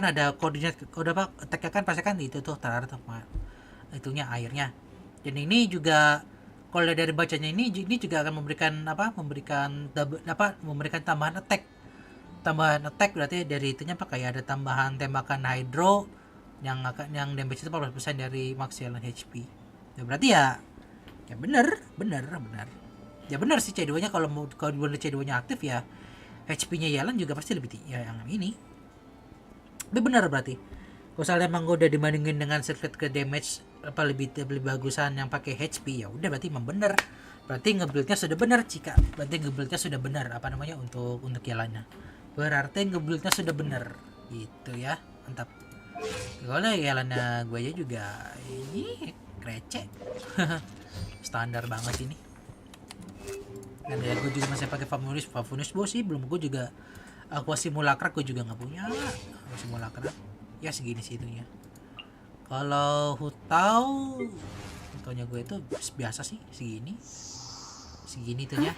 ada koordinat kode attack-nya kan pasti kan itu tuh itunya airnya. Dan ini juga kalau dari bacanya ini juga akan memberikan tambahan attack berarti dari itunya kayak ada tambahan tembakan hydro yang damage itu 40% dari maximal HP. Ya berarti ya benar. Ya benar sih C2-nya kalau C2-nya aktif ya HP-nya Yelan juga pasti lebih tinggi ya yang ini. Tapi benar berarti. Kalau misalnya emang gue udah dibandingin dengan circuit ke damage lebih bagusan yang pakai HP, ya udah berarti emang benar. Berarti nge-build-nya sudah benar untuk Yelannya. Berarti nge-build-nya sudah benar gitu ya. Mantap. Kalau Yelannya gue aja juga ini receh. Standar banget ini. Dan ya gue juga masih pakai Favunus bos sih, belum. Gue juga Aqua Simulacra gue juga nggak punya. Aqua Simulacra ya segini sih itunya. Kalau Hutaunya gue itu biasa sih, segini itunya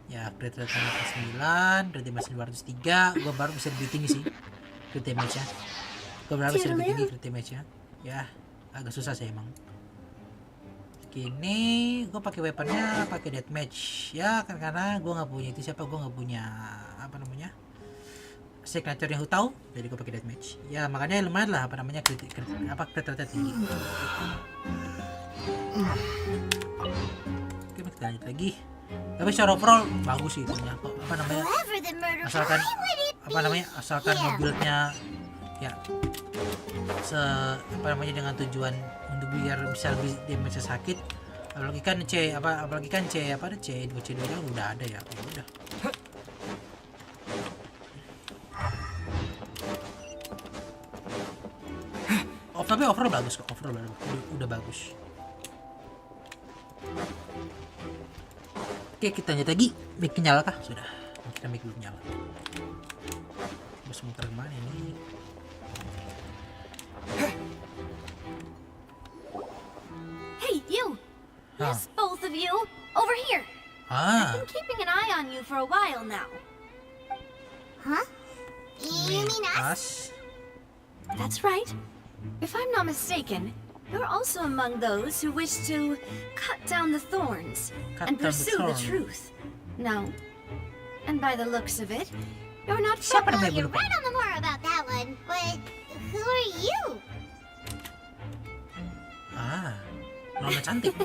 ya. Crit rate 9, crit damage 203. Gue baru bisa lebih tinggi sih crit damage nya. Gue baru bisa lebih tinggi crit damage nya ya. Agak susah sih emang. Ini gue pakai weaponnya pakai deathmatch ya kan, karena gue nggak punya gue nggak punya signature yang Hutau, jadi gue pakai deathmatch ya, makanya lumayan lah crit rate tinggi. Oke, kita lanjut lagi. Tapi secara overall bagus sih itunya, asalkan mobilnya ya dengan tujuan untuk biar bisa lebih damage sakit. Apalagi kan C2 nya udah ada ya. Udah. Tapi overall bagus kok, udah bagus. Oke, kita lanjut lagi. Mic nyala kah? Sudah. Kita mic belum nyala. Terus muter kemana ini? Hey, you! Yes, both of you! Over here! I've been keeping an eye on you for a while now. Huh? You mean us? That's right. If I'm not mistaken, you're also among those who wish to cut down the thorns and pursue the truth. No. And by the looks of it, you're not You're right on the more about that one, but who are you? Nona cantik.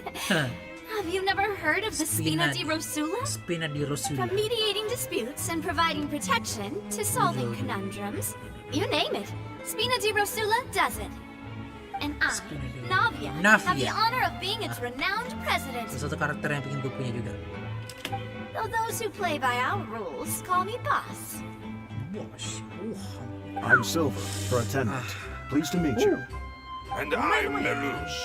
Have you never heard of the Spina di Rosula? From mediating disputes and providing protection to solving conundrums, you name it, Spina di Rosula does it. And I, Navia, have the honor of being its renowned president. Satu karakter yang pengen gue punya juga. Though those who play by our rules call me boss. I'm Silver, for attendant. Pleased to meet you. And I'm Melus.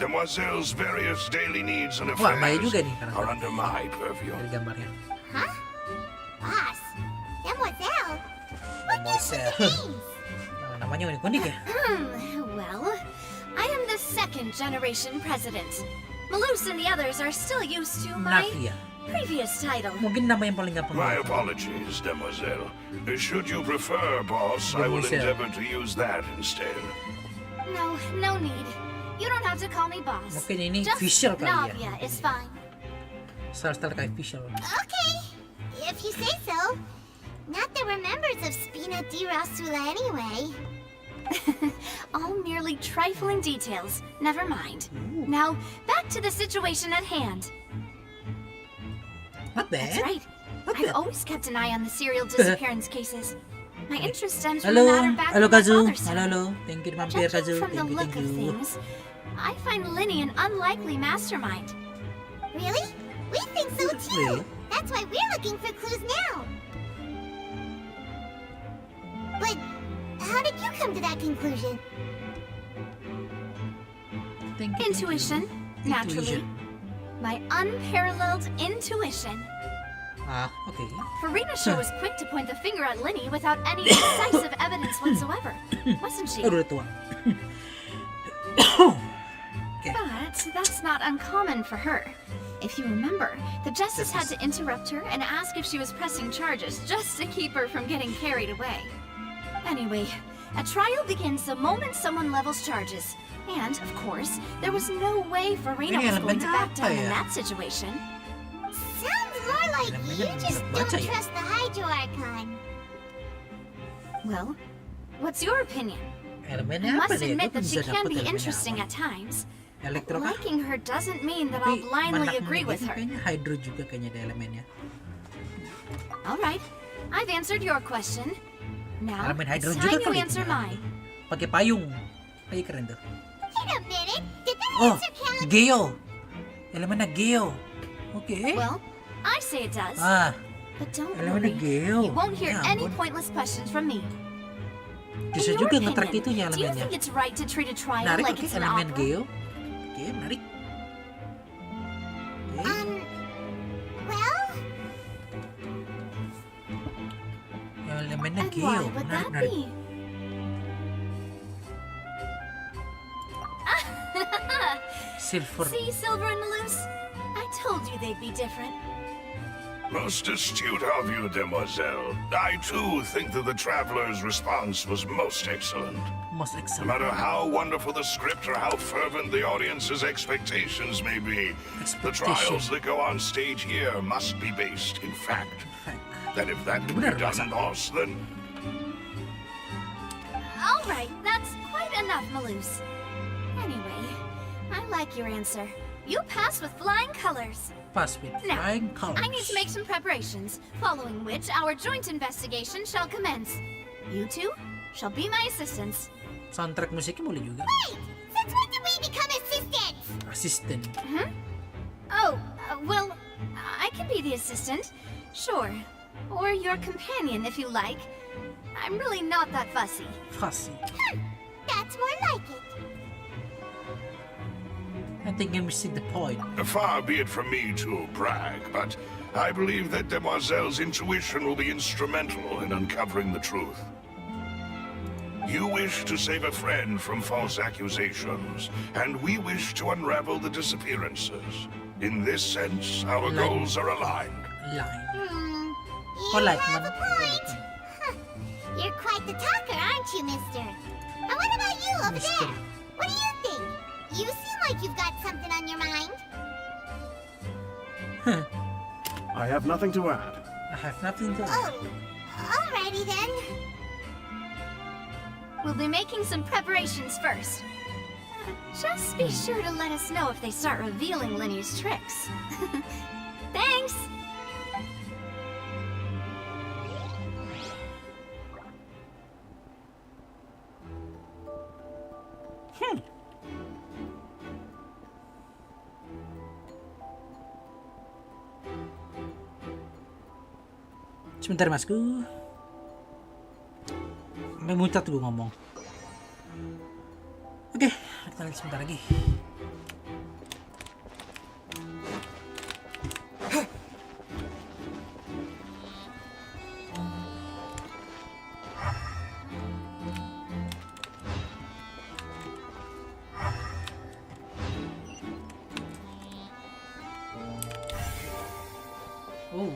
Demoiselle's various daily needs and affairs are under my purview. Huh? Boss? Demoiselle? What names? Namanya unik-unik ya? Well, I am the second generation president. Melus and the others are still used to my previous title. Mungkin nama yang paling gampang. My apologies, Demoiselle. Should you prefer, boss, I will endeavor to use that instead. No need. You don't have to call me boss. Mungkin ini Just official kali ya. Navia is fine. Style kayak official. Okay, if you say so. Not that we're members of Spina di Rosula anyway. All merely trifling details. Never mind. Now, back to the situation at hand. Not bad. That's right. I've always kept an eye on the serial disappearance cases. My interest stems from the matter back when my father started. Hello. Thank you, Mampir Kazu. From the look of things, I find Linny an unlikely mastermind. Really? We think so too. That's why we're looking for clues now. But how did you come to that conclusion? Intuition, naturally. My unparalleled intuition. Okay. Farina Show was quick to point the finger at Linny without any decisive evidence whatsoever, wasn't she? Udah tua. But that's not uncommon for her. If you remember, the Justice had to interrupt her and ask if she was pressing charges just to keep her from getting carried away. Anyway, a trial begins the moment someone levels charges. And, of course, there was no way Farina was going to back down in that situation. Sounds more like you just don't trust the Hydro-Archon. Well, what's your opinion? I must admit that she can be interesting at times. Liking her doesn't mean that I'll blindly agree with her. Hydro juga kayaknya ada elemennya. Alright, I've answered your question. Now, Elemen hydro it's juga time you kali. answer mine. Pakai payung. Kayak keren tuh. Wait a minute, did that Oh, answer count? Geo. Elemennya Geo. Oke. Well, I say it does. Ah, But don't elemennya worry, Geo. you won't hear Ya any ampun. pointless questions from me. Bisa In your juga nge-track opinion, itunya do you elemennya. think it's right to treat a trial Menarik, like oke, it's an elemen opera? Geo. Oke, menarik. Well, Elemennya And Geo. why would Menarik, that menarik. be? Silver. See, Silver and Malus? I told you they'd be different. Most astute of you, demoiselle. I too think that the traveler's response was most excellent. Most No excellent. matter how wonderful the script or how fervent the audience's expectations may be, the trials that go on stage here must be based in fact. That if that can be done, boss, then All right, that's quite enough, Malus. Anyway, I like your answer. You passed with flying colors. Pass with Now, flying colors. I need to make some preparations, following which our joint investigation shall commence. You two shall be my assistants. Soundtrack musiknya boleh juga. wait! Since when did we become assistants? Assistant. Oh, well, I can be the assistant. Sure. Or your companion, if you like. I'm really not that fussy. Fussy. That's more like it. I think I missed the point. far be it from me to brag, but I believe that demoiselle's intuition will be instrumental in uncovering the truth. You wish to save a friend from false accusations, and we wish to unravel the disappearances. In this sense, our goals are aligned. Line. You Oh, like have man. a point. Huh. You're quite the talker, aren't you, mister? And what about you over Mister. there? What do you think? You seem like you've got something on your mind. I have nothing to add. I have nothing to add. Oh, alrighty then. We'll be making some preparations first. Just be sure to let us know if they start revealing Linny's tricks. Thanks! Sebentar masku. Sampai muncrat gue ngomong. Oke, kita lihat sebentar lagi. Oh,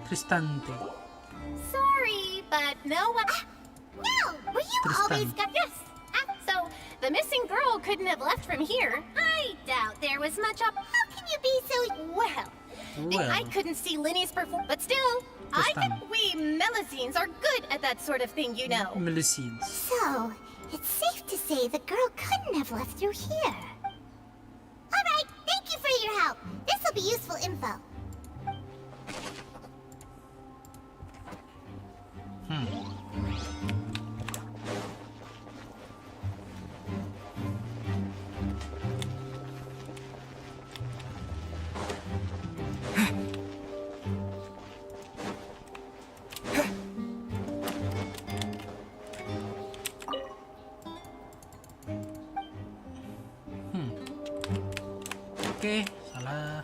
Tristante. Sorry, but no one. No! Were you Always got yes. So the missing girl couldn't have left from here. I doubt there was much up. How can you be so... Well, I couldn't see Linny's but still, I think we Melusines are good at that sort of thing, you know. Melusines. So, it's safe to say the girl couldn't have left through here. Alright, thank you for your help. This'll be useful info. Oke, salah.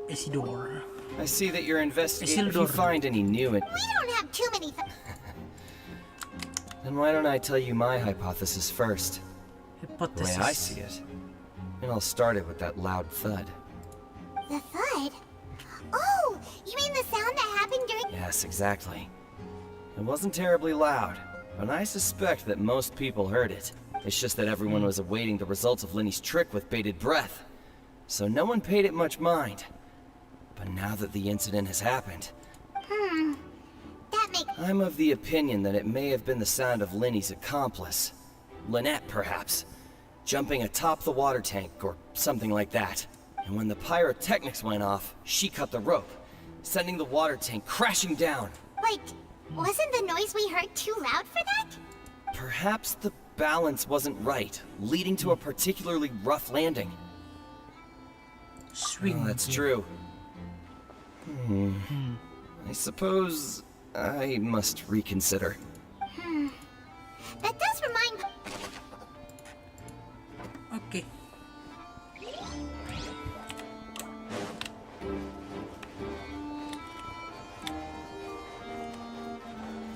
Isidore. I see that you're investigating. If you Isildur. find any new, We don't have too many... then why don't I tell you my hypothesis first? The way I see it, it all started with that loud thud. The thud? Oh, you mean the sound that happened during... Yes, exactly. It wasn't terribly loud, but I suspect that most people heard it. It's just that everyone was awaiting the results of Lenny's trick with bated breath, so no one paid it much mind. But now that the incident has happened... that makes... I'm of the opinion that it may have been the sound of Lenny's accomplice. Lynette, perhaps. Jumping atop the water tank, or something like that. And when the pyrotechnics went off, she cut the rope, sending the water tank crashing down. Wait, wasn't the noise we heard too loud for that? Perhaps the balance wasn't right, leading to a particularly rough landing. Swing. Oh, that's true. I suppose I must reconsider. That does remind... Okay.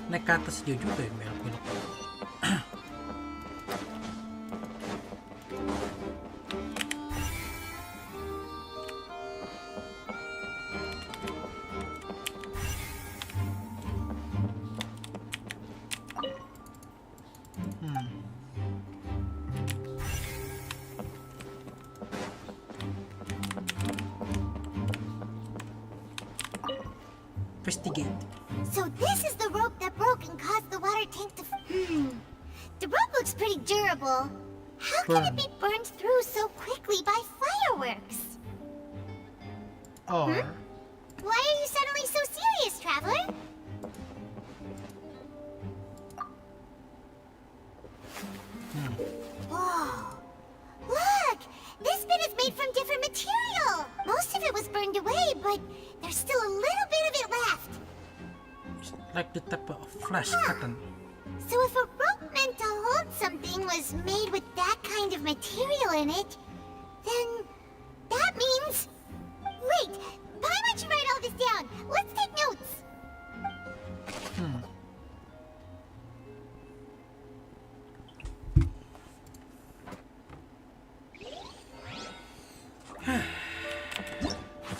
Naik ke atas dia juga ya belok-belok. Investigate. So this is the rope that broke and caused the water tank to... The rope looks pretty durable. How can it be burned through so quickly by fireworks? Or... Why are you suddenly so serious, Traveler? Whoa! Look! This bit is made from different material! Most of it was burned away, but there's still a little bit of it left. Like the type of flash cotton. So if a rope meant to hold something was made with that kind of material in it, then that means... Wait! Why don't you write all this down? Let's take notes!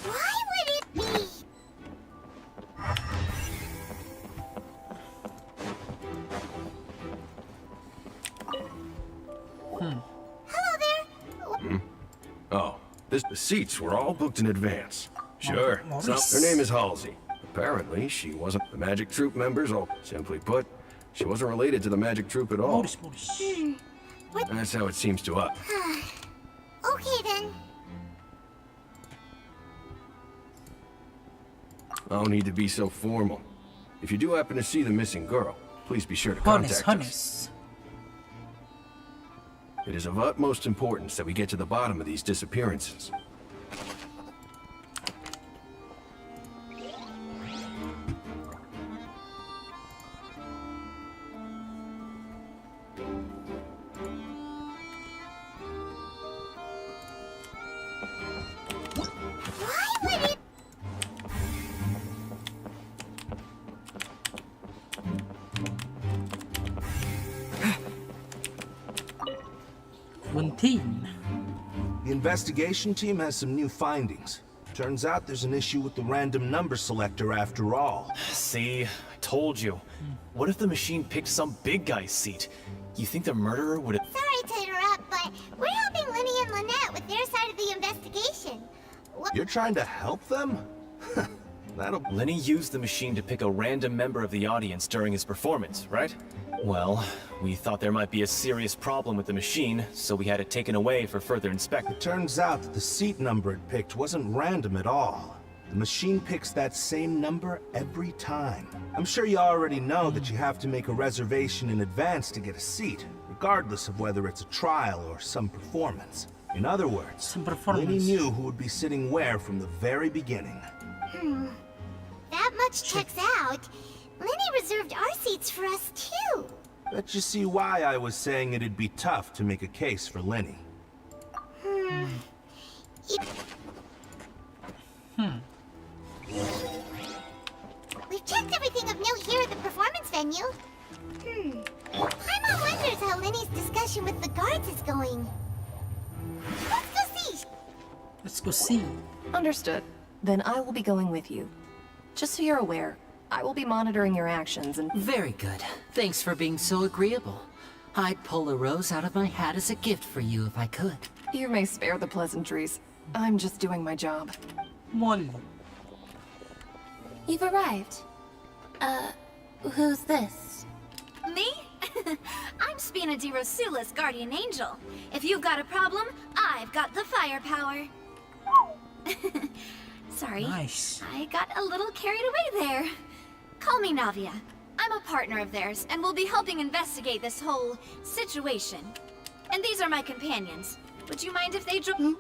Why would it be... Hello there! Oh, the seats were all booked in advance. Sure. So, her name is Halsey. Apparently, she wasn't the Magic Troop members, or simply put, she wasn't related to the Magic Troop at all. That's how it seems to us. Okay then. No need to be so formal. If you do happen to see the missing girl, please be sure to contact us. It is of utmost importance that we get to the bottom of these disappearances. FONTAINE. The investigation team has some new findings. Turns out there's an issue with the random number selector after all. See, I told you. What if the machine picked some big guy's seat? You think the murderer would have... Sorry to interrupt, but we're helping Lenny and Lynette with their side of the investigation. You're trying to help them? Lenny used the machine to pick a random member of the audience during his performance, right? Well, we thought there might be a serious problem with the machine, so we had it taken away for further inspection. It turns out that the seat number it picked wasn't random at all. The machine picks that same number every time. I'm sure you already know that you have to make a reservation in advance to get a seat, regardless of whether it's a trial or some performance. In other words, Lenny knew who would be sitting where from the very beginning. That much checks out. Lenny reserved our seats for us too. Bet you see why I was saying it'd be tough to make a case for Lenny. We've checked everything of note here at the performance venue. Paimon wonders how Lenny's discussion with the guards is going. Let's go see! Let's go see. Understood. Then I will be going with you. Just so you're aware, I will be monitoring your actions and... Very good. Thanks for being so agreeable. I'd pull a rose out of my hat as a gift for you if I could. You may spare the pleasantries. I'm just doing my job. Molly. You've arrived. Who's this? Me? I'm Spina di Rosula's guardian angel. If you've got a problem, I've got the firepower. Sorry. Nice. I got a little carried away there. Call me Navia. I'm a partner of theirs, and will be helping investigate this whole situation. And these are my companions. Would you mind if they join?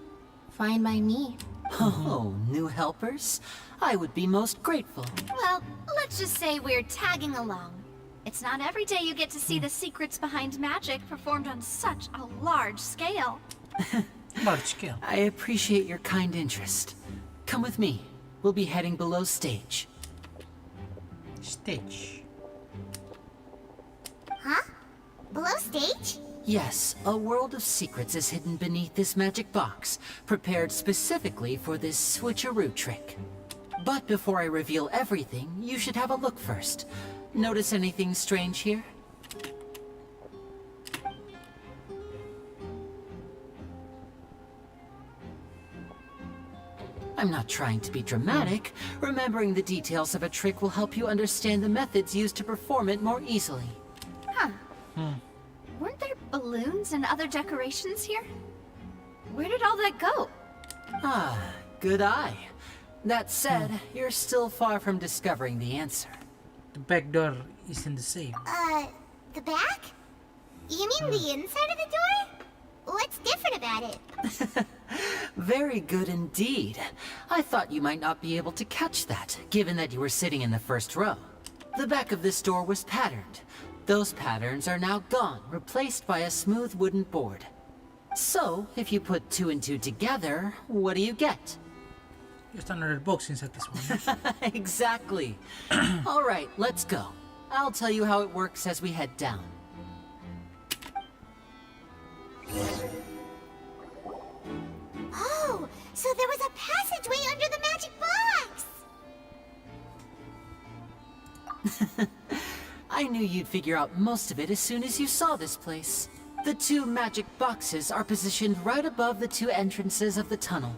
Fine by me. Oh, new helpers? I would be most grateful. Well, let's just say we're tagging along. It's not every day you get to see the secrets behind magic performed on such a large scale. Large scale. I appreciate your kind interest. Come with me. We'll be heading below stage. Stage. Huh? Below stage? Yes, a world of secrets is hidden beneath this magic box, prepared specifically for this switcheroo trick. But before I reveal everything, you should have a look first. Notice anything strange here? I'm not trying to be dramatic. Remembering the details of a trick will help you understand the methods used to perform it more easily. Huh. Weren't there balloons and other decorations here? Where did all that go? Ah, good eye. That said, you're still far from discovering the answer. The back door isn't the same. The back? You mean the inside of the door? What's different about it? Very good indeed. I thought you might not be able to catch that, given that you were sitting in the first row. The back of this door was patterned. Those patterns are now gone, replaced by a smooth wooden board. So, if you put 2 and 2 together, what do you get? Just another box inside this one. Exactly. All right, let's go. I'll tell you how it works as we head down. Oh, so there was a passageway under the magic box! I knew you'd figure out most of it as soon as you saw this place. The 2 magic boxes are positioned right above the 2 entrances of the tunnel.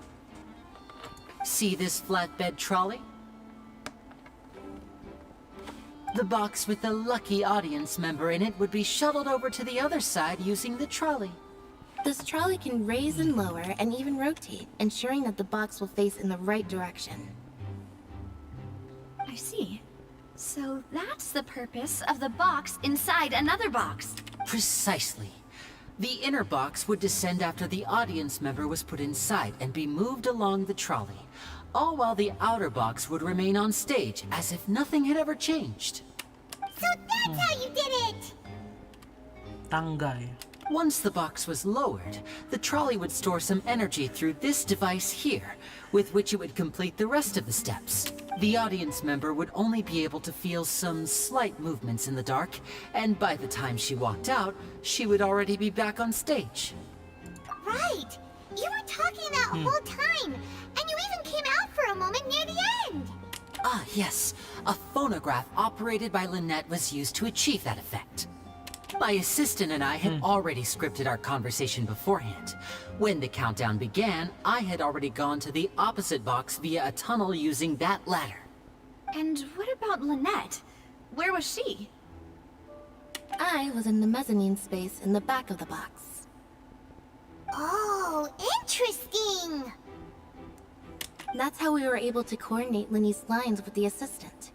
See this flatbed trolley? The box with the lucky audience member in it would be shuttled over to the other side using the trolley. This trolley can raise and lower and even rotate, ensuring that the box will face in the right direction. I see. So that's the purpose of the box inside another box. Precisely. The inner box would descend after the audience member was put inside and be moved along the trolley, all while the outer box would remain on stage as if nothing had ever changed. So that's how you did it! Tangay. Once the box was lowered, the trolley would store some energy through this device here, with which it would complete the rest of the steps. The audience member would only be able to feel some slight movements in the dark, and by the time she walked out, she would already be back on stage. Right! You were talking that whole time, and you even came out for a moment near the end! Ah, yes. A phonograph operated by Lynette was used to achieve that effect. My assistant and I had already scripted our conversation beforehand. When the countdown began, I had already gone to the opposite box via a tunnel using that ladder. And what about Lynette? Where was she? I was in the mezzanine space in the back of the box. Oh, interesting! That's how we were able to coordinate Linny's lines with the assistant.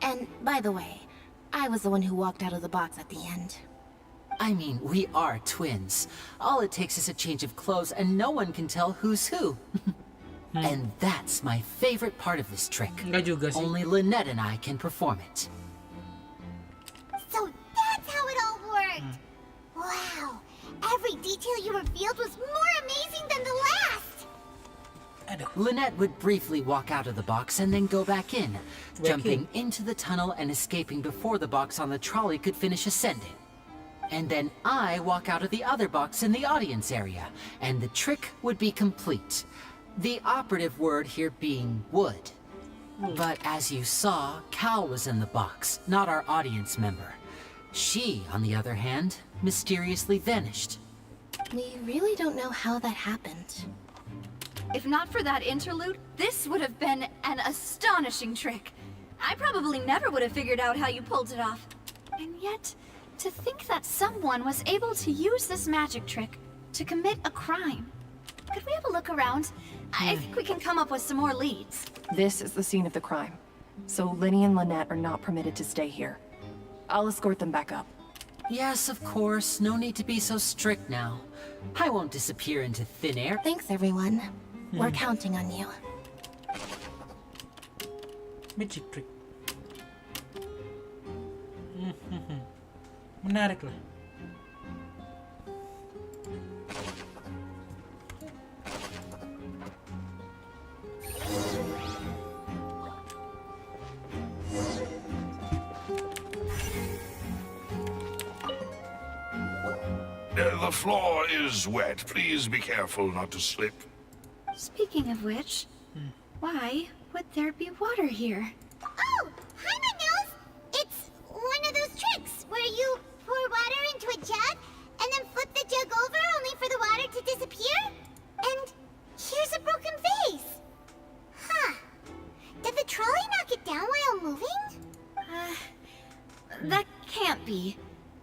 And, by the way, I was the one who walked out of the box at the end. I mean, we are twins. All it takes is a change of clothes and no one can tell who's who. And that's my favorite part of this trick. Only Lynette and I can perform it. So that's how it all worked! Wow! Every detail you revealed was more amazing than the last! Lynette would briefly walk out of the box and then go back in, jumping into the tunnel and escaping before the box on the trolley could finish ascending. and then I walk out of the other box in the audience area, and the trick would be complete. The operative word here being would. But as you saw, Cal was in the box, not our audience member. She, on the other hand, mysteriously vanished. We really don't know how that happened. If not for that interlude, this would have been an astonishing trick. I probably never would have figured out how you pulled it off. And yet, to think that someone was able to use this magic trick to commit a crime. Could we have a look around? I think we can come up with some more leads. This is the scene of the crime. So Linny and Lynette are not permitted to stay here. I'll escort them back up. Yes, of course. No need to be so strict now. I won't disappear into thin air. Thanks, everyone. We're counting on you. Magic trick. Menarik lah. The floor is wet. Please be careful not to slip. Speaking of which, why would there be water here? Oh, Paimon knows! It's one of those tricks where you pour water into a jug and then flip the jug over only for the water to disappear. And here's a broken vase. Huh. Did the trolley knock it down while moving? That can't be.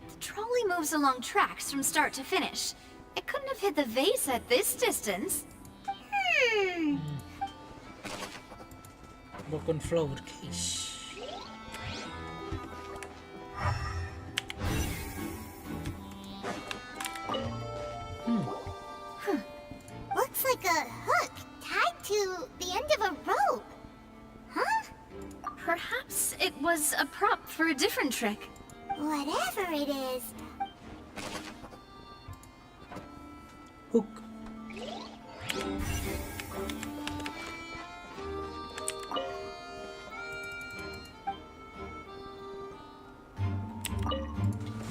The trolley moves along tracks from start to finish. It couldn't have hit the vase at this distance. Broken flower case. Looks like a hook tied to the end of a rope. Huh? Perhaps it was a prop for a different trick. Whatever it is. Hook.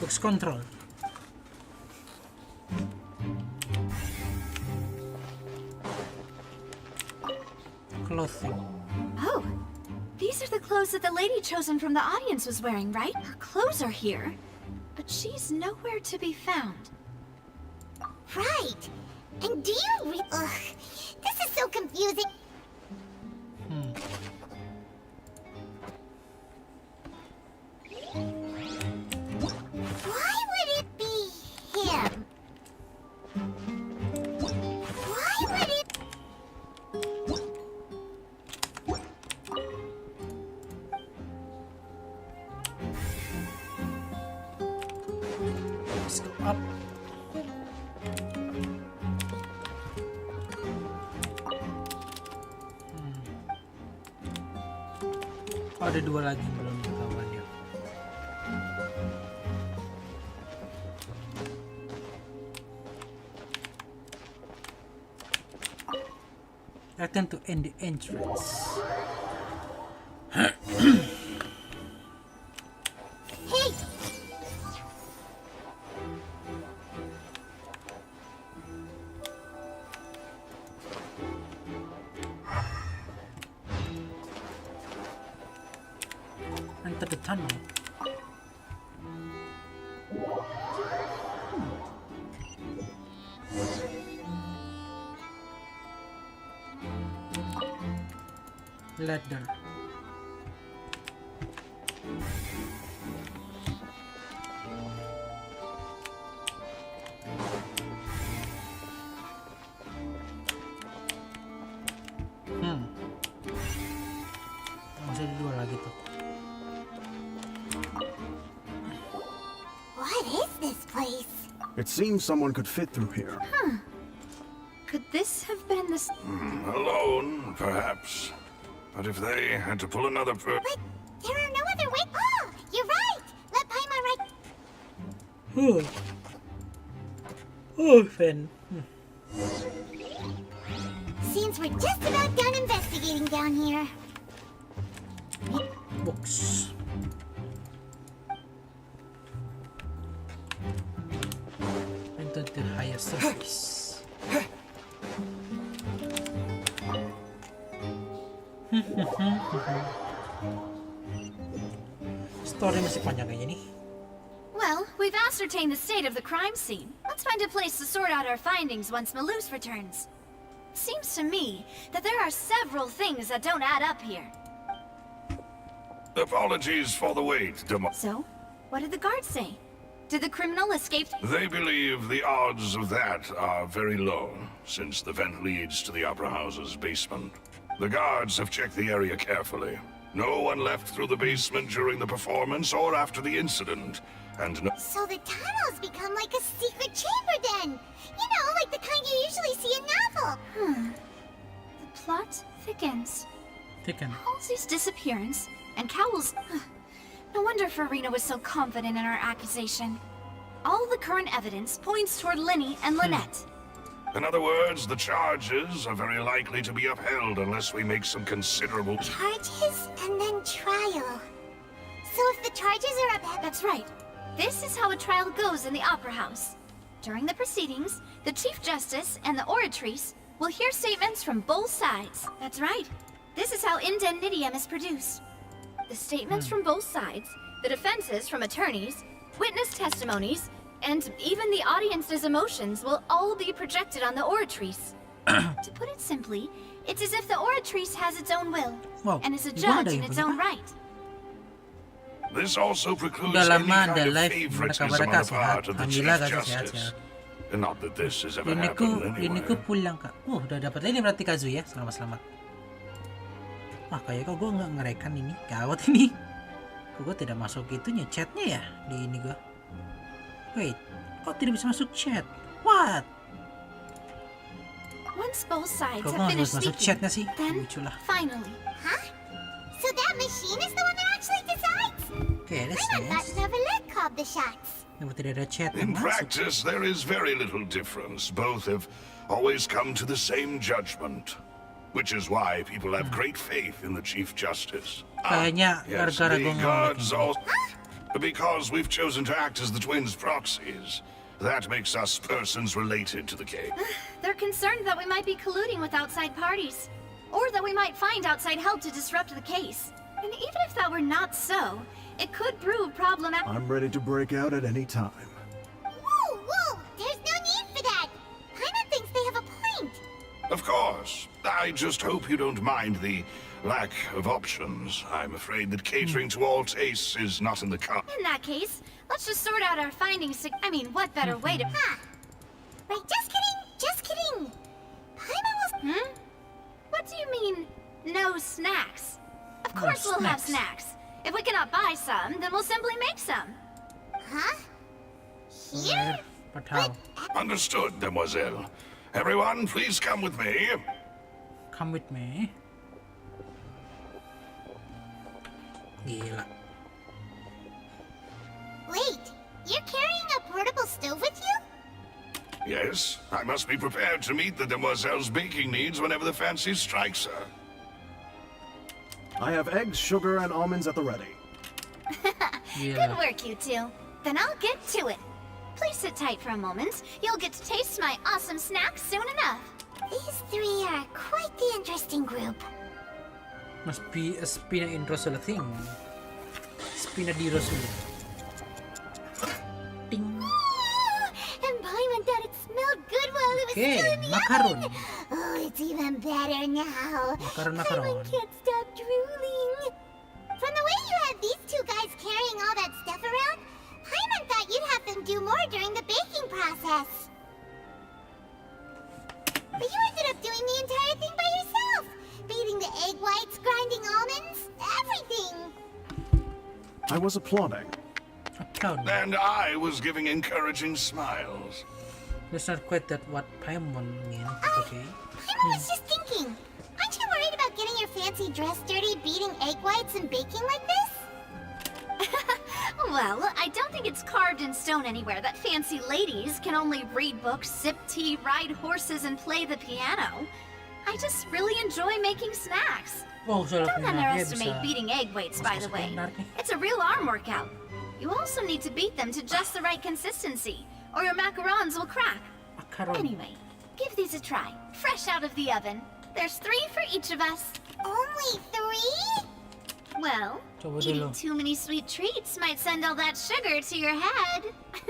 Box control. Clothing. Oh, these are the clothes that the lady chosen from the audience was wearing, right? Her clothes are here, but she's nowhere to be found. Right. And do you Ugh, this is so confusing. Why would it be him? Why would it... Let's go up. Oh, ada dua lagi yang belum ketahuan ya. Attempt to end the entrance. Hey! Enter the tunnel. Ladder. Masih ada dua lagi tuh. What is this place? It seems someone could fit through here. Could this have been the... Alone, perhaps. But if they had to pull another But there are no other ways. Oh, you're right. Let Paimon right. Fen. Seems we're just about done investigating down here. Books. Story masih panjang kayaknya nih. Well, we've ascertained the state of the crime scene. Let's find a place to sort out our findings once Malus returns. Seems to me that there are several things that don't add up here. Apologies for the wait, So, what did the guards say? Did the criminal escape? They believe the odds of that are very low, since the vent leads to the Opera House's basement. The guards have checked the area carefully. No one left through the basement during the performance or after the incident, and no— So the tunnels become like a secret chamber then! You know, like the kind you usually see in novel! The plot thickens. Halsey's disappearance, and Cowell's— No wonder Farina was so confident in our accusation. All the current evidence points toward Linny and Lynette. In other words, the charges are very likely to be upheld unless we make some considerable— Charges and then trial. So if the charges are upheld— That's right. This is how a trial goes in the Opera House. During the proceedings, the Chief Justice and the oratrice will hear statements from both sides. That's right. This is how indemnitium is produced. The statements from both sides, the defenses from attorneys, witness testimonies, and even the audience's emotions will all be projected on the oratrice. To put it simply, it's as if the oratrice has its own will, and is a judge in its own right. This also precludes any kind of favoritism on the part of the Chief Justice. Not that this has ever happened anyway. Liniku pulang kak. Udah dapat lini berarti Kazuya. Selamat. Kayak kok gue nggak ngerekan ini. Gawat ini. Gue tidak masuk itunya chatnya ya di ini gue. Wait, kok tidak bisa masuk chat? What? Once both sides Kok have nggak finished masuk speaking, chatnya sih? then finally. Huh? So that machine is the one that actually decides? Okay, that's I thought Neverlet called the shots. Tidak ada chat. In practice, there is very little difference. Both have always come to the same judgment, which is why people have great faith in the Chief Justice. Kayaknya Yes, gara-gara the gue guards also— Because we've chosen to act as the twins' proxies. That makes us persons related to the case. They're concerned that we might be colluding with outside parties, or that we might find outside help to disrupt the case. And even if that were not so, it could prove problematic. I'm ready to break out at any time. Whoa! There's no need for that! Paimon thinks they have a point. Of course. I just hope you don't mind the lack of options. I'm afraid that catering to all tastes is not in the cup. In that case, let's just sort out our findings. I mean, what better way to— Right, just kidding! Paimon was— What do you mean, no snacks? Of course we'll have snacks. If we cannot buy some, then we'll simply make some. Huh? Here? But how? Understood, Demoiselle. Everyone, please come with me. Come with me. Gila. Wait, you're carrying a portable stove with you? Yes, I must be prepared to meet the Demoiselle's baking needs whenever the fancy strikes her. I have eggs, sugar, and almonds at the ready. Good work, you two. Then I'll get to it. Please sit tight for a moment. You'll get to taste my awesome snacks soon enough. These three are quite the interesting group. Must be a spina intro sudah thing. Spina di Rasul. Ting. And Paimon thought it smelled good while it was still in the macaron. oven. Oh, it's even better now. Paimon can't stop drooling. From the way you had these two guys carrying all that stuff around, Paimon thought you'd have them do more during the baking process. But you ended up doing the entire thing by yourself. Beating the egg whites, grinding almonds, everything. I was applauding. And I was giving encouraging smiles. That's not quite that what Paimon meant, okay? I was just thinking, aren't you worried about getting your fancy dress dirty beating egg whites and baking like this? Well, I don't think it's carved in stone anywhere that fancy ladies can only read books, sip tea, ride horses, and play the piano. I just really enjoy making snacks. Don't underestimate beating egg whites, by the way. It's a real arm workout. You also need to beat them to just the right consistency, or your macarons will crack. Anyway, give these a try, fresh out of the oven. There's 3 for each of us. Only 3? Well, eating too many sweet treats might send all that sugar to your head.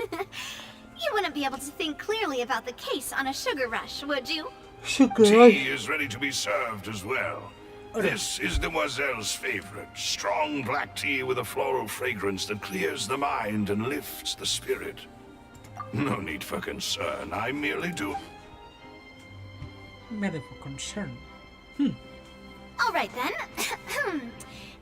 You wouldn't be able to think clearly about the case on a sugar rush, would you? Tea is ready to be served as well. This is Demoiselle's favorite. Strong black tea with a floral fragrance that clears the mind and lifts the spirit. No need for concern. I merely do. Matter for concern. All right then.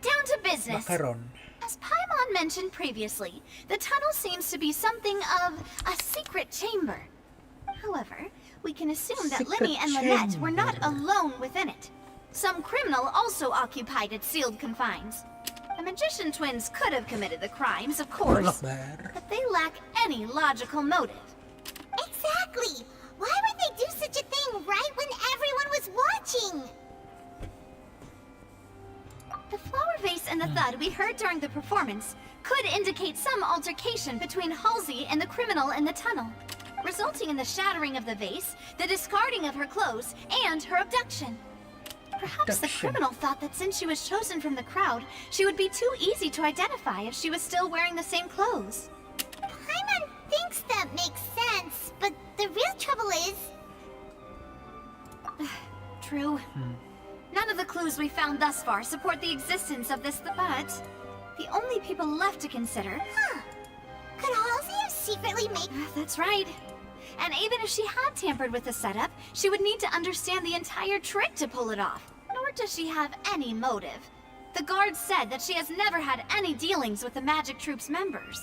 Down to business. Macaron. As Paimon mentioned previously, the tunnel seems to be something of a secret chamber. However, we can assume that Linny and Lynette were not alone within it. Some criminal also occupied its sealed confines. The magician twins could have committed the crimes, of course, but they lack any logical motive. Exactly! Why would they do such a thing right when everyone was watching? The flower vase and the thud we heard during the performance could indicate some altercation between Halsey and the criminal in the tunnel, resulting in the shattering of the vase, the discarding of her clothes, and her abduction. Perhaps the criminal thought that since she was chosen from the crowd, she would be too easy to identify if she was still wearing the same clothes. Paimon thinks that makes sense, but the real trouble is... True. None of the clues we found thus far support the existence of this, but the only people left to consider... Could Halsey have secretly made... That's right. And even if she had tampered with the setup, she would need to understand the entire trick to pull it off. Nor does she have any motive. The guards said that she has never had any dealings with the Magic Troop's members.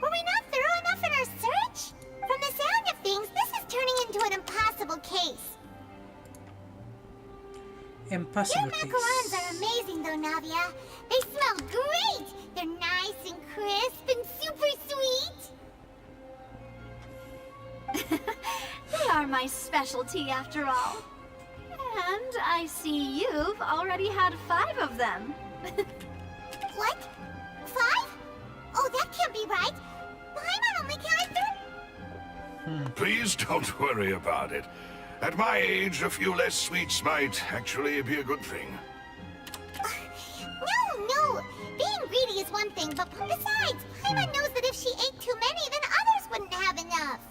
Were we not thorough enough in our search? From the sound of things, this is turning into an impossible case. Impossible Your macarons are amazing though, Navia. They smell great! They're nice and crisp and super sweet! They are my specialty after all. And I see you've already had 5 of them. What? 5? Oh, that can't be right. Paimon only counted 3. Please don't worry about it. At my age, a few less sweets might actually be a good thing. No! Being greedy is one thing, but besides, Paimon knows that if she ate too many, then others wouldn't have enough.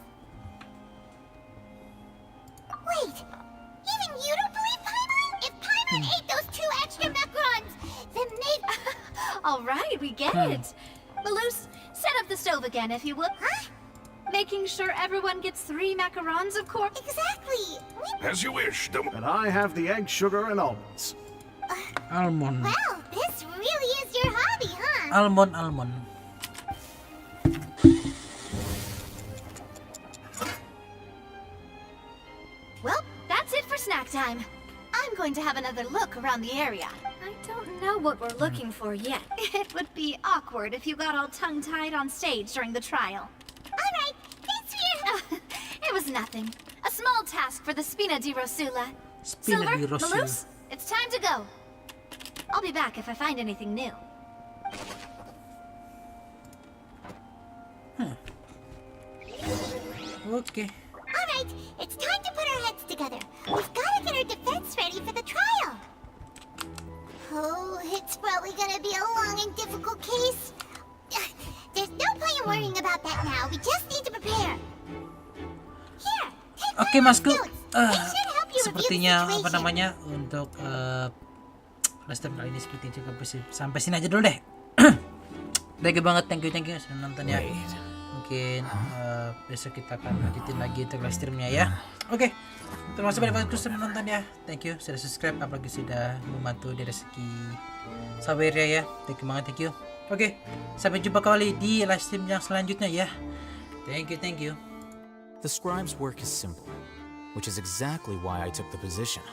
Wait! Even you don't believe Paimon? If Paimon ate those 2 extra macarons, then maybe... Alright, we get it. Maloose, set up the stove again, if you would. Huh? Making sure everyone gets 3 macarons, of course. Exactly. As you wish, And I have the egg, sugar, and almonds. Almond. Wow, this really is your hobby, huh? Almond. Well, that's it for snack time. I'm going to have another look around the area. I don't know what we're looking for yet. It would be awkward if you got all tongue-tied on stage during the trial. Alright, thanks for your... It was nothing. A small task for the Spina di Rosula. Spina di Rosula. Maloose, it's time to go. I'll be back if I find anything new. Okay. Alright, it's time to put our heads together. We've got to get our defense ready for the trial. Oh, it's probably gonna be a long and difficult case. There's no point in worrying about that now. We just need to prepare. Here, take Oke, Masku. Sepertinya apa namanya untuk live stream kali ini seperti cukup sampai sini aja dulu deh. Thank you banget, thank you sudah nonton ya. Mungkin besok kita akan lanjutin lagi untuk live streamnya ya. Oke, terima kasih banyak sudah nonton ya. Thank you sudah subscribe, apalagi sudah membantu dari segi saweria ya. Thank you banget, thank you. Oke, sampai jumpa kembali di live stream yang selanjutnya ya. Thank you. The scribe's work is simple, which is exactly why I took the position.